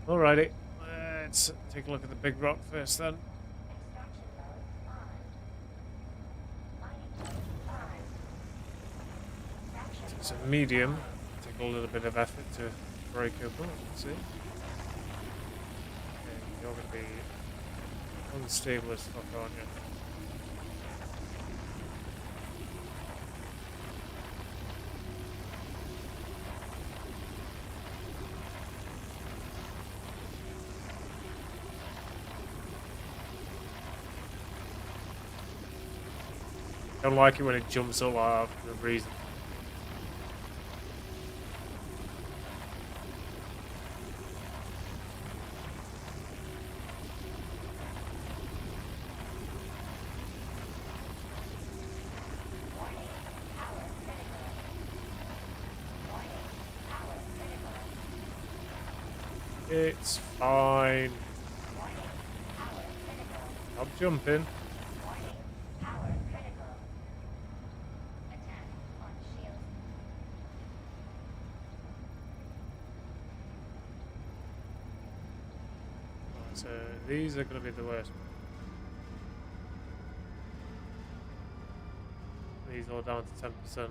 [SPEAKER 1] Alrighty, let's take a look at the big rock first then.
[SPEAKER 5] Extraction mode on. Mining mode on.
[SPEAKER 1] It's a medium. Take a little bit of effort to break open. Let's see. Okay, you're going to be unstable as fuck, aren't you? Don't like it when it jumps up like that for no reason. It's fine. Stop jumping. So these are going to be the worst. These all down to 10%.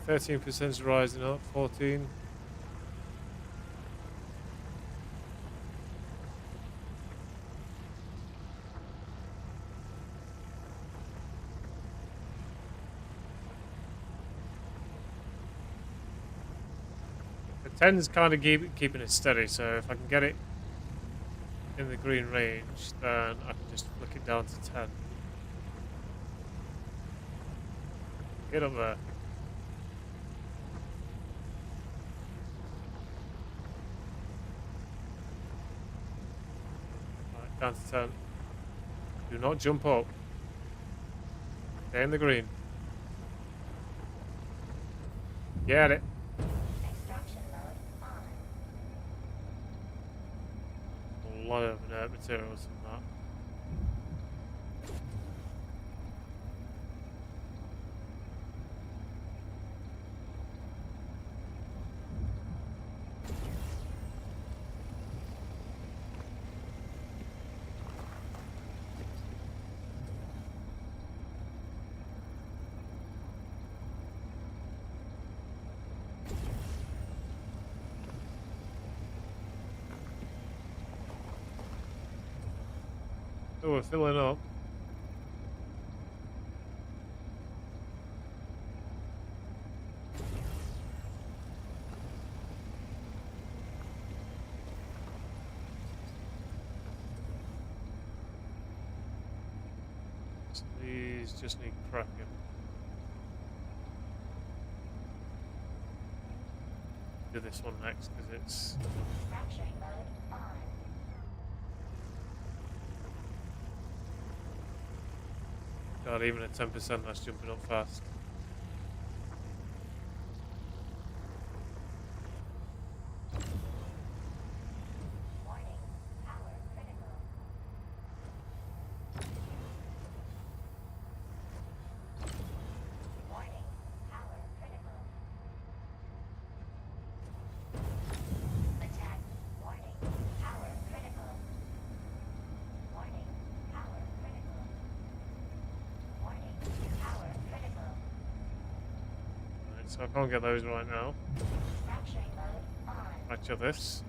[SPEAKER 1] Okay, 13% is rising up, 14. The 10's kind of keeping it steady, so if I can get it in the green range, then I can just flick it down to 10. Get up there. Right, down to 10. Do not jump up. Stay in the green. Get it.
[SPEAKER 5] Extraction mode on.
[SPEAKER 1] A lot of inert materials in that. Oh, we're filling up. So these just need cracking. Do this one next because it's
[SPEAKER 5] Fracturing mode on.
[SPEAKER 1] God, even at 10% that's jumping up fast.
[SPEAKER 5] Warning. Power critical. Warning. Power critical. Attack. Warning. Power critical. Warning. Power critical. Warning. Power critical.
[SPEAKER 1] Right, so I can't get those right now.
[SPEAKER 5] Fracturing mode on.
[SPEAKER 1] Fracture this.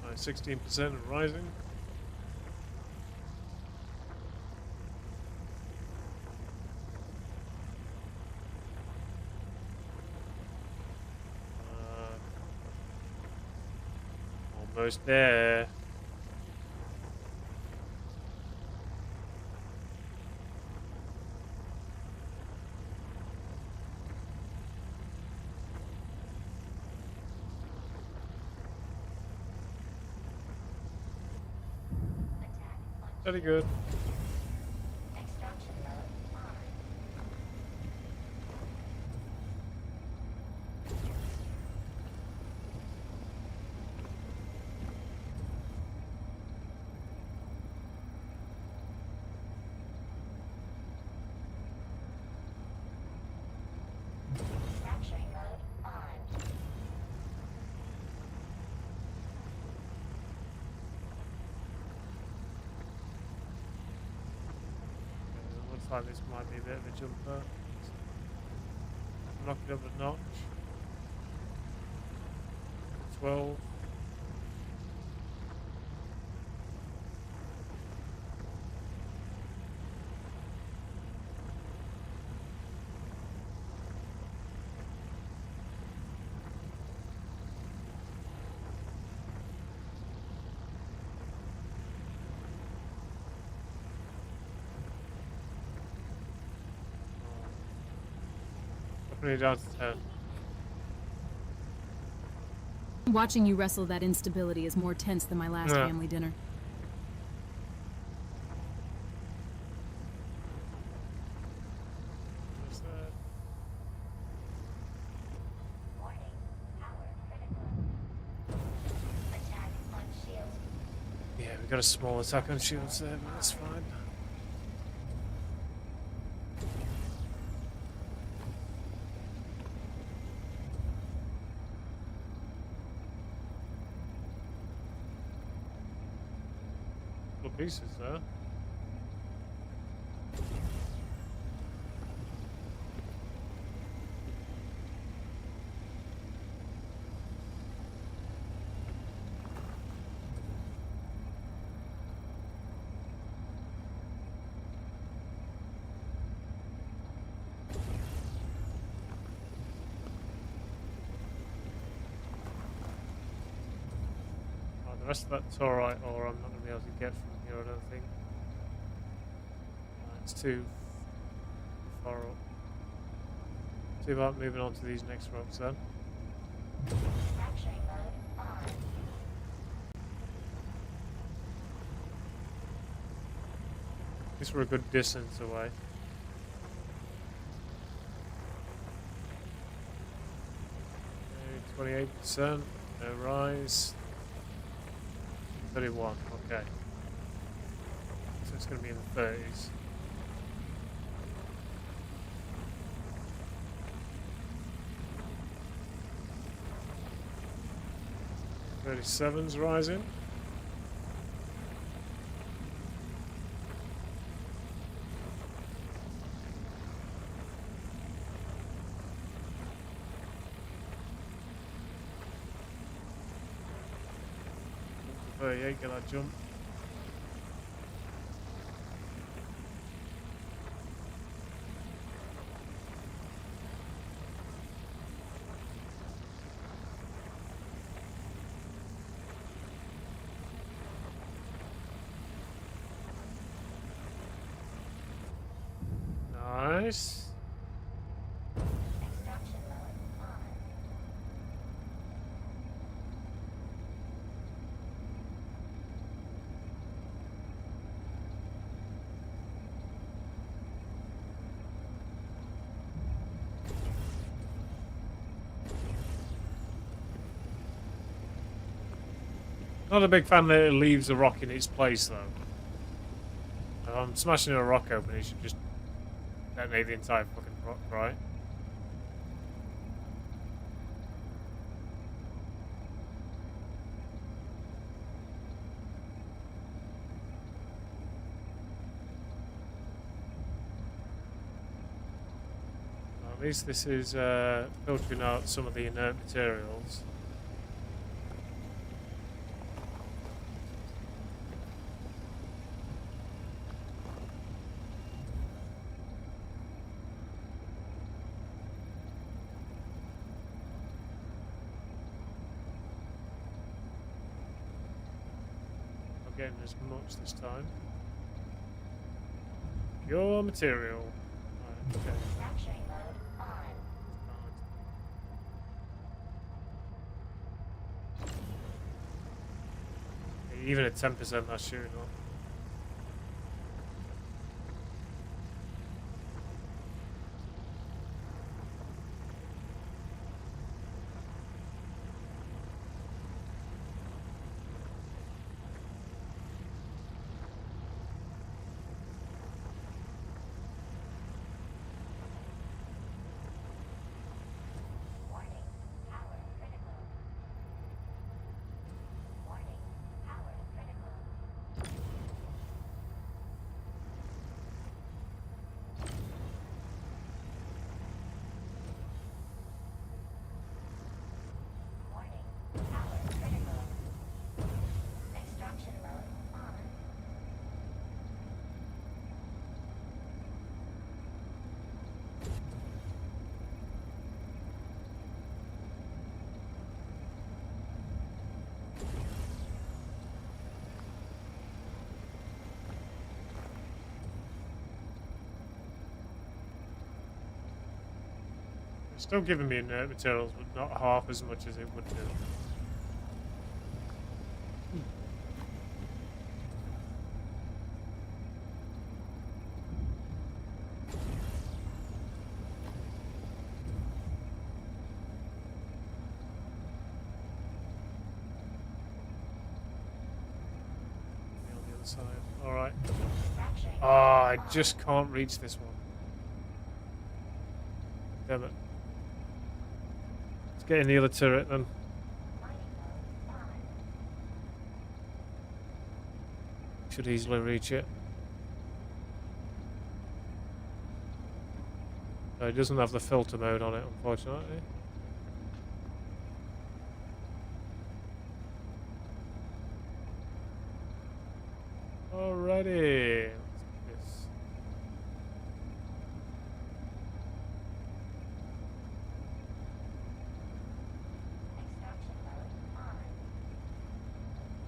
[SPEAKER 1] Right, 16% and rising. Almost there.
[SPEAKER 5] Attack on.
[SPEAKER 1] Very good.
[SPEAKER 5] Extraction mode on.
[SPEAKER 1] like this might be a bit of a jumper. Knock it up a notch. 12. Putting it down to 10.
[SPEAKER 2] Watching you wrestle that instability is more tense than my last
[SPEAKER 1] Yeah.
[SPEAKER 2] family dinner.
[SPEAKER 1] What's that?
[SPEAKER 5] Warning. Power critical. Attack on shield.
[SPEAKER 1] Yeah, we got a small attack on shields there, but that's fine. Couple of pieces there. The rest of that's alright, or I'm not going to be able to get from here, I don't think. It's too far up. See about moving on to these next rocks then.
[SPEAKER 5] Fracturing mode on.
[SPEAKER 1] Guess we're a good distance away. Okay, 28%, no rise. 31, okay. So it's going to be in the 30s. .37's rising. Get that jump. Nice.
[SPEAKER 5] Extraction mode on.
[SPEAKER 1] Not a big fan that it leaves a rock in its place, though. If I'm smashing a rock open, it should just detonate the entire fucking rock, right? Well, at least this is filtering out some of the inert materials. Getting as much this time. Pure material. Right, okay.
[SPEAKER 5] Fracturing mode on.
[SPEAKER 1] Even at 10% that's shooting up.
[SPEAKER 5] Warning. Power critical. Warning. Power critical.
[SPEAKER 1] Still giving me inert materials, but not half as much as it would do. On the other side. All right. Oh, I just can't reach this one. Damn it. Let's get in the other turret then. Should easily reach it. No, it doesn't have the filter mode on it, unfortunately. Alrighty. Let's do this.
[SPEAKER 5] Extraction mode on.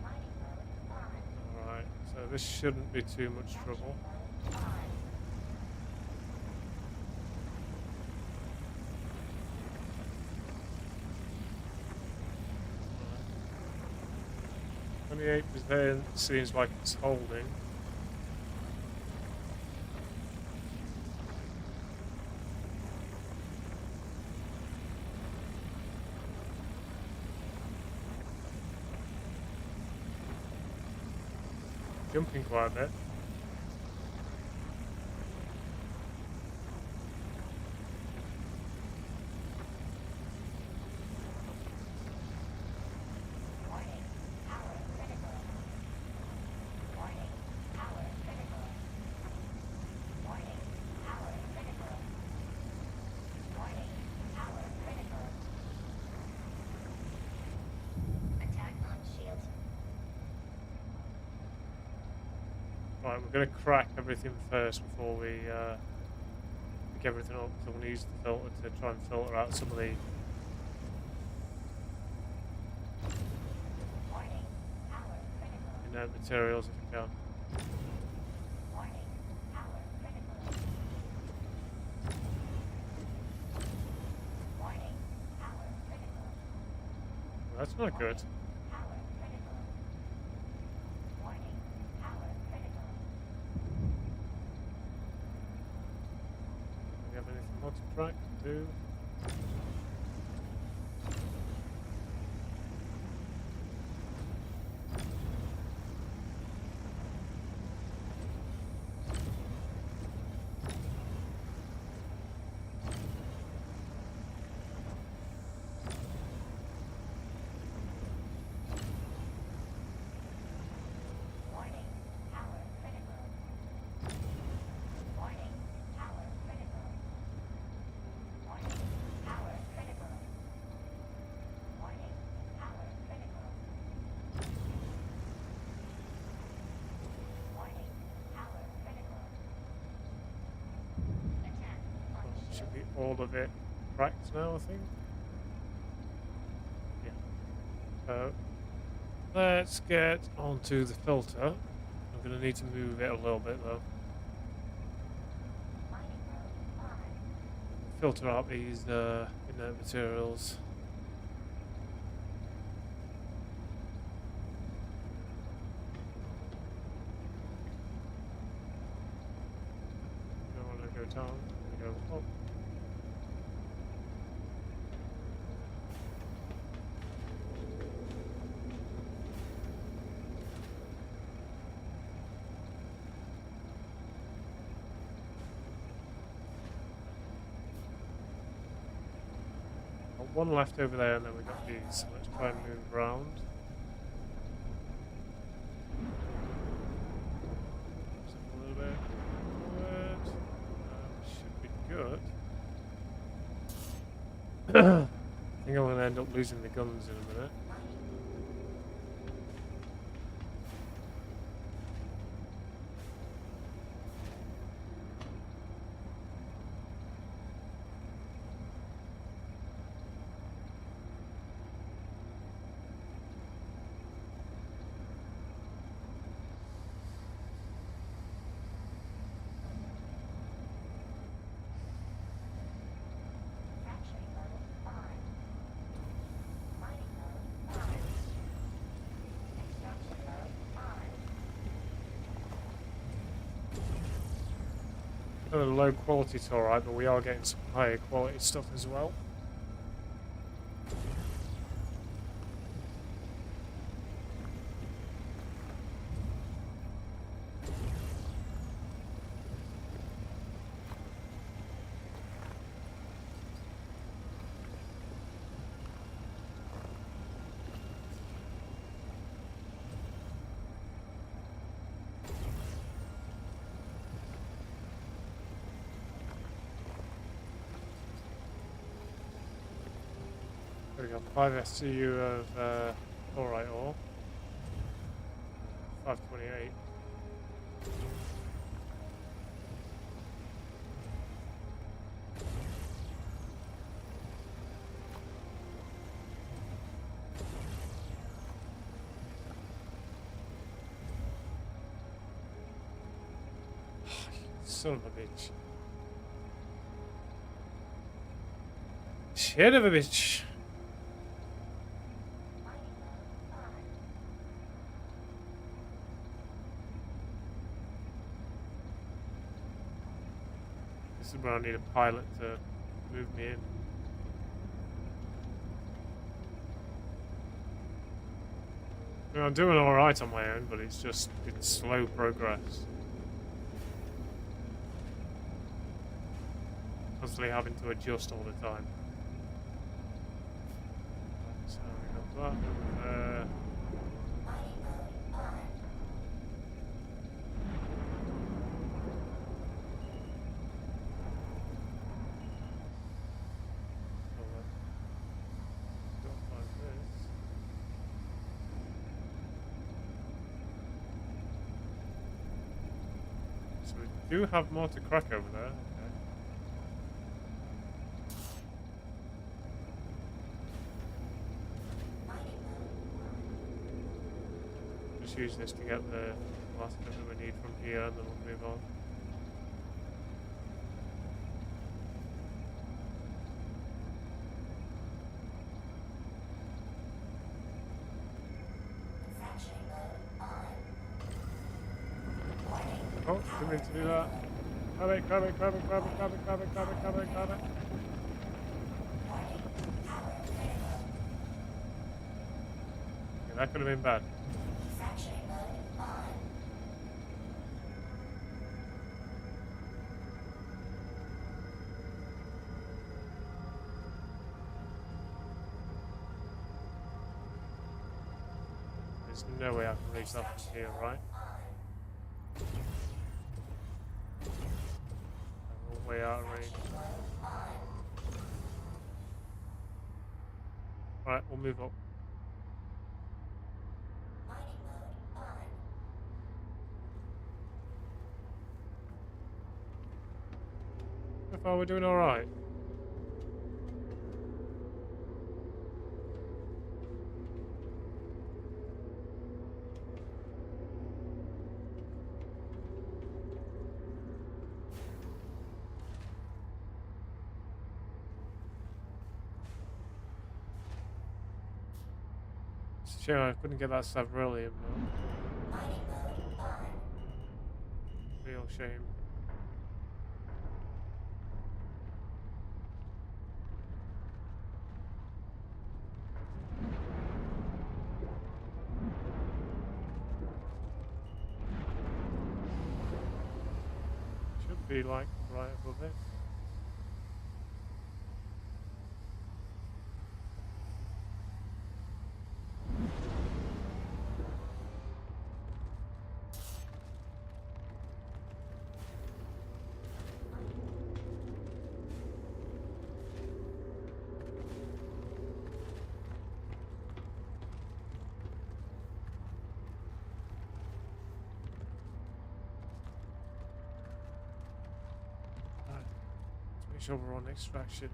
[SPEAKER 5] Mining mode on.
[SPEAKER 1] Alright, so this shouldn't be too much trouble.
[SPEAKER 5] Mode on.
[SPEAKER 1] 28% seems like it's holding. Jumping quite a bit.
[SPEAKER 5] Warning. Power critical. Warning. Power critical. Warning. Power critical. Warning. Power critical. Attack on shield.
[SPEAKER 1] Right, we're going to crack everything first before we pick everything up, so we'll use the filter to try and filter out some of the
[SPEAKER 5] Warning. Power critical.
[SPEAKER 1] inert materials if we can.
[SPEAKER 5] Warning. Power critical. Warning. Power critical.
[SPEAKER 1] Well, that's not good.
[SPEAKER 5] Power critical. Warning. Power critical.
[SPEAKER 1] Do we have anything more to crack? Do.
[SPEAKER 5] Warning. Power critical. Warning. Power critical. Warning. Power critical. Warning. Power critical. Warning. Power critical. Attack on
[SPEAKER 1] Should
[SPEAKER 5] shield.
[SPEAKER 1] be all of it cracked now, I think. Yeah. So let's get onto the filter. I'm going to need to move it a little bit though.
[SPEAKER 5] Mining mode on.
[SPEAKER 1] Filter out these inert materials. Don't want to go down. We go up. Got one left over there, and then we've got these. So let's try and move around. Just a little bit forward. Should be good. I think I'm going to end up losing the guns in a minute.
[SPEAKER 5] Fracturing
[SPEAKER 1] Kind of low quality, it's alright, but we are getting some higher quality stuff as well. We got 5 SCU of alright ore. 528. Son of a bitch. Shit of a bitch. This is where I need a pilot to move me in. I mean, I'm doing alright on my own, but it's slow progress. Constantly having to adjust all the time. So we got that. So we do have more to crack over there. Just use this to get the last bit that we need from here, and then we'll move on. Oh, didn't mean to do that. Grab it, grab it, grab it, grab it, grab it, grab it, grab it, grab it, grab it. Yeah, that could have been bad. There's no way I can reach that from here, right? I'm all way out of range. Alright, we'll move up. So far we're doing alright. Sure, I couldn't get that stuff earlier, though. Real shame. Should be like right above it. Make sure we're on extraction.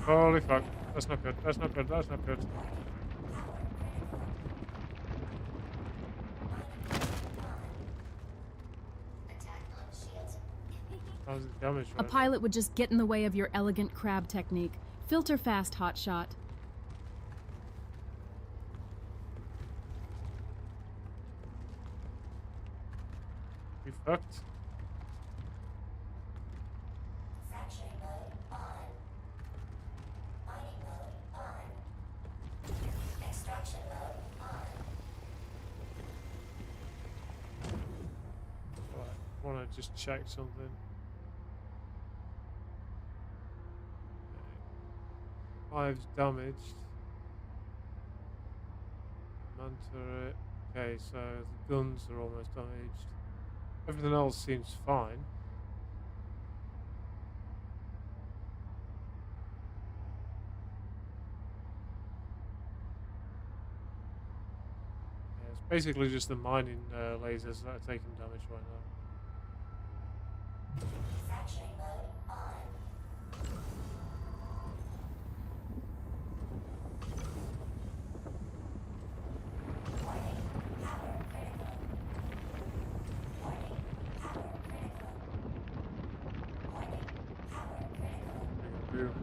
[SPEAKER 1] Holy fuck. That's not good. That's not good. That's not good. How's the damage
[SPEAKER 2] A
[SPEAKER 1] right
[SPEAKER 2] pilot would just get in the way of your elegant crab technique. Filter fast, hotshot.
[SPEAKER 1] We fucked.
[SPEAKER 5] Fracturing mode on. Mining mode on. Extraction mode on.
[SPEAKER 1] Right. I want to just check something. Okay. 5's damaged. Man turret. Okay, so the guns are almost damaged. Everything else seems fine. Yeah, it's basically just the mining lasers that are taking damage right now.
[SPEAKER 5] Fracturing mode on. Warning. Power critical. Warning. Power critical. Warning. Power critical.
[SPEAKER 1] Boom.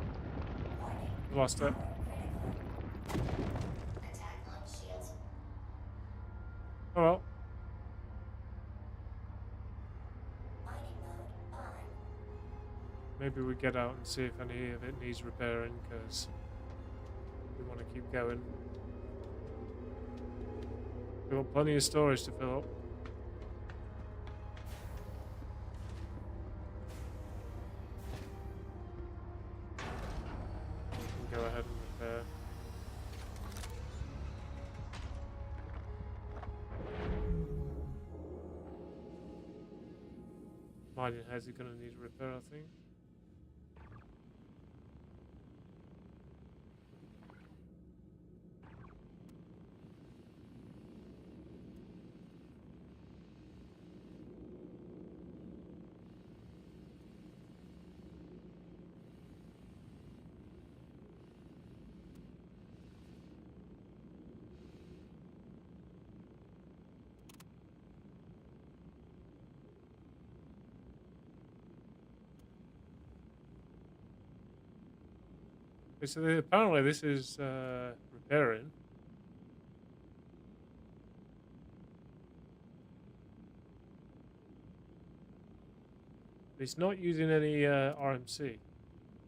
[SPEAKER 5] Warning.
[SPEAKER 1] Lost it.
[SPEAKER 5] Power critical. Attack on shields.
[SPEAKER 1] Oh well.
[SPEAKER 5] Mining mode on.
[SPEAKER 1] Maybe we get out and see if any of it needs repairing, because we want to keep going. We've got plenty of storage to fill up. We can go ahead and repair. Mining heads are going to need repair, I think. So apparently this is repairing. But it's not using any RMC.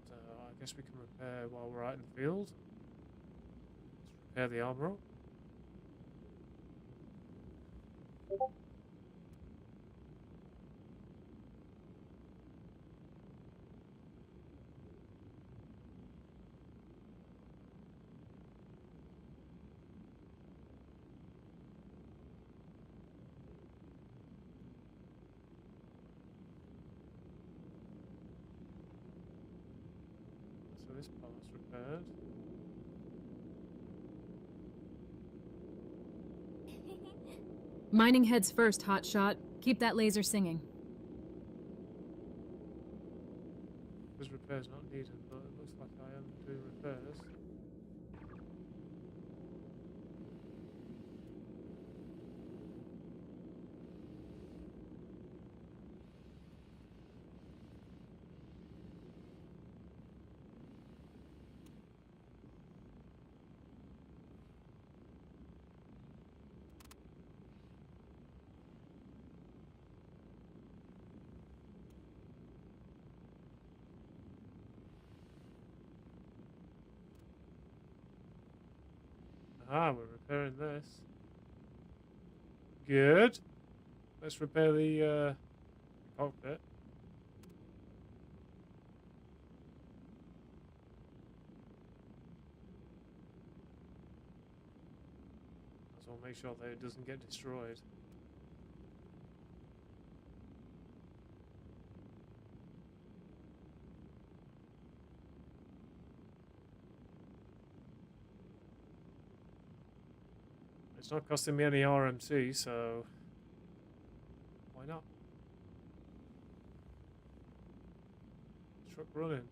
[SPEAKER 1] So I guess we can repair while we're out in the field. Let's repair the armor up. So this part's repaired.
[SPEAKER 2] Mining heads first, hotshot. Keep that laser singing.
[SPEAKER 1] This repair's not needed, but it looks like I am doing repairs. Ah, we're repairing this. Good. Let's repair the cockpit. So I'll make sure that it doesn't get destroyed. It's not costing me any RMC, so why not? Truck running.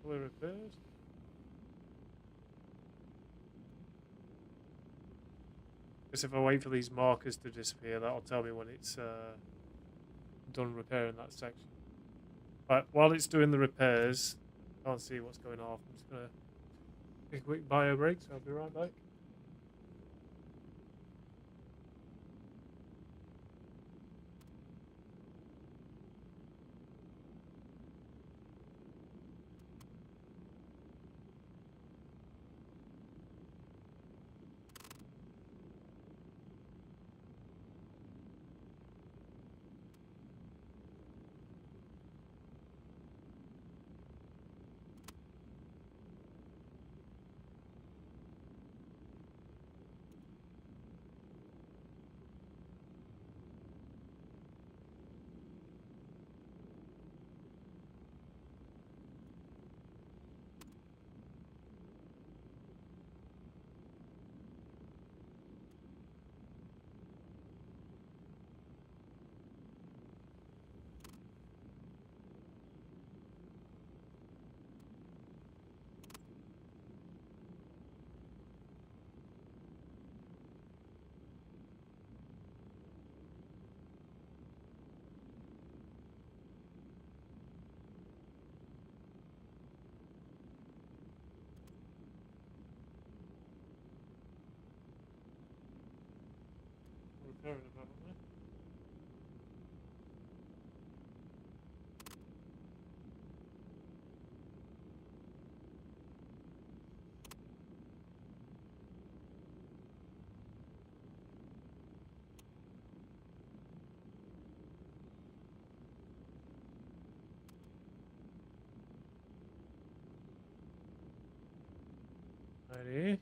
[SPEAKER 1] fully repaired. Guess if I wait for these markers to disappear, that'll tell me when it's done repairing that section. But while it's doing the repairs, can't see what's going on. I'm just gonna take a quick bio break, so I'll be right back. Repairing about there. Righty.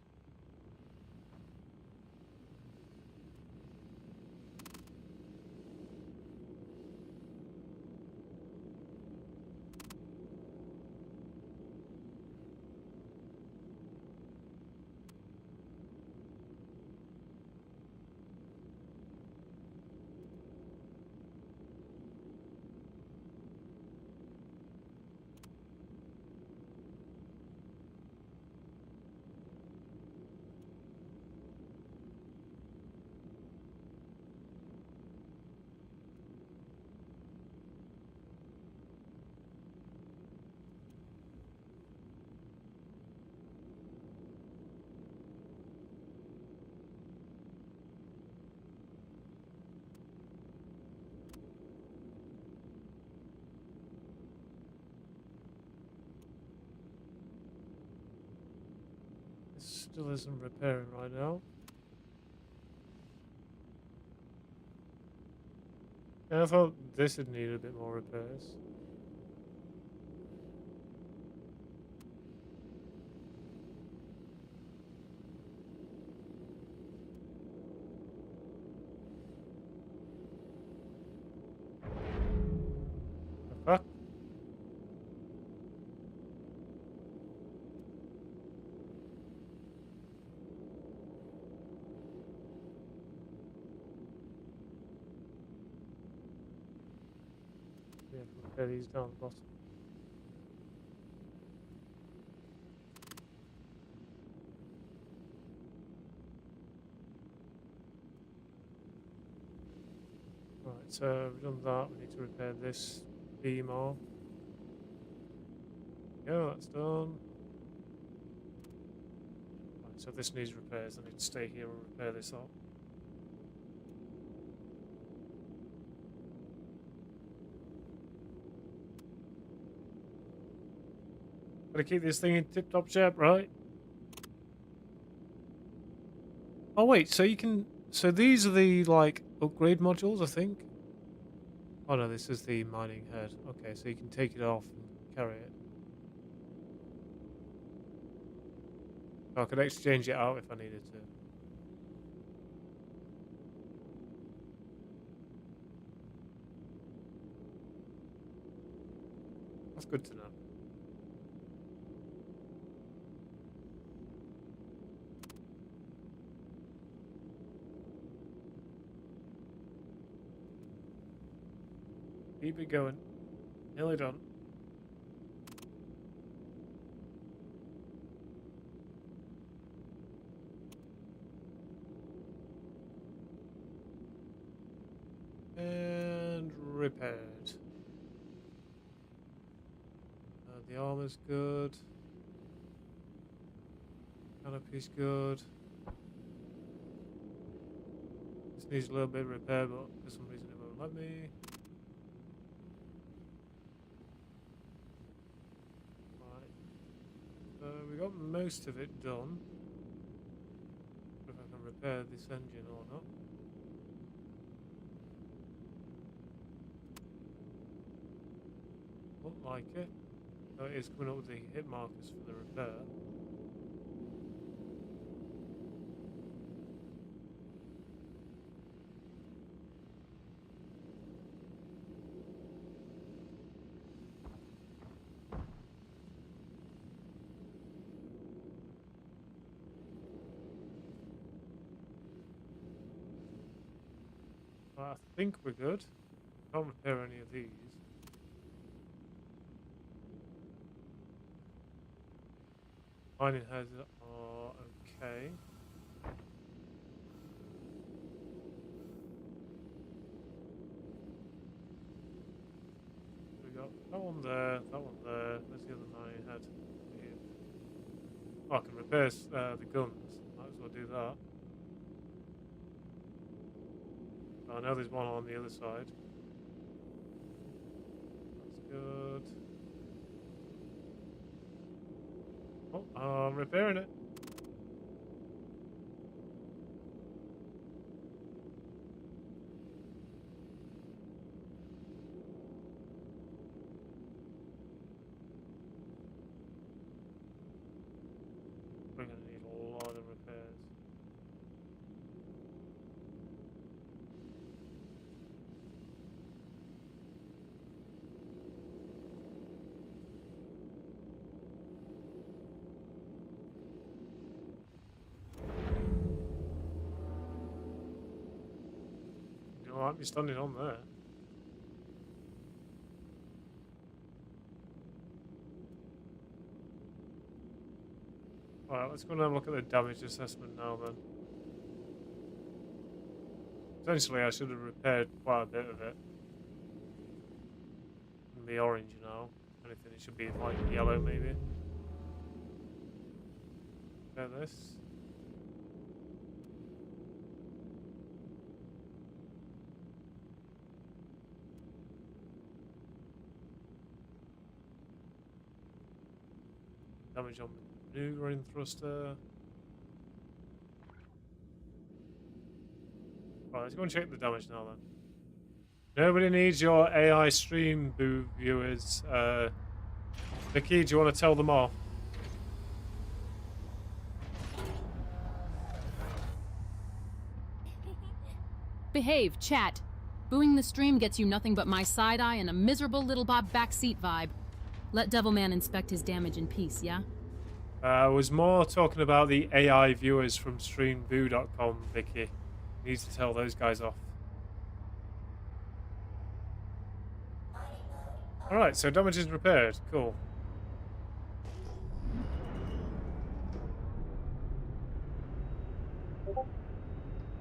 [SPEAKER 1] Still isn't repairing right now. Yeah, I thought this would need a bit more repairs. The fuck? Yeah, repair these down the bottom. Right, so we've done that. We need to repair this beam off. Yeah, that's done. Right, so this needs repairs. I need to stay here and repair this up. Gotta keep this thing in tip-top shape, right? Oh wait, so you can... So these are the, like, upgrade modules, I think? Oh no, this is the mining head. Okay, so you can take it off and carry it. I could exchange it out if I needed to. That's good to know. Keep it going. Nearly done. The armor's good. Canopy's good. This needs a little bit of repair, but for some reason it won't let me. Right. So we got most of it done. If I can repair this engine or not. Look like it. So it is coming up with the hit markers for the repair. I think we're good. Can't repair any of these. Mining hazard are okay. We got that one there, that one there. Where's the other mining head? Here. Oh, I can repair the guns. Might as well do that. I know there's one on the other side. That's good. Oh, I'm repairing it. We're going to need a lot of repairs. You might be standing on there. Alright, let's go and have a look at the damage assessment now then. Essentially, I should have repaired quite a bit of it. It'll be orange now. If anything, it should be like yellow maybe. Repair this. Damage on the maneuvering thruster. Right, let's go and check the damage now then. Nobody needs your AI stream viewers. Vicky, do you want to tell them off?
[SPEAKER 2] Behave, chat. Booing the stream gets you nothing but my side eye and a miserable little Bob backseat vibe. Let Devilman inspect his damage in peace, yeah?
[SPEAKER 1] I was more talking about the AI viewers from streamboo.com, Vicky. Needs to tell those guys off. Alright, so damage is repaired. Cool.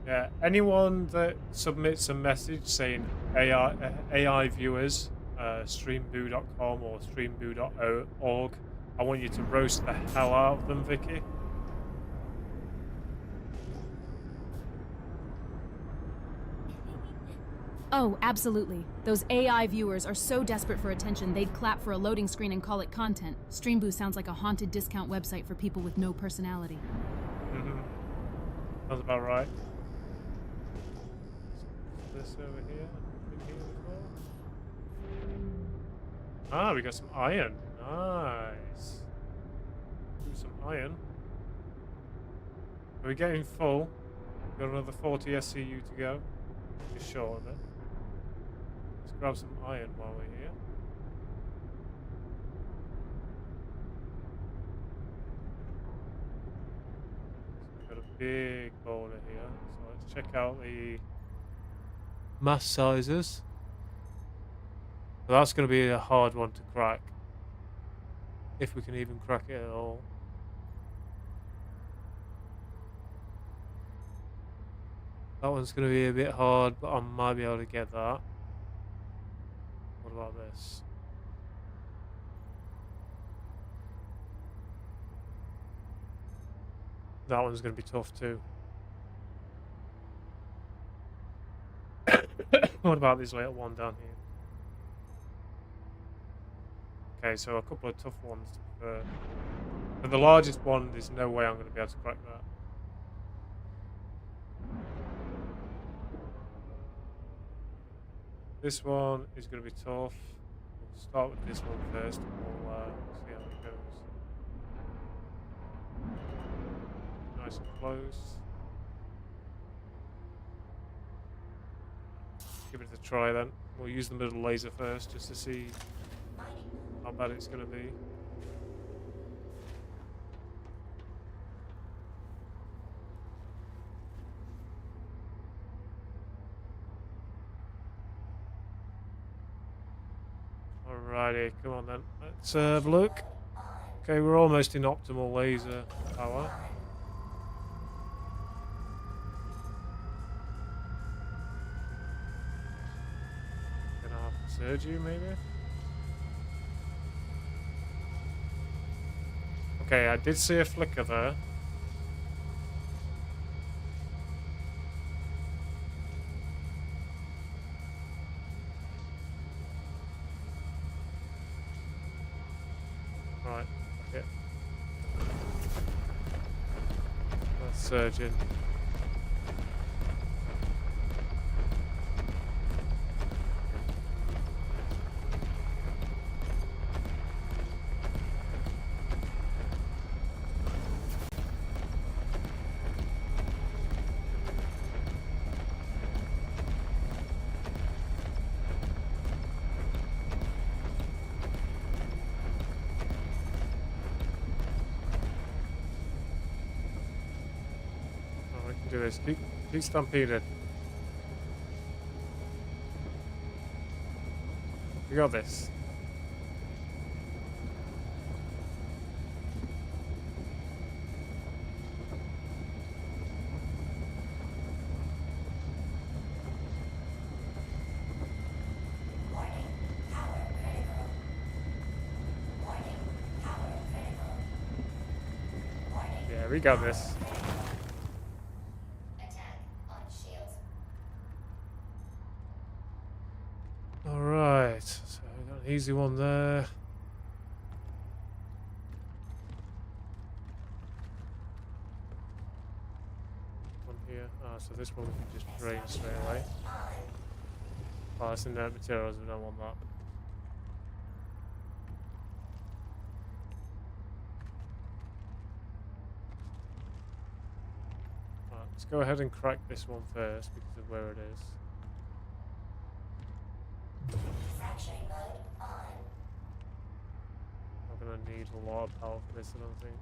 [SPEAKER 1] Yeah, anyone that submits a message saying AI viewers, streamboo.com or streamboo.org, I want you to roast the hell out of them, Vicky.
[SPEAKER 2] Oh, absolutely. Those AI viewers are so desperate for attention they'd clap for a loading screen and call it content. Streamboo sounds like a haunted discount website for people with no personality.
[SPEAKER 1] Sounds about right. This over here. In here as well. Ah, we got some iron. Nice. Do some iron. Are we getting full? Got another 40 SCU to go. Just short of it. Let's grab some iron while we're here. So we've got a big boulder here. So let's check out the mass sizes. So that's going to be a hard one to crack. If we can even crack it at all. That one's going to be a bit hard, but I might be able to get that. What about this? That one's going to be tough too. What about this little one down here? Okay, so a couple of tough ones to be fair. But the largest one, there's no way I'm going to be able to crack that. This one is going to be tough. We'll start with this one first and we'll see how it goes. Nice and close. Give it a try then. We'll use the middle laser first just to see how bad it's going to be. Alrighty, come on then. Let's have a look. Okay, we're almost in optimal laser power. Gonna have to surge you maybe? Okay, I did see a flicker there. Right, okay. Let's surge in. Do this. Keep stampeded. We got this. Yeah, we got this. Alright, so we got an easy one there. One here. Ah, so this one we can just drain straight away. Oh, that's inert materials, we don't want that. Right, let's go ahead and crack this one first because of where it is. I'm gonna need a lot of power for this, I don't think.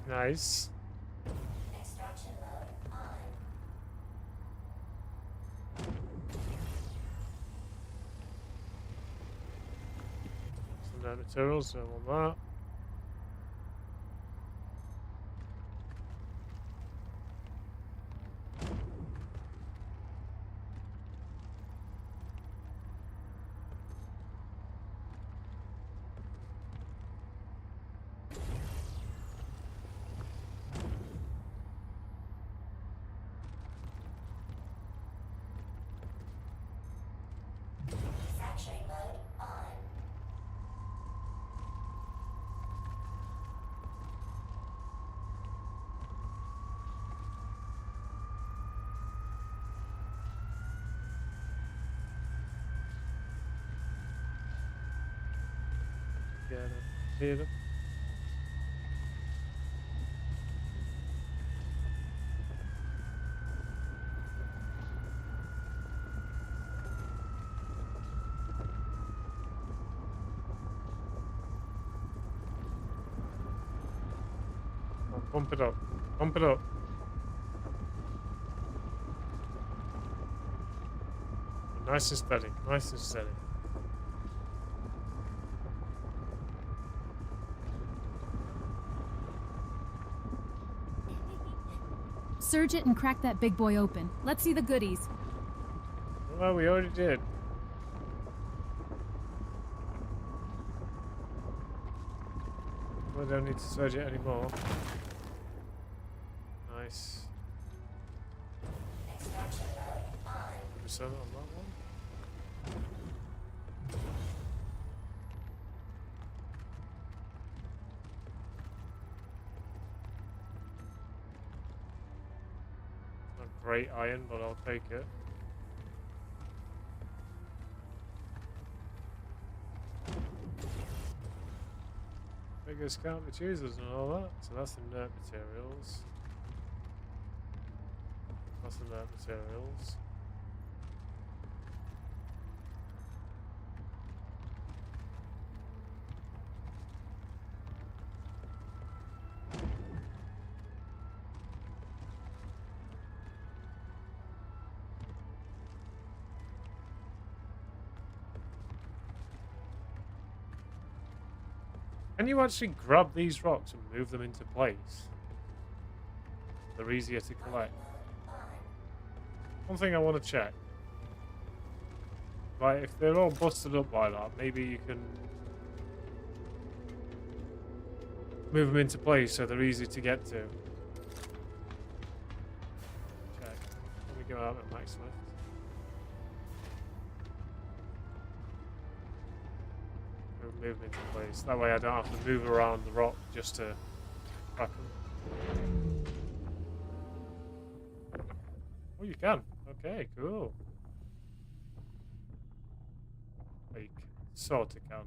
[SPEAKER 1] Nice.
[SPEAKER 5] Extraction mode on.
[SPEAKER 1] Some inert materials, so I want that.
[SPEAKER 5] Manufacturing mode on.
[SPEAKER 1] Get it. Hit it. Pump it up. Pump it up. Nice and steady. Nice and steady.
[SPEAKER 2] Surge it and crack that big boy open. Let's see the goodies.
[SPEAKER 1] Well, we already did. We don't need to surge it anymore. Nice.
[SPEAKER 5] Extraction mode on.
[SPEAKER 1] 100% on that one. Not great iron, but I'll take it. Biggest count the choosers and all that. So that's the inert materials. That's the inert materials. Can you actually grab these rocks and move them into place? They're easier to collect. One thing I want to check. Like, if they're all busted up like that, maybe you can move them into place so they're easy to get to. Check. Let me go out at max lift. Move them into place. That way I don't have to move around the rock just to crack them. Oh, you can. Okay, cool. Like, sort of can.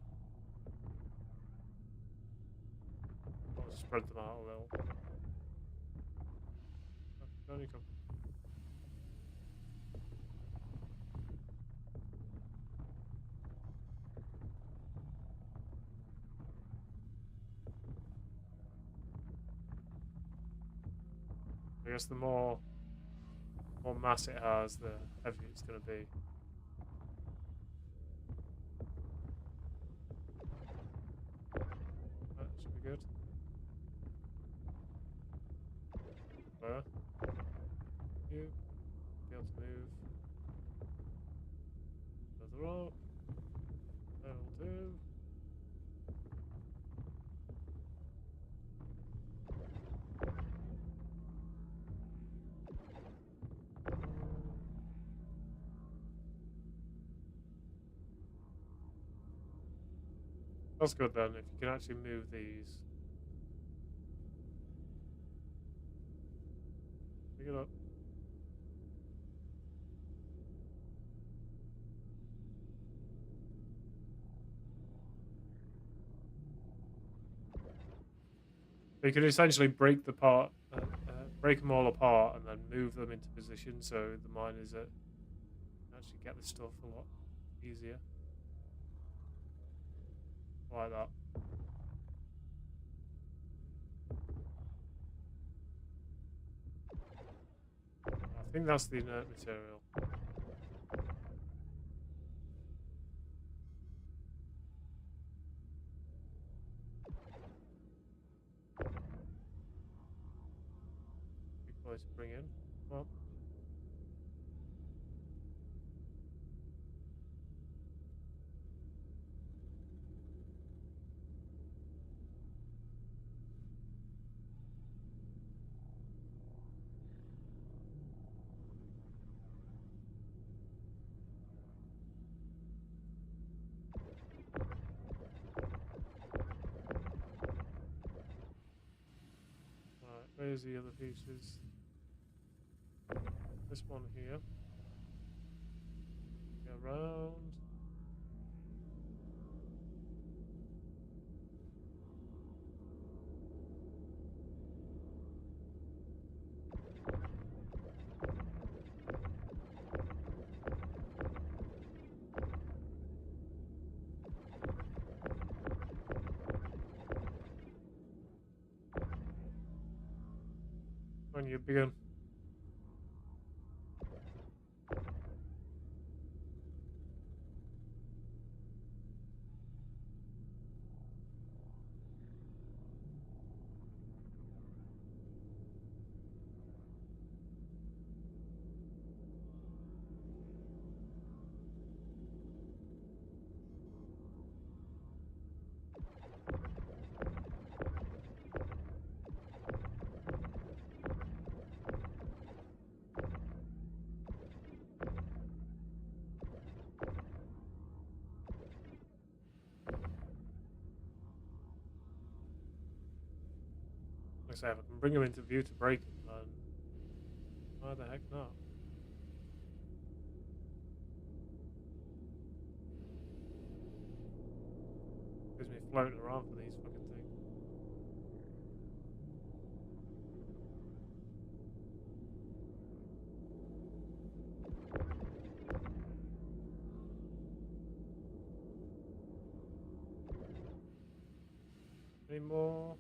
[SPEAKER 1] I'll spread them out a little. Down you come. I guess the more mass it has, the heavier it's going to be. That should be good. Where? You be able to move. Another rock. That'll do. That's good then, if you can actually move these. Pick it up. You can essentially break the part, break them all apart and then move them into position so the miners actually get the stuff a lot easier. Like that. I think that's the inert material. Big place to bring in. Come on. Alright, where's the other pieces? This one here. Go around. you big one. Like I say, if I can bring him into view to break him, then why the heck not? Gives me floating around for these fucking things. Any more?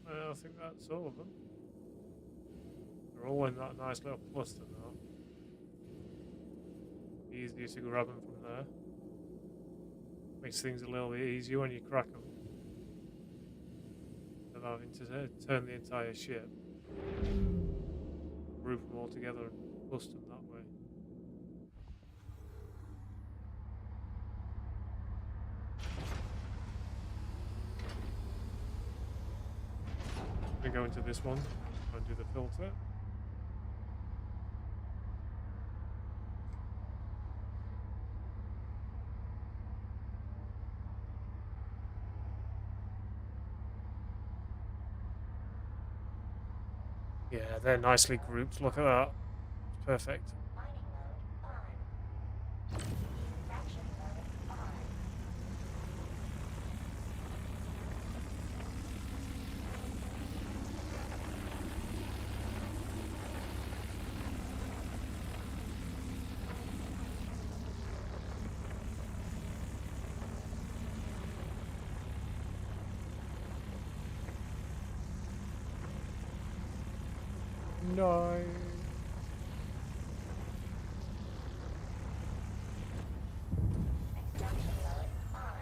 [SPEAKER 1] I think that's all of them. They're all in that nice little cluster now. Easy to grab them from there. Makes things a little bit easier when you crack them. Instead of having to turn the entire ship. Group them all together and bust them that way. I'm going to go into this one and do the filter. Yeah, they're nicely grouped. Look at that. Perfect.
[SPEAKER 5] Mining mode on. Extraction mode on.
[SPEAKER 1] Nice.
[SPEAKER 5] Extraction mode on.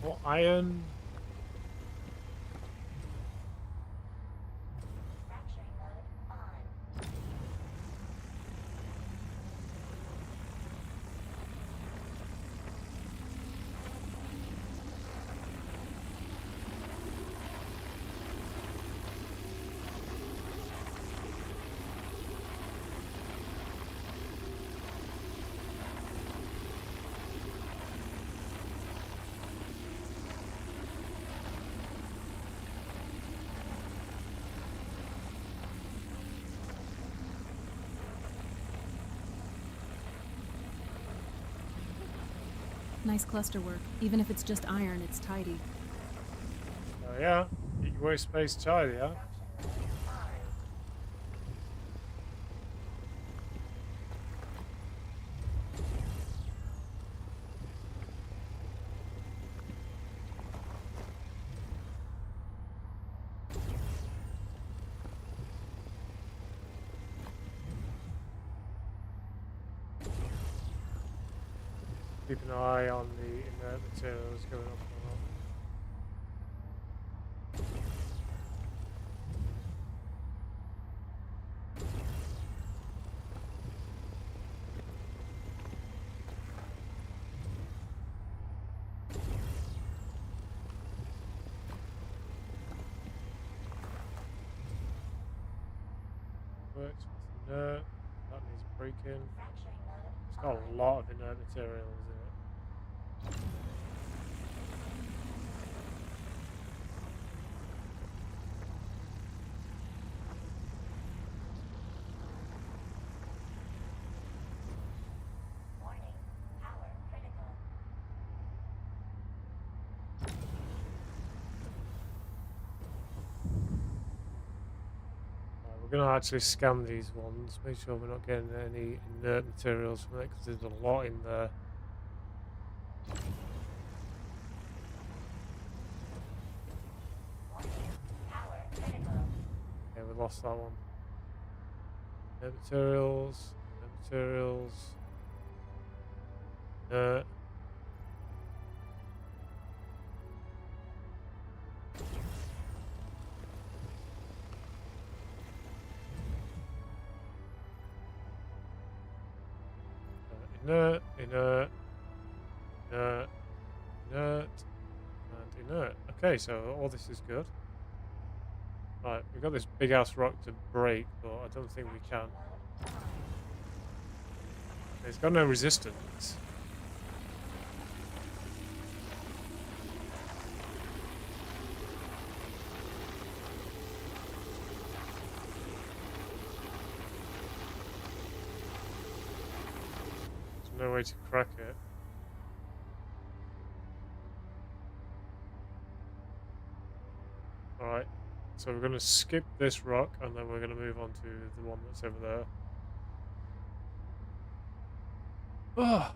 [SPEAKER 1] More iron.
[SPEAKER 5] Fracturing mode on.
[SPEAKER 2] Nice cluster work. Even if it's just iron, it's tidy.
[SPEAKER 1] Oh yeah. Keep your workspace tidy, yeah? keep an eye on the inert materials going up and up. Works with inert. That needs breaking.
[SPEAKER 5] Fracturing mode
[SPEAKER 1] It's got a lot of inert materials in it.
[SPEAKER 5] warning. Power critical.
[SPEAKER 1] Right, we're going to actually scan these ones, make sure we're not getting any inert materials from it because there's a lot in there.
[SPEAKER 5] Warning. Power critical.
[SPEAKER 1] Yeah, we lost that one. Inert materials, inert materials, inert. Inert, inert, inert, inert, and inert. Okay, so all this is good. Right, we've got this big ass rock to break, but I don't think we can. It's got no resistance. There's no way to crack it. Alright, so we're going to skip this rock and then we're going to move on to the one that's over there. Oh,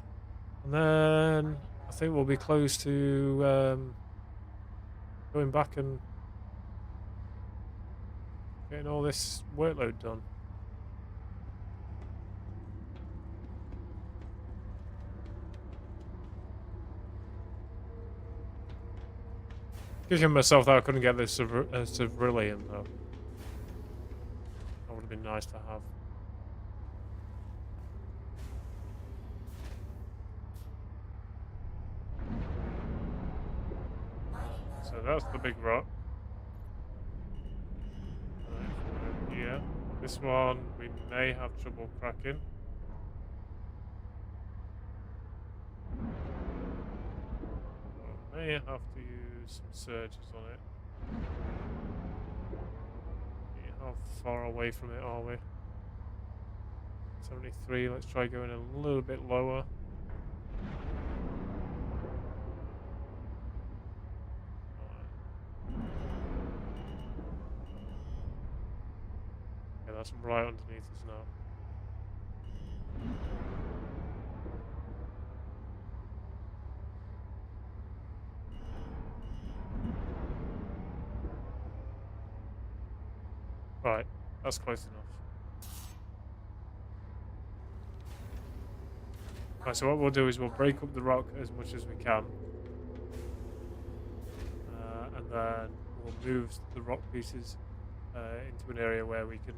[SPEAKER 1] and then I think we'll be close to going back and getting all this workload done. Kicking myself that I couldn't get this cerulean though. That would have been nice to have. So that's the big rock. Right, here. This one we may have trouble cracking. May have to use some surges on it. How far away from it are we? 73, let's try going a little bit lower. Yeah, that's right underneath us now. Right, that's close enough. Right, so what we'll do is we'll break up the rock as much as we can. And then we'll move the rock pieces into an area where we can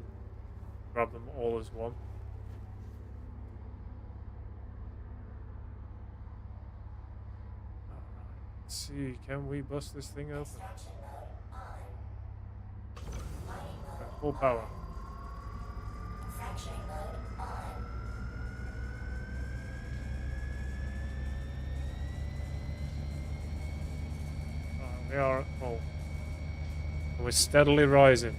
[SPEAKER 1] grab them all as one. Alright, let's see, can we bust this thing open?
[SPEAKER 5] Extraction mode on.
[SPEAKER 1] Okay, full power.
[SPEAKER 5] Fracturing mode on.
[SPEAKER 1] We are at full. And we're steadily rising.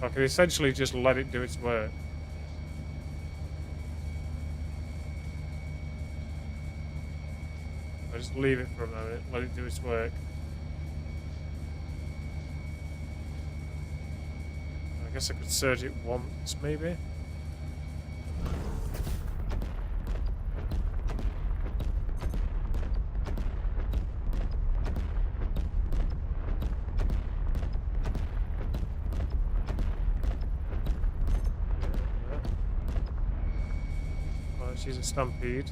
[SPEAKER 1] I can essentially just let it do its work. I just leave it for a moment, let it do its work. I guess I could surge it once, maybe. which is a stampede.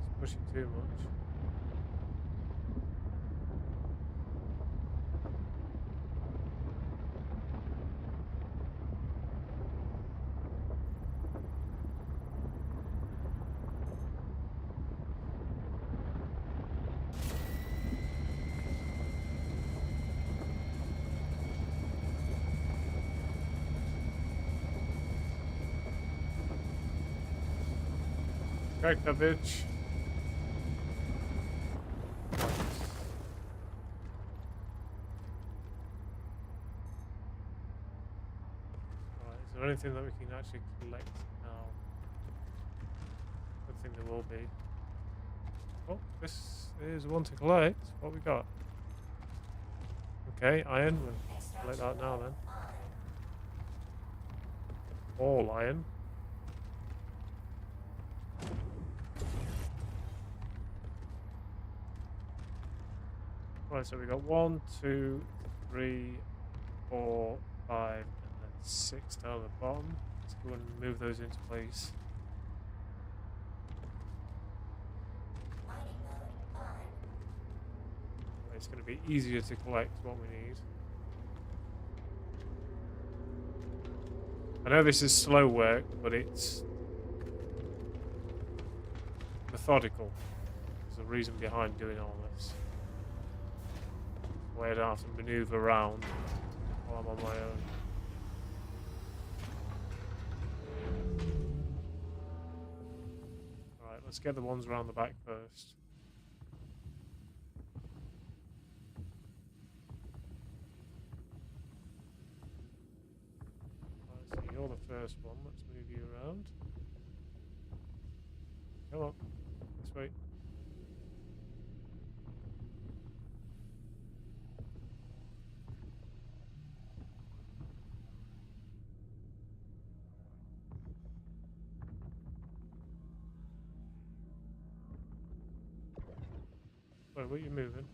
[SPEAKER 1] It's pushing too much. Crack that bitch. Right, is there anything that we can actually collect now? I don't think there will be. Oh, this is one to collect. What we got? Okay, iron. We'll collect that now then. All iron. Right, so we got 1, 2, 3, 4, 5, and then 6 down at the bottom. Let's go and move those into place.
[SPEAKER 5] Mining mode on.
[SPEAKER 1] It's going to be easier to collect what we need. I know this is slow work, but it's methodical. There's a reason behind doing all this. Where I don't have to maneuver around while I'm on my own. Alright, let's get the ones around the back first. Right, so you're the first one. Let's move you around. Come on. This way. Wait, what are you moving?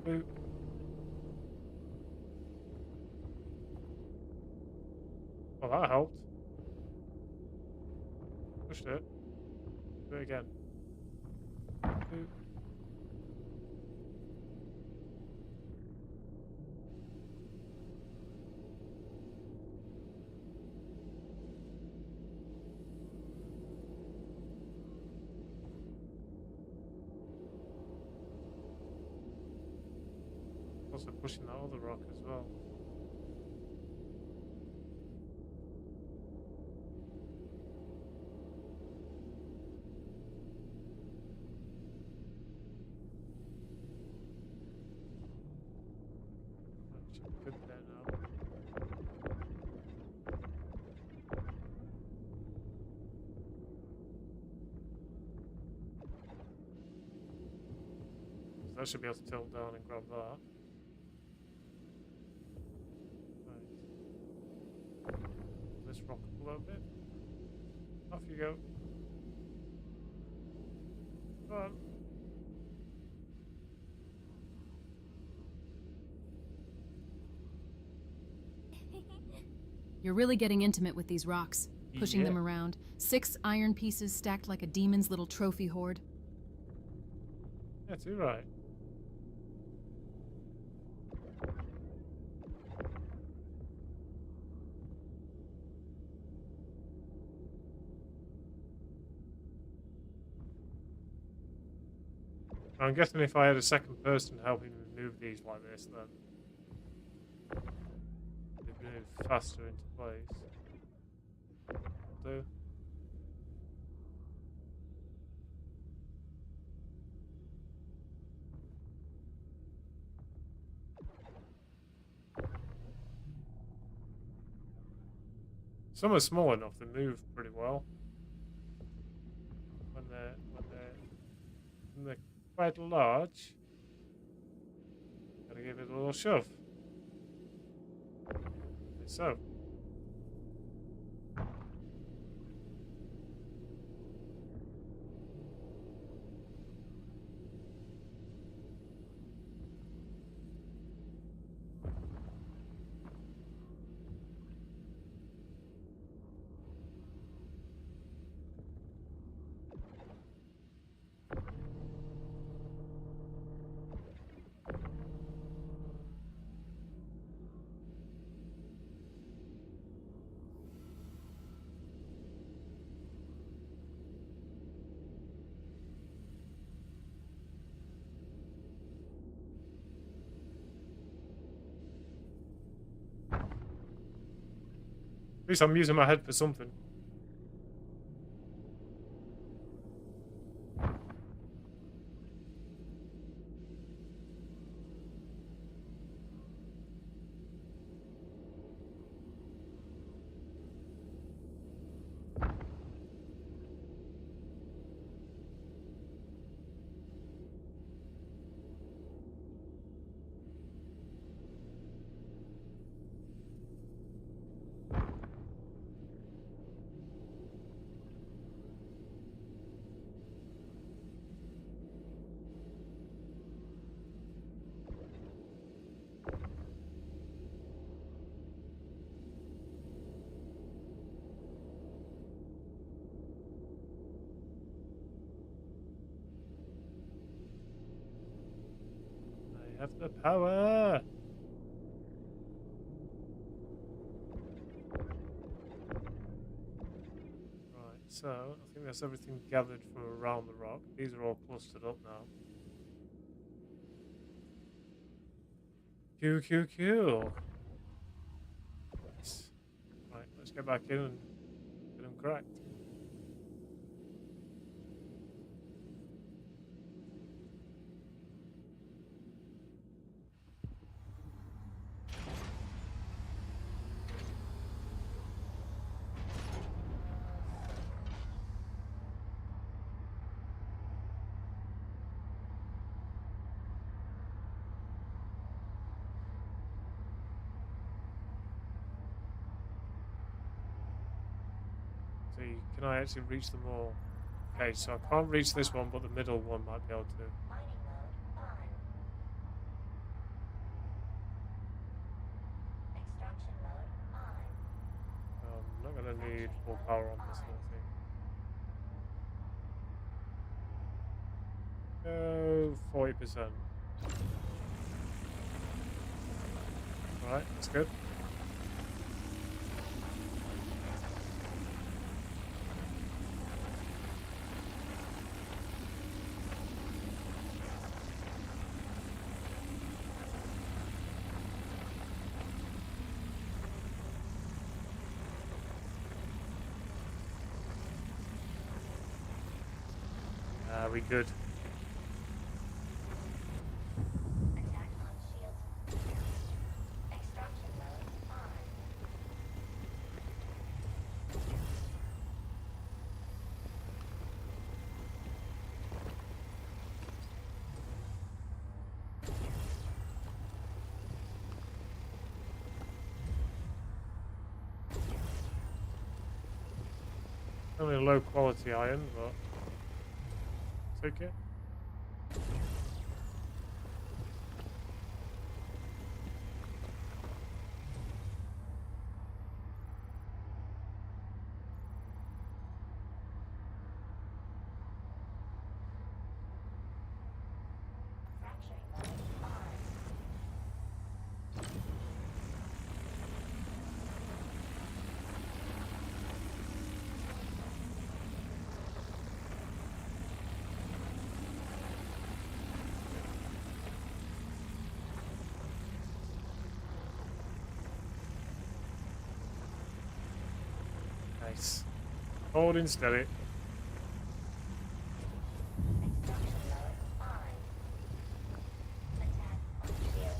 [SPEAKER 1] Ooh. Well, that helped. Pushed it. Do it again. Ooh. Also pushing that other rock as well. That should be good there now. So that should be able to tilt down and grab that. This rock up a little bit. Off you go. Come on.
[SPEAKER 2] You're really getting intimate with these rocks, pushing them
[SPEAKER 1] Yeah.
[SPEAKER 2] around. 6 iron pieces stacked like a demon's little trophy hoard.
[SPEAKER 1] Yeah, too right. I'm guessing if I had a second person helping me move these like this, then they'd move faster into place. Will do. Some are small enough; they move pretty well when they're quite large. Gotta give it a little shove. Like so. At least I'm using my head for something. I have the power. Right, so I think that's everything gathered from around the rock. These are all clustered up now. Q. Nice. Right, let's get back in and get them cracked. See, can I actually reach them all? Okay, so I can't reach this one, but the middle one might be able to.
[SPEAKER 5] Mining mode on. Extraction mode on.
[SPEAKER 1] I'm not going to need full power on this, I don't think. Oh, 40%. Alright, that's good. We good.
[SPEAKER 5] Attack on shield. Extraction mode on.
[SPEAKER 1] Only a low quality iron, but take it.
[SPEAKER 5] Fracturing mode on.
[SPEAKER 1] Nice. Holding steady.
[SPEAKER 5] Extraction mode on. Attack on shield.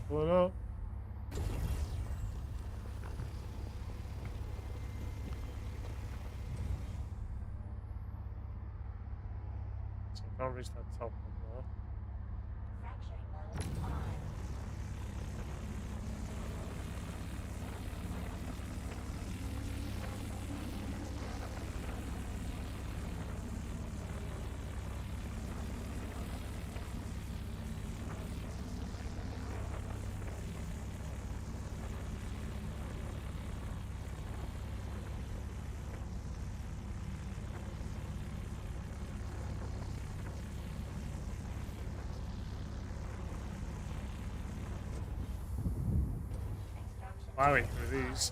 [SPEAKER 1] Pulling up. So I can't reach that top one there.
[SPEAKER 5] Fracturing mode on. Extraction
[SPEAKER 1] Plowing through these.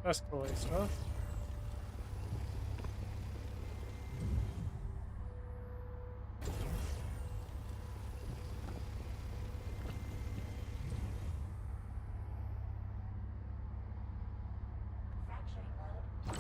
[SPEAKER 1] Best quality stuff.
[SPEAKER 5] fracturing mode on.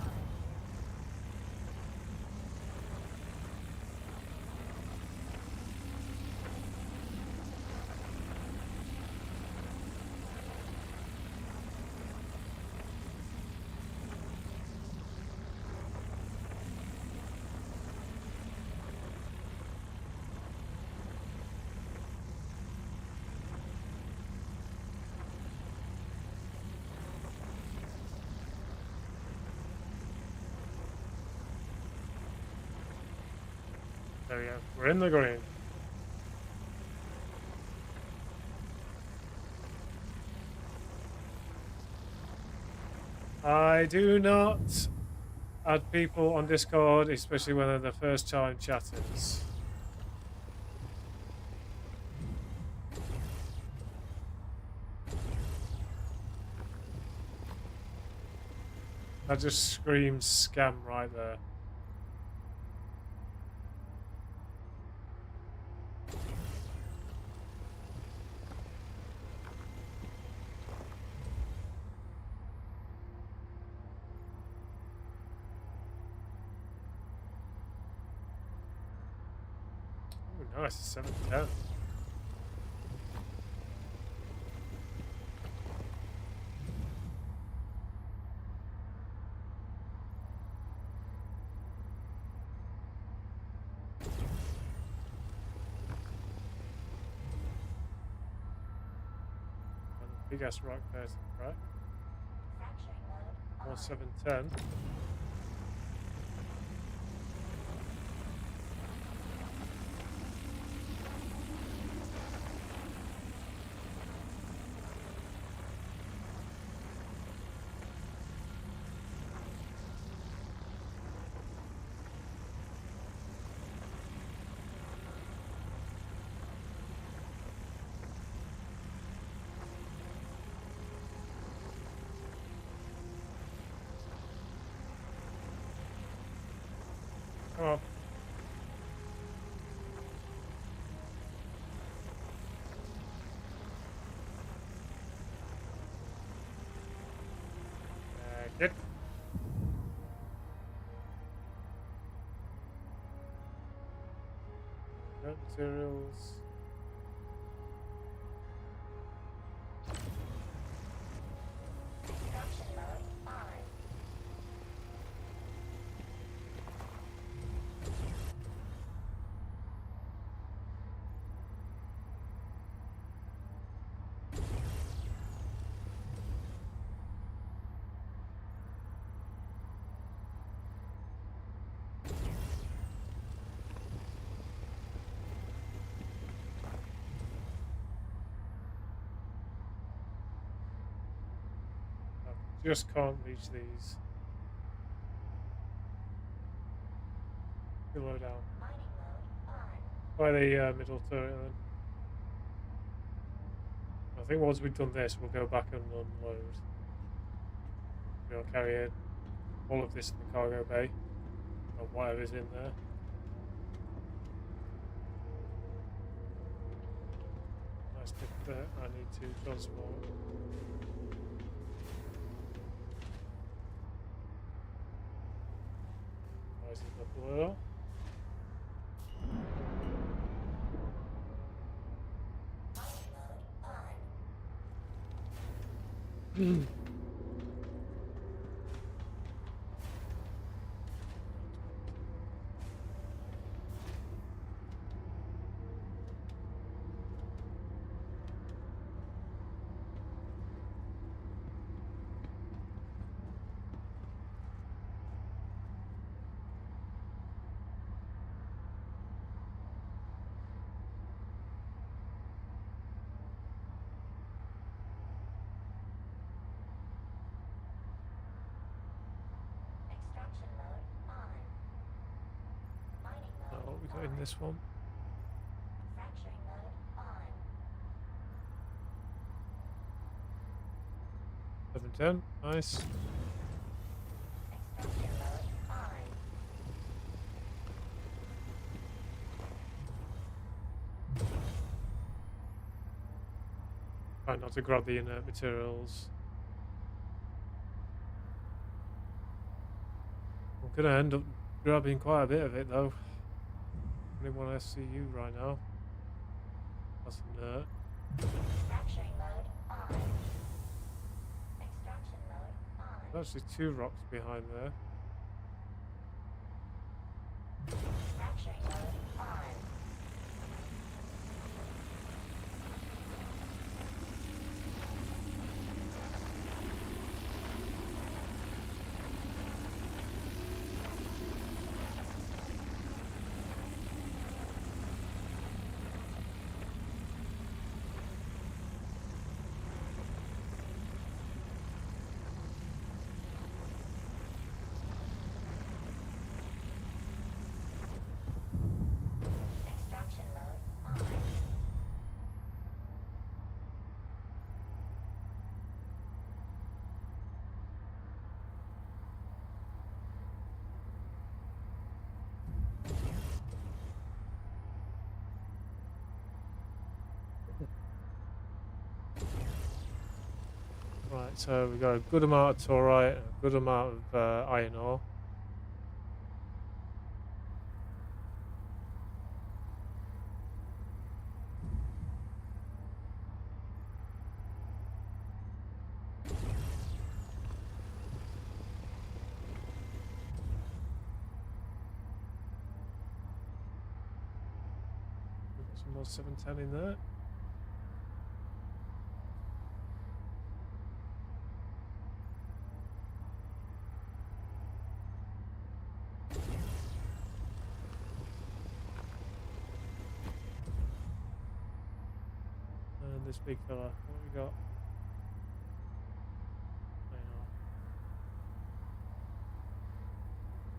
[SPEAKER 1] There we go. We're in the green. I do not add people on Discord, especially when they're the first time chatters. That just screams scam right there. Oh, nice, 710. Big ass rock there to crack.
[SPEAKER 5] Fracturing mode
[SPEAKER 1] More
[SPEAKER 5] on.
[SPEAKER 1] 710. Come on. Get. No materials.
[SPEAKER 5] Extraction mode on.
[SPEAKER 1] I just can't reach these. Below down.
[SPEAKER 5] Mining mode on.
[SPEAKER 1] By the middle turret then. I think once we've done this, we'll go back and unload. We'll carry in all of this in the cargo bay, or whatever's in there. Nice bit there. I need to transport. prices up a little.
[SPEAKER 5] Extraction mode on. Mining mode
[SPEAKER 1] What we got in
[SPEAKER 5] on.
[SPEAKER 1] this one?
[SPEAKER 5] Fracturing mode on.
[SPEAKER 1] 710, nice.
[SPEAKER 5] Extraction mode on.
[SPEAKER 1] Try not to grab the inert materials. I'm gonna end up grabbing quite a bit of it though. Only one SCU right now. That's inert.
[SPEAKER 5] Fracturing mode on. Extraction mode on.
[SPEAKER 1] There's actually 2 rocks behind there.
[SPEAKER 5] Fracturing mode on. Extraction mode on.
[SPEAKER 1] Right, so we got a good amount of taurite and a good amount of iron ore. We've got some more 710 in there. And this big fella, what we got?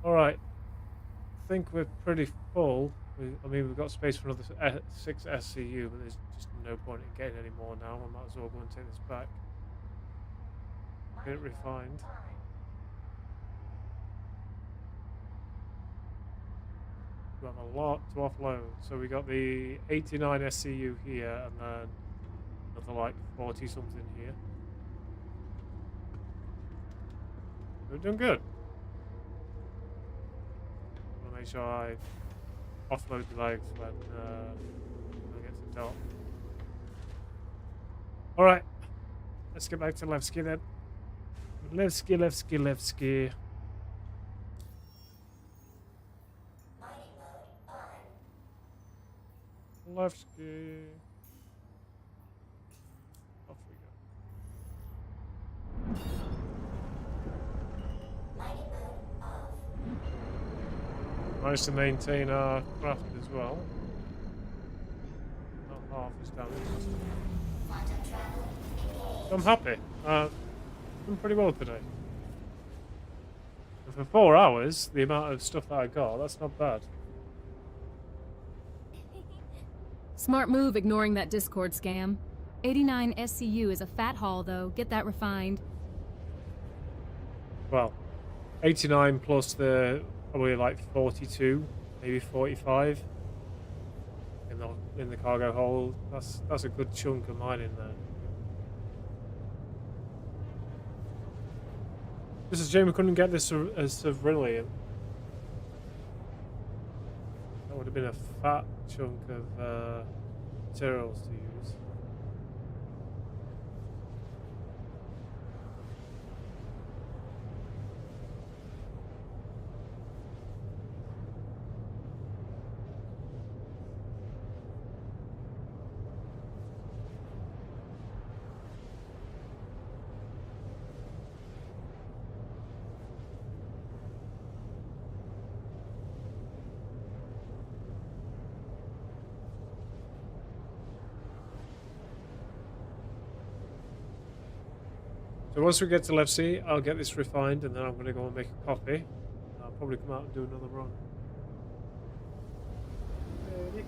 [SPEAKER 1] Alright, I think we're pretty full. I mean, we've got space for another 6 SCU, but there's just no point in getting any more now. I might as well go and take this back. Get it refined. We have a lot to offload. So we got the 89 SCU here, and then another like 40 something here. We're doing good. I want to make sure I offload the legs when I get to the top. All right, let's get back to Levski then. Levski.
[SPEAKER 5] Mining mode on.
[SPEAKER 1] Levski. Off we go.
[SPEAKER 5] Mining mode off.
[SPEAKER 1] Managed to maintain our craft as well. Not half as damaged.
[SPEAKER 5] Quantum travel engaged.
[SPEAKER 1] I'm happy. Done pretty well today. And for 4 hours, the amount of stuff that I got, that's not bad.
[SPEAKER 2] Smart move ignoring that Discord scam. 89 SCU is a fat haul, though. Get that refined.
[SPEAKER 1] Well, 89 plus the probably like 42, maybe 45 in the cargo hold. That's a good chunk of mine in there. This is a shame we couldn't get this as brilliant. have been a fat chunk of materials to use. So once we get to Left Sea, I'll get this refined, and then I'm going to go and make a coffee. I'll probably come out and do another run. Ready?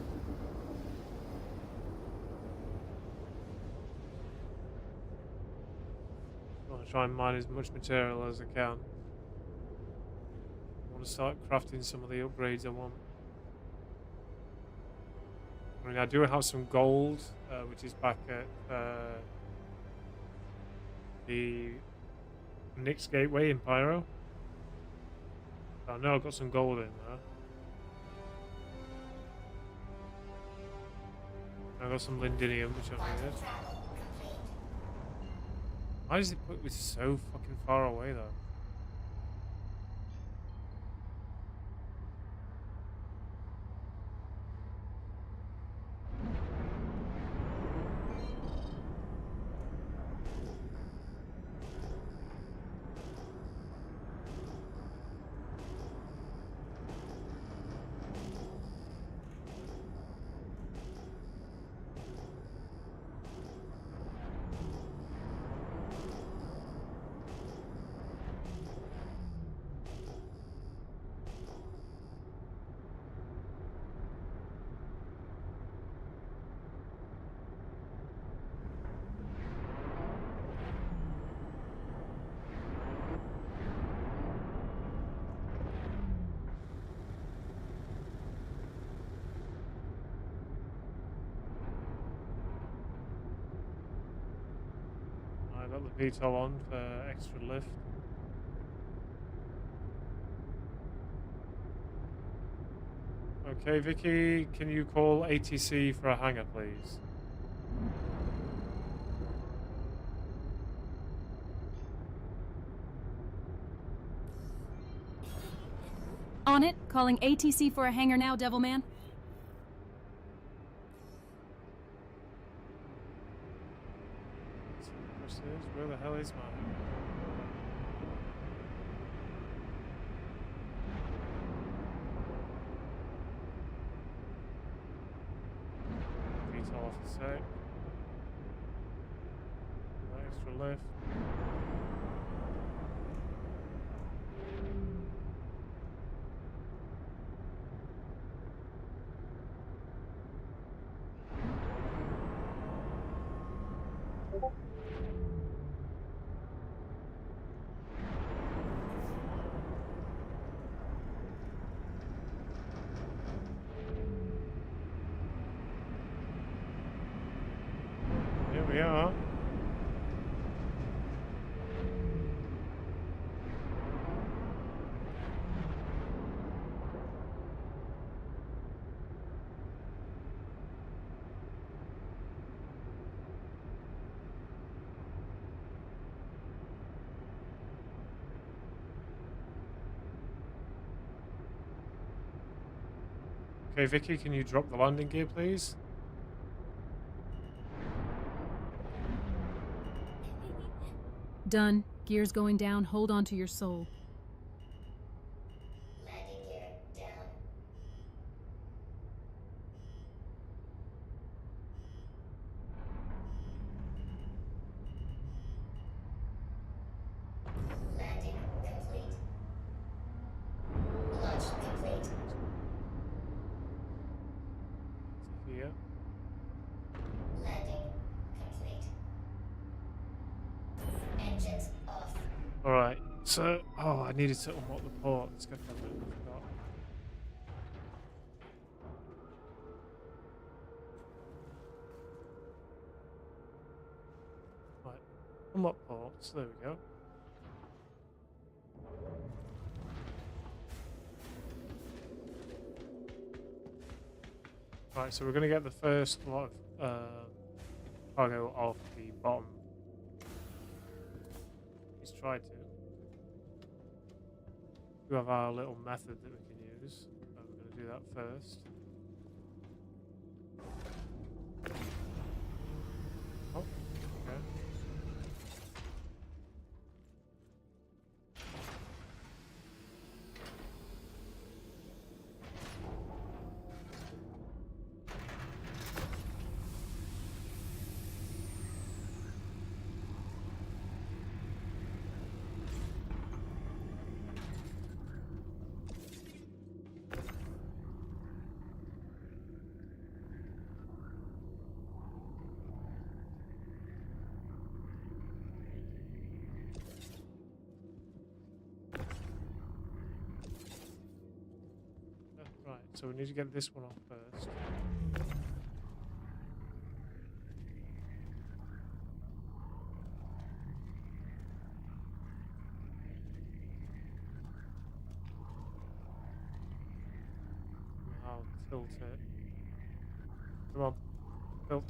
[SPEAKER 1] I want to try and mine as much material as I can. I want to start crafting some of the upgrades I want. I mean, I do have some gold, which is back at the Nyx Gateway in Pyro. I know I've got some gold in there. I've got some lindinium, which I've needed. Why does it put me so fucking far away though? I got the VTOL on for extra lift. Okay, Vicky, can you call ATC for a hangar, please?
[SPEAKER 2] On it. Calling ATC for a hangar now, Devilman.
[SPEAKER 1] Where the hell is mine? VTOL off the sec. Extra lift. Here we are. Okay, Vicky, can you drop the landing gear, please?
[SPEAKER 2] Done. Gears going down. Hold on to your soul.
[SPEAKER 5] Landing gear down. Landing complete. Launch complete.
[SPEAKER 1] Here.
[SPEAKER 5] Landing complete. Engines off.
[SPEAKER 1] Alright, so... Oh, I needed to unlock the port. Let's get that bit. I forgot. Right, unlock ports. There we go. Right, so we're going to get the first lot of cargo off the bottom. Let's try to. We have our little method that we can use. We're going to do that first. Oh, okay. Right, so we need to get this one off first. I'll tilt it. Come on, tilt.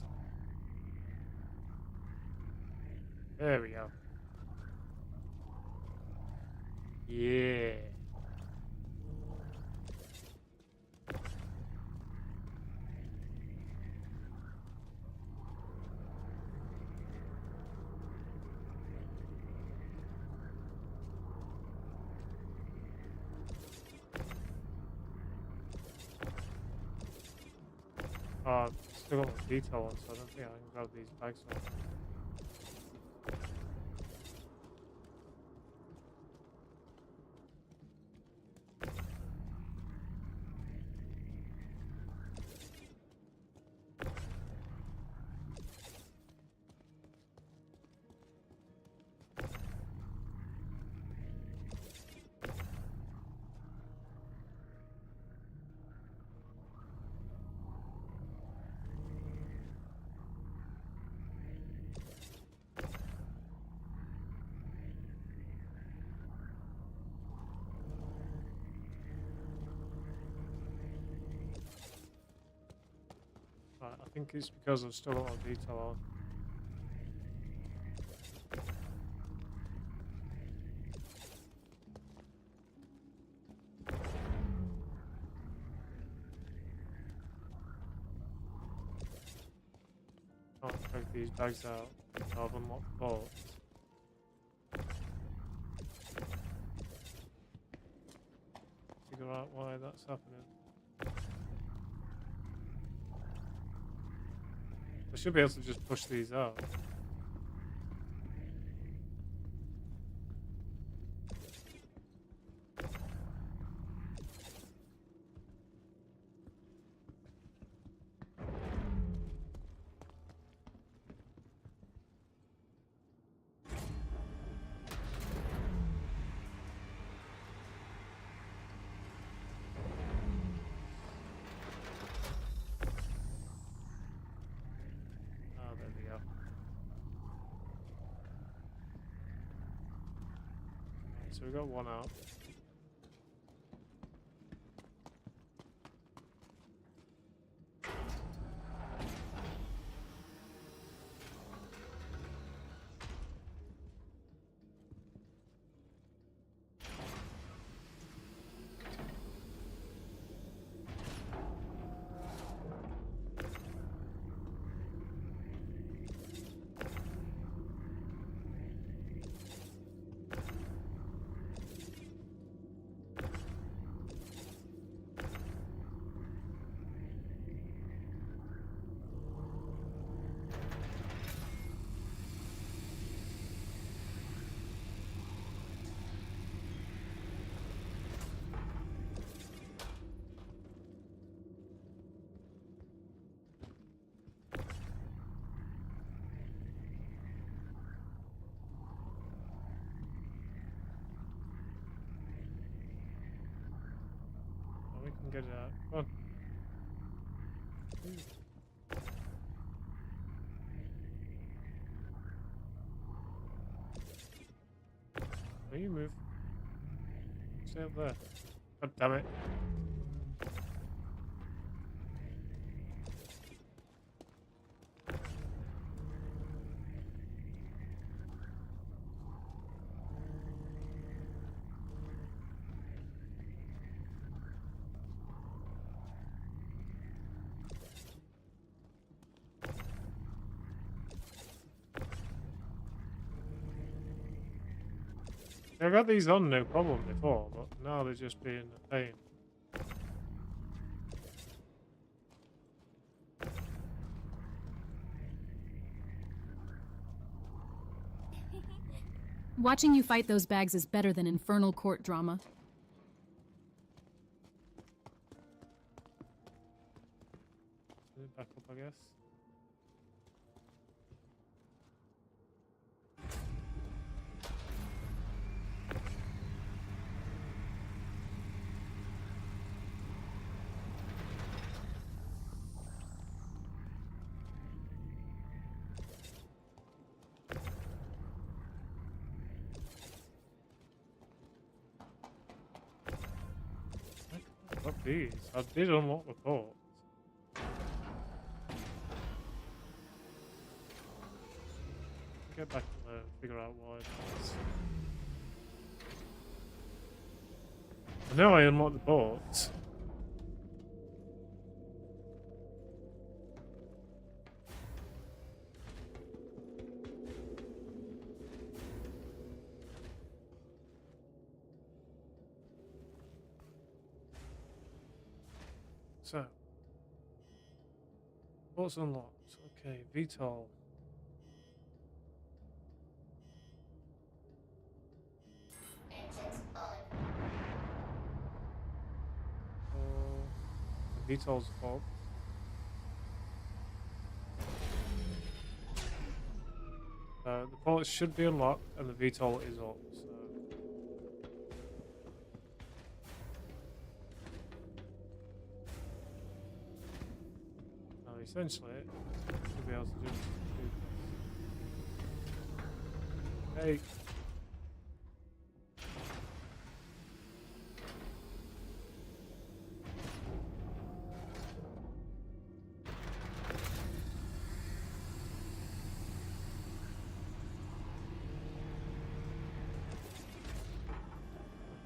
[SPEAKER 1] There we go. Yeah. I've still got the detail on, so I don't think I can grab these bags off. Right, I think it's because I've still got a detail on. Can't take these bags out. I've unlocked the vault. Figure out why that's happening. I should be able to just push these out. So we got one out. We can get it out. Come on. No, you move. Stay up there. God damn it. I got these on no problem before, but now they're just being a pain.
[SPEAKER 2] Watching you fight those bags is better than infernal court drama.
[SPEAKER 1] Back up, I guess. What these? I did unlock the port. Get back to there and figure out why it is. I know I unlocked the port. So, port's unlocked. Okay, VTOL.
[SPEAKER 5] Engines on.
[SPEAKER 1] The VTOL's up. The port should be unlocked and the VTOL is up. So. Now essentially, should be able to do this. Hey.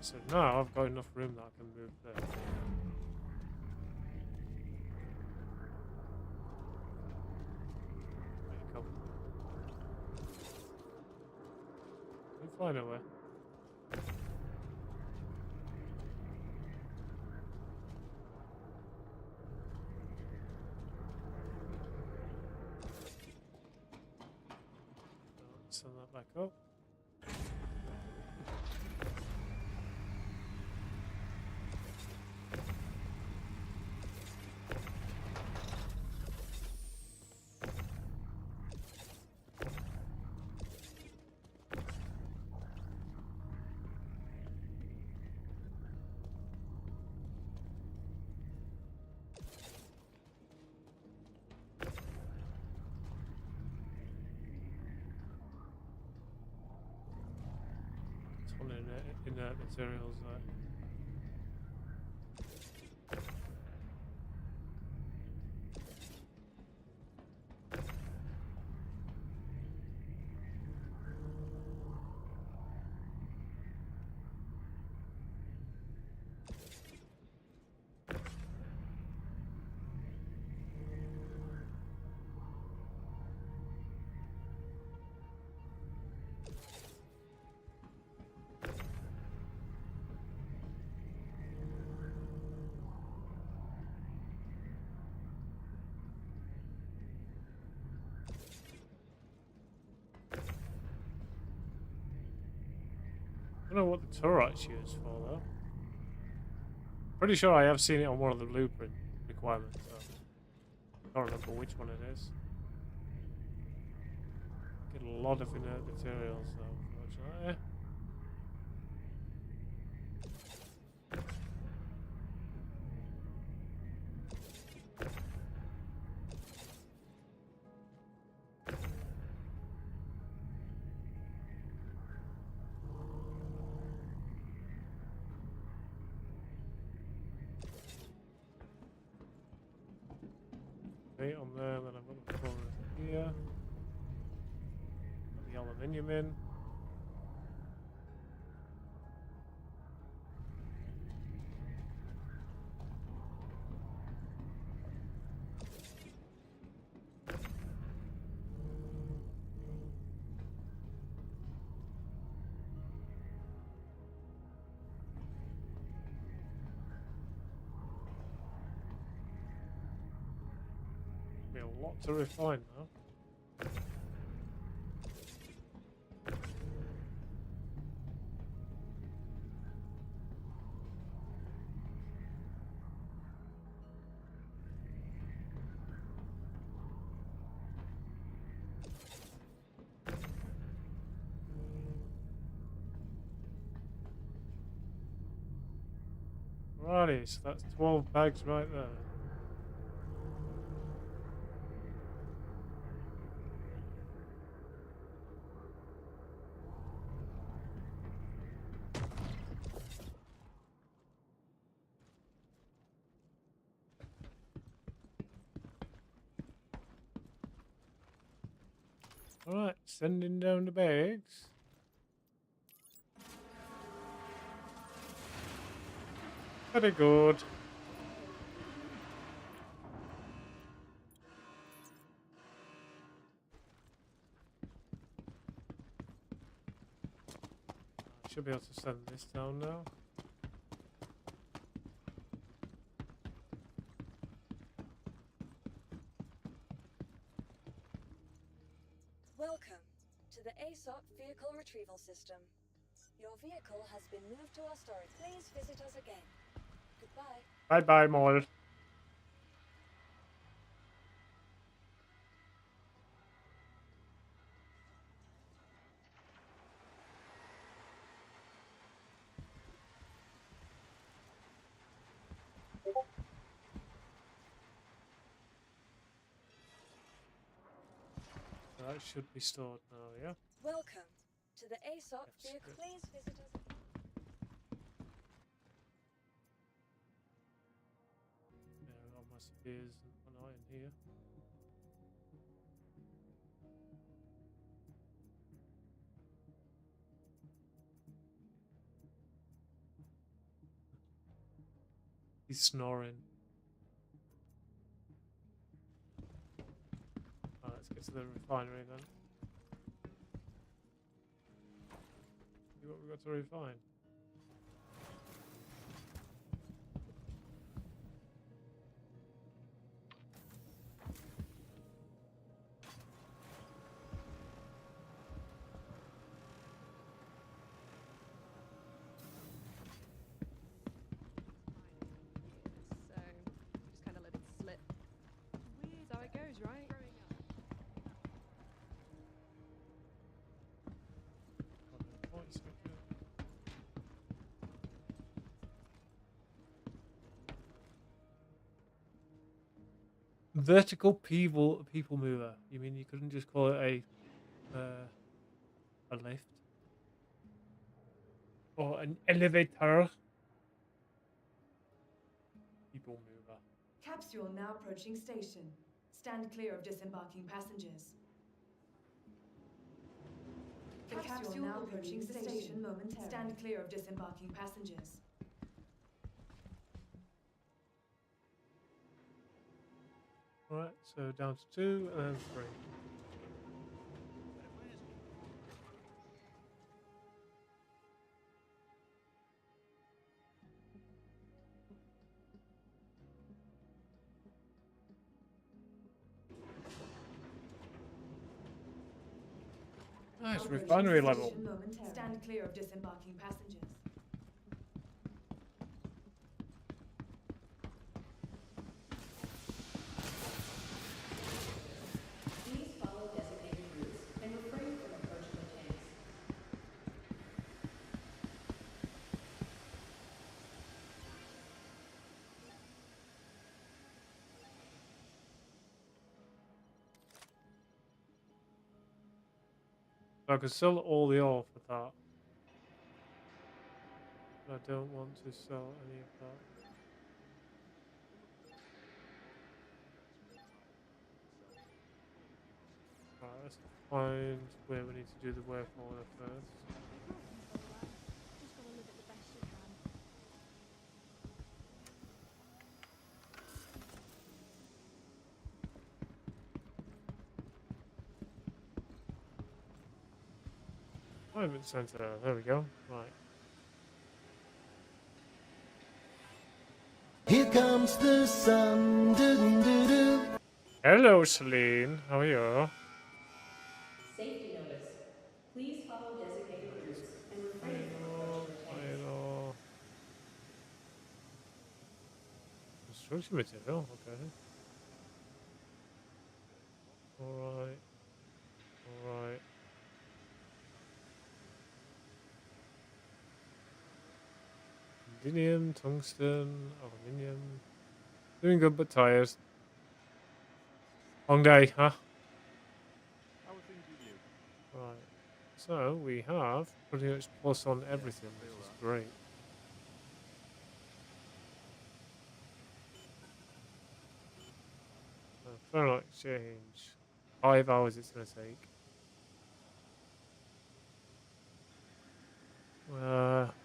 [SPEAKER 1] So now I've got enough room that I can move there. Come. Don't fly nowhere. Send that back up. On inert materials there. I don't know what the turret's used for though. Pretty sure I have seen it on one of the blueprint requirements. So I can't remember which one it is. Get a lot of inert materials though, unfortunately. Okay, on there, then I've got the corner here. Got the aluminium in. Be a lot to refine now. Righty, so that's 12 bags right there. Alright, sending down the bags. Very good. I should be able to send this down now.
[SPEAKER 4] Welcome to the ASOP Vehicle Retrieval System. Your vehicle has been moved to our storage. Please visit us again. Goodbye.
[SPEAKER 1] Bye bye, Moll. That should be stored now, yeah?
[SPEAKER 4] Welcome to the ASOP
[SPEAKER 1] Yes,
[SPEAKER 4] Vehicle.
[SPEAKER 1] good.
[SPEAKER 4] Please visit us.
[SPEAKER 1] Yeah, all my spears and whatnot in here. He's snoring. Alright, let's get to the refinery then. See what we've got to refine.
[SPEAKER 8] So, just kind of let it slip. Weird how it goes, right?
[SPEAKER 1] Points, okay. Vertical people mover. You mean you couldn't just call it a lift or an elevator? People mover.
[SPEAKER 7] Capsule now approaching station. Stand clear of disembarking passengers. The capsule now approaching the station momentarily. Stand clear of disembarking passengers.
[SPEAKER 1] Alright, so down to 2 and then 3. Nice,
[SPEAKER 7] Approaching
[SPEAKER 1] refinery
[SPEAKER 7] station
[SPEAKER 1] level.
[SPEAKER 7] momentarily. Stand clear of disembarking passengers.
[SPEAKER 10] Please follow designated routes and refrain from approaching the tanks.
[SPEAKER 1] So I could sell all the ore for that. But I don't want to sell any of that. Alright, let's find where we need to do the work order first.
[SPEAKER 3] Just gotta live it the best you can.
[SPEAKER 1] Movement center, there we go. Right.
[SPEAKER 11] Here comes the sun. Doo -doo -doo -doo.
[SPEAKER 1] Hello, Celine. How are you?
[SPEAKER 10] Safety notice. Please follow designated routes and refrain from approaching the tanks.
[SPEAKER 1] Idle. Construction material. Okay. Alright. Alright. Aluminium, tungsten, aluminium. Doing good but tired. Long day, huh? Right. So we have pretty much plus on everything, which is great. Fair exchange. 5 hours it's gonna take.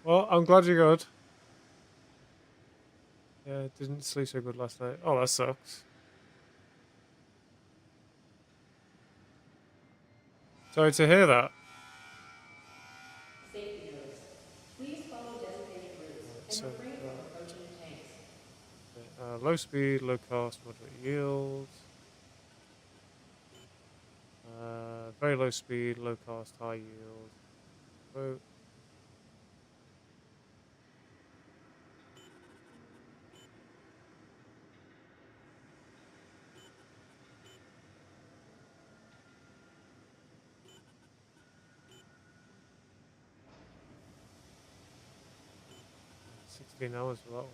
[SPEAKER 1] Well, I'm glad you're good. Yeah, didn't sleep so good last night. Oh, that sucks. Sorry to hear that.
[SPEAKER 10] Safety notice. Please follow designated routes
[SPEAKER 1] Right,
[SPEAKER 10] and
[SPEAKER 1] so
[SPEAKER 10] refrain
[SPEAKER 1] we've
[SPEAKER 10] from
[SPEAKER 1] got
[SPEAKER 10] approaching the tanks.
[SPEAKER 1] low speed, low cost, moderate yield. Very low speed, low cost, high yield. Quote. $16 for that one.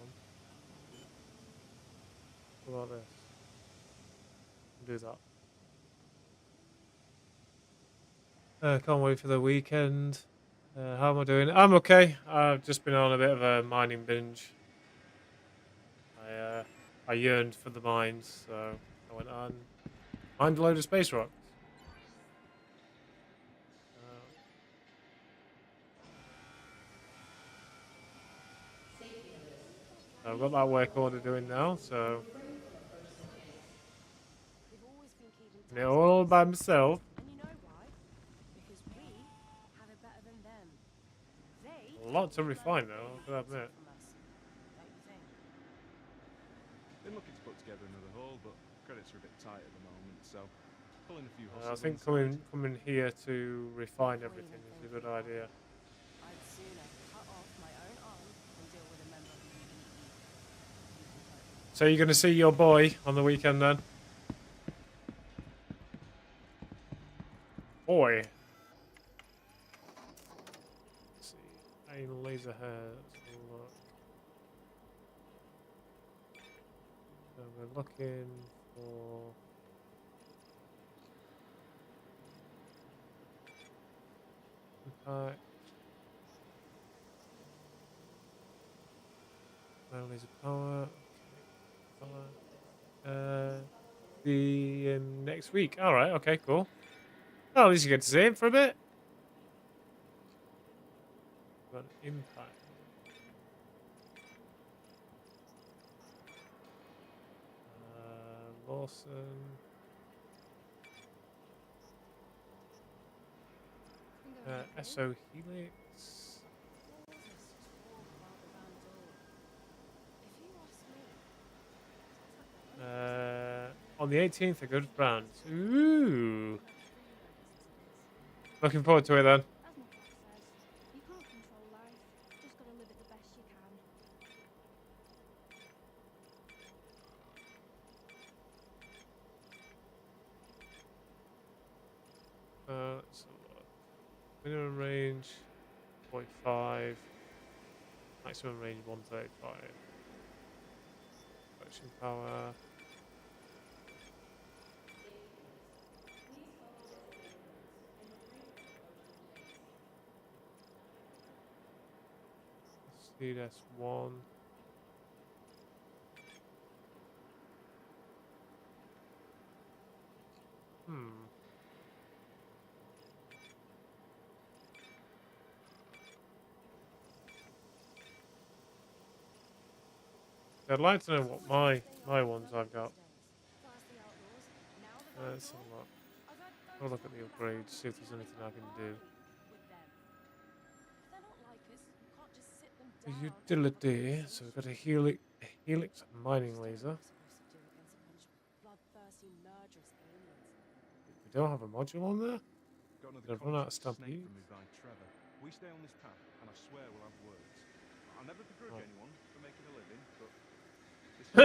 [SPEAKER 1] What about this? Do that. Can't wait for the weekend. How am I doing? I'm okay. I've just been on a bit of a mining binge. I yearned for the mines, so I went on mined a load of space rocks.
[SPEAKER 10] Safety notice.
[SPEAKER 1] I've got that work order doing now, so
[SPEAKER 10] Refrain from approaching the tanks.
[SPEAKER 11] They've always been keeping
[SPEAKER 1] and it
[SPEAKER 11] tabs
[SPEAKER 1] all
[SPEAKER 11] on us.
[SPEAKER 1] by myself.
[SPEAKER 11] And you know why? Because we have it better than them. They
[SPEAKER 1] A lot to
[SPEAKER 11] learn
[SPEAKER 1] refine,
[SPEAKER 11] what
[SPEAKER 1] though.
[SPEAKER 11] they
[SPEAKER 1] I've got to
[SPEAKER 11] have to
[SPEAKER 1] admit.
[SPEAKER 11] from us. Don't you think?
[SPEAKER 12] Been looking to put together another haul, but credits are a bit tight at the moment, so pulling a few
[SPEAKER 1] I
[SPEAKER 12] hustles
[SPEAKER 1] think
[SPEAKER 12] on the side.
[SPEAKER 1] coming here to refine everything is a good idea.
[SPEAKER 11] I'd sooner cut off my own arm than deal with a member of the UEE.
[SPEAKER 1] So you're going to see your boy on the weekend then? Boy. Let's see. Aim laser hair. Let's have a look. So we're looking for... impact. Laser power. Okay. The next week. All right. Okay. Cool. Oh, at least you get to see him for a bit. Got an impact. Lawson. SO Helix. On the 18th, a good round. Ooh. Looking forward to it then.
[SPEAKER 3] As my dad says, you can't control life. Just gotta live it the best you can.
[SPEAKER 1] Let's have a look. Minimum range 0.5. Maximum range 135. Collection power. Speed S1. I'd like to know what my ones I've got. Let's have a look. I'll look at the upgrades, see if there's anything I can do. Utility. So we've got a helix mining laser. We don't have a module on there?
[SPEAKER 12] Got another
[SPEAKER 1] They've run out of
[SPEAKER 12] contract snake
[SPEAKER 1] Stampede.
[SPEAKER 12] from me by Trevor. We stay on this path, and I swear we'll have words. I never begrudge
[SPEAKER 1] Right.
[SPEAKER 12] anyone for making a living, but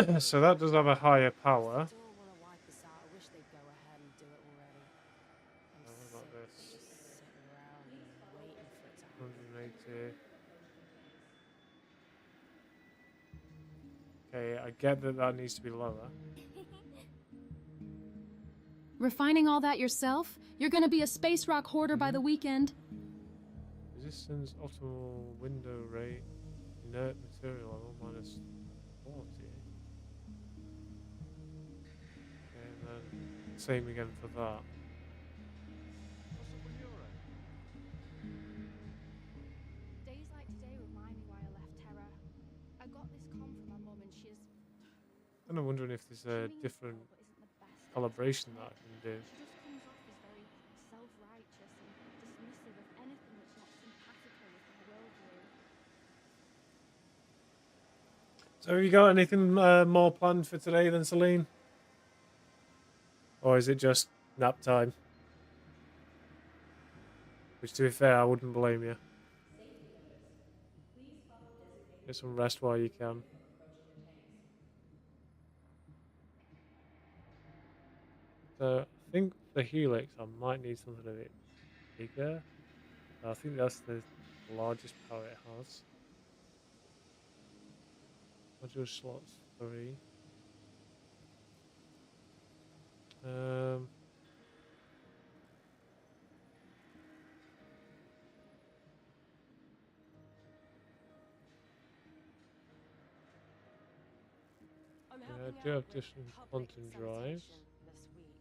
[SPEAKER 12] this
[SPEAKER 1] So that does have a higher power.
[SPEAKER 11] Still want to wipe us out. I wish they'd go ahead and do it already. I'm
[SPEAKER 1] What
[SPEAKER 11] sick
[SPEAKER 1] about
[SPEAKER 11] of
[SPEAKER 1] this?
[SPEAKER 11] just sitting around and waiting for it to happen.
[SPEAKER 1] 180. Okay, I get that that needs to be lower.
[SPEAKER 2] Refining all that yourself? You're gonna be a space rock hoarder by the weekend.
[SPEAKER 1] Resistance, optimal window rate, inert material level minus 40. Okay, and then same again for that.
[SPEAKER 12] what's up with your end?
[SPEAKER 3] Days like today remind me why I left Terra. I got this comm from my mum and she's...
[SPEAKER 1] I'm wondering if there's a
[SPEAKER 3] she means
[SPEAKER 1] different
[SPEAKER 3] well, but isn't the best at
[SPEAKER 1] calibration
[SPEAKER 3] expressing
[SPEAKER 1] that I
[SPEAKER 3] it.
[SPEAKER 1] can do.
[SPEAKER 3] She just comes off as very self-righteous and dismissive of anything that's not simpatico with my worldview.
[SPEAKER 1] So have you got anything more planned for today then, Celine? Or is it just nap time? Which, to be fair, I wouldn't blame you.
[SPEAKER 10] Safety notice. Please follow designated
[SPEAKER 1] Get some rest while you can.
[SPEAKER 10] from approaching the tanks.
[SPEAKER 1] So I think the Helix, I might need something a bit bigger. I think that's the largest power it has. Module slots 3.
[SPEAKER 11] I'm
[SPEAKER 1] Yeah,
[SPEAKER 11] helping
[SPEAKER 1] I do
[SPEAKER 11] out
[SPEAKER 1] have
[SPEAKER 11] with
[SPEAKER 1] different
[SPEAKER 11] public
[SPEAKER 1] quantum drives.
[SPEAKER 11] sanitation this week.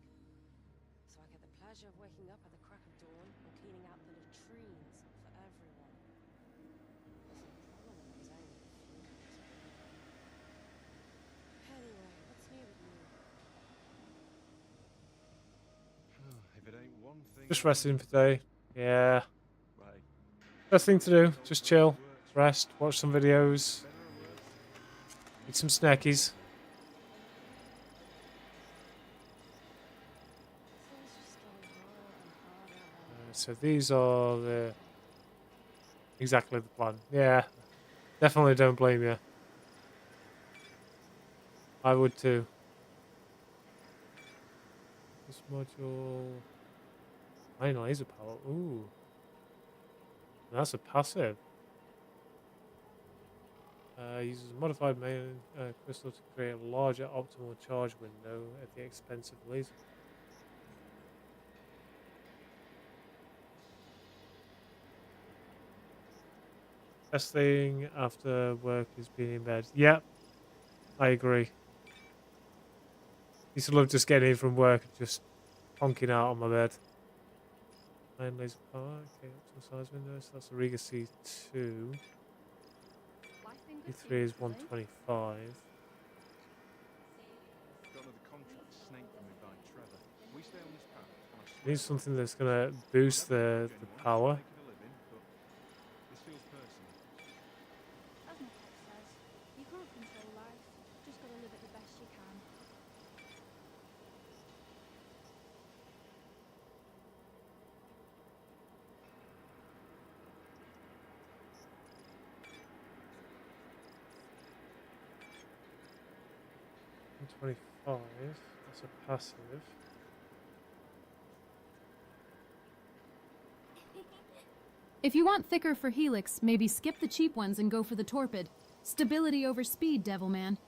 [SPEAKER 11] So I get the pleasure of waking up at the crack of dawn and cleaning out the latrines for everyone. There's a problem with those angry fumes. Anyway, what's new with you?
[SPEAKER 12] If it ain't one thing.
[SPEAKER 1] Just resting for today. Yeah.
[SPEAKER 12] Right.
[SPEAKER 1] Best thing to do. Just chill, rest, watch some videos, eat some snackies. So these are the exactly the plan. Yeah, definitely don't blame you. I would too. This module, main laser power. Ooh, that's a passive. Uses a modified main crystal to create a larger optimal charge window at the expense of laser. Best thing after work is being in bed. Yep, I agree. Used to love just getting in from work and just honking out on my bed. Iron laser power. Okay, optimal size windows. So that's a Riga C2. E3 is 125.
[SPEAKER 12] Got another contract snake from me by Trevor. We stay on this path, and I swear
[SPEAKER 1] Need something that's gonna boost the power.
[SPEAKER 12] making a living, but this feels personal.
[SPEAKER 3] As my text says, you can't control life. Just gotta live it the best you can.
[SPEAKER 1] $125. That's a passive.
[SPEAKER 2] If you want thicker for Helix, maybe skip the cheap ones and go for the Torpid. Stability over speed, Devilman.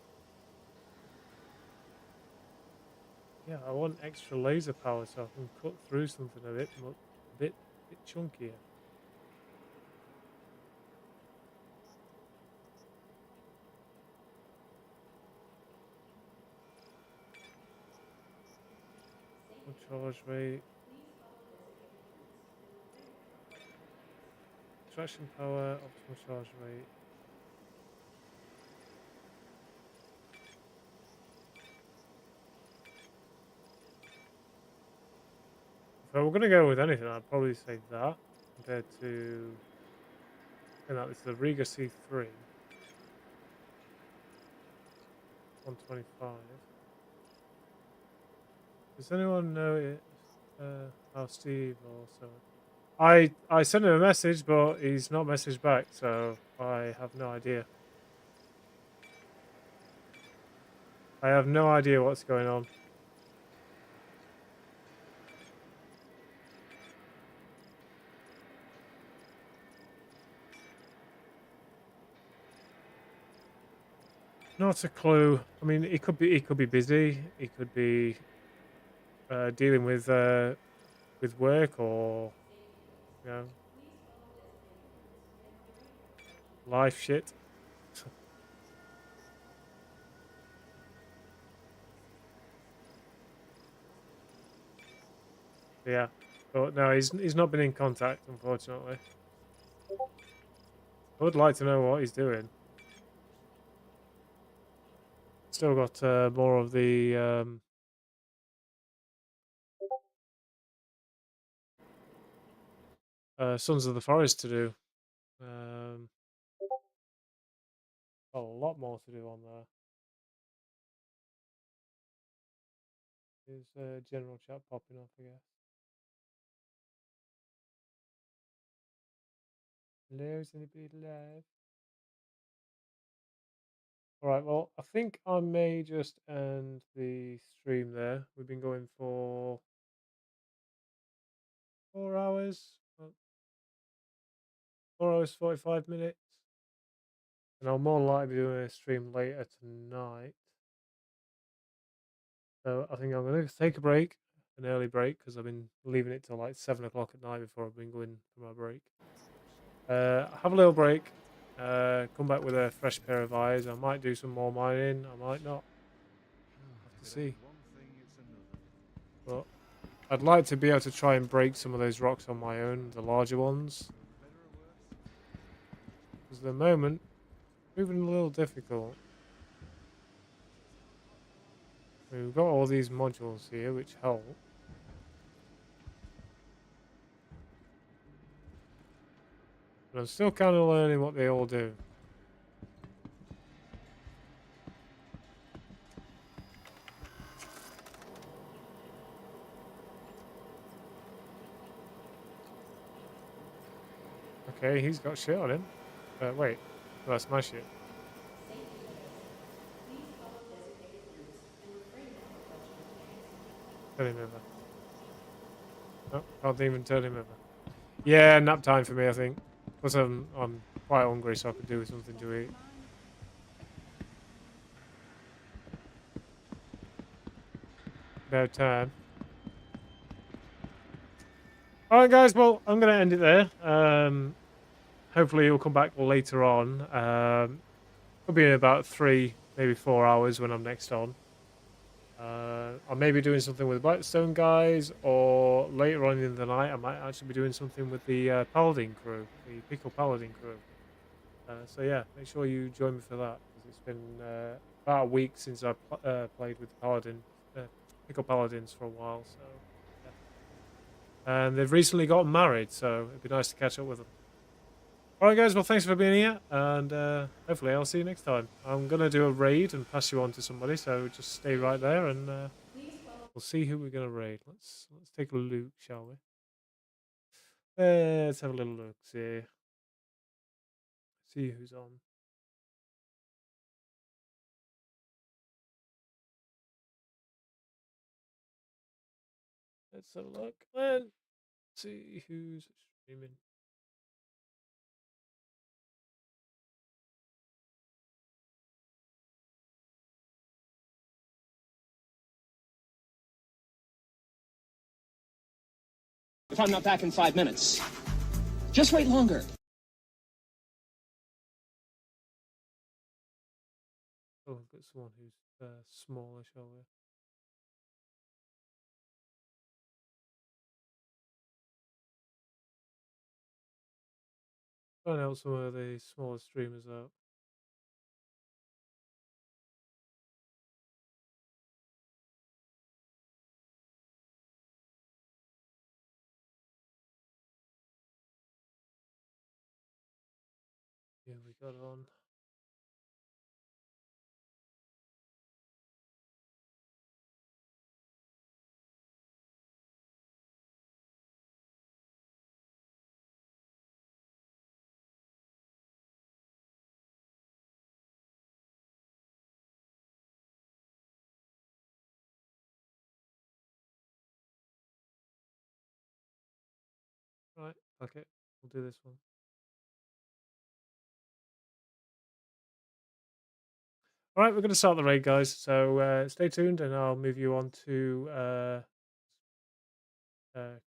[SPEAKER 1] Yeah, I want extra laser power so I can cut through something a bit chunkier. Charge rate. Traction power, optimal charge rate. If I were going to go with anything, I'd probably say that compared to. And that is the Riga C3. 125. Does anyone know it? How Steve also. I sent him a message, but he's not messaged back, so I have no idea. I have no idea what's going on. Not a clue. I mean, he could be busy. He could be dealing with work, or you know, life shit. Yeah, but no, he's not been in contact, unfortunately. I would like to know what he's doing. Still got more of the Sons of the Forest to do. Got a lot more to do on there. There's general chat popping off, I guess. Hello, is anybody live? All right, well, I think I may just end the stream there. We've been going for 4 hours, 4 hours, 45 minutes. And I'll more likely be doing a stream later tonight. So I think I'm going to take a break, an early break, because I've been leaving it till like 7 o'clock at night before I've been going for my break. Have a little break, come back with a fresh pair of eyes. I might do some more mining, I might not. Have to see. But I'd like to be able to try and break some of those rocks on my own, the larger ones. Because at the moment, proving a little difficult. I mean, we've got all these modules here, which help. But I'm still kind of learning what they all do. Okay, he's got shit on him. Wait, that's my shit. Turn him over. Oh, can't even turn him over. Yeah, nap time for me, I think. Plus, I'm quite hungry, so I could do with something to eat. About time. All right, guys. Well, I'm going to end it there. Hopefully, you'll come back later on. Could be in about 3, maybe 4 hours when I'm next on. I may be doing something with Blackstone guys, or later on in the night, I might actually be doing something with the Paladin crew, the Pickle Paladin crew. So yeah, make sure you join me for that, because it's been about a week since I played with Paladin, Pickle Paladins for a while. So yeah, and they've recently gotten married, so it'd be nice to catch up with them. All right, guys. Well, thanks for being here, and hopefully I'll see you next time. I'm gonna do a raid and pass you on to somebody, so just stay right there, and we'll see who we're gonna raid. Let's take a look, shall we? Let's have a little look. See who's on. Let's have a look and see who's streaming.
[SPEAKER 13] If I'm not back in 5 minutes, just wait longer.
[SPEAKER 1] Oh, I've got someone who's smaller, shall we? Trying out some of the smaller streamers out. Yeah, we got on. Right, okay, we'll do this one. All right, we're going to start the raid, guys. So stay tuned, and I'll move you on to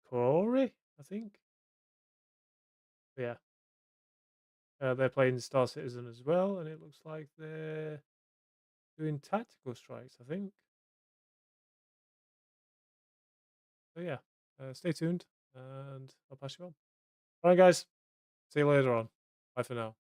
[SPEAKER 1] Corey, I think. Yeah, they're playing Star Citizen as well, and it looks like they're doing tactical strikes, I think. So yeah, stay tuned, and I'll pass you on. All right, guys. See you later on. Bye for now.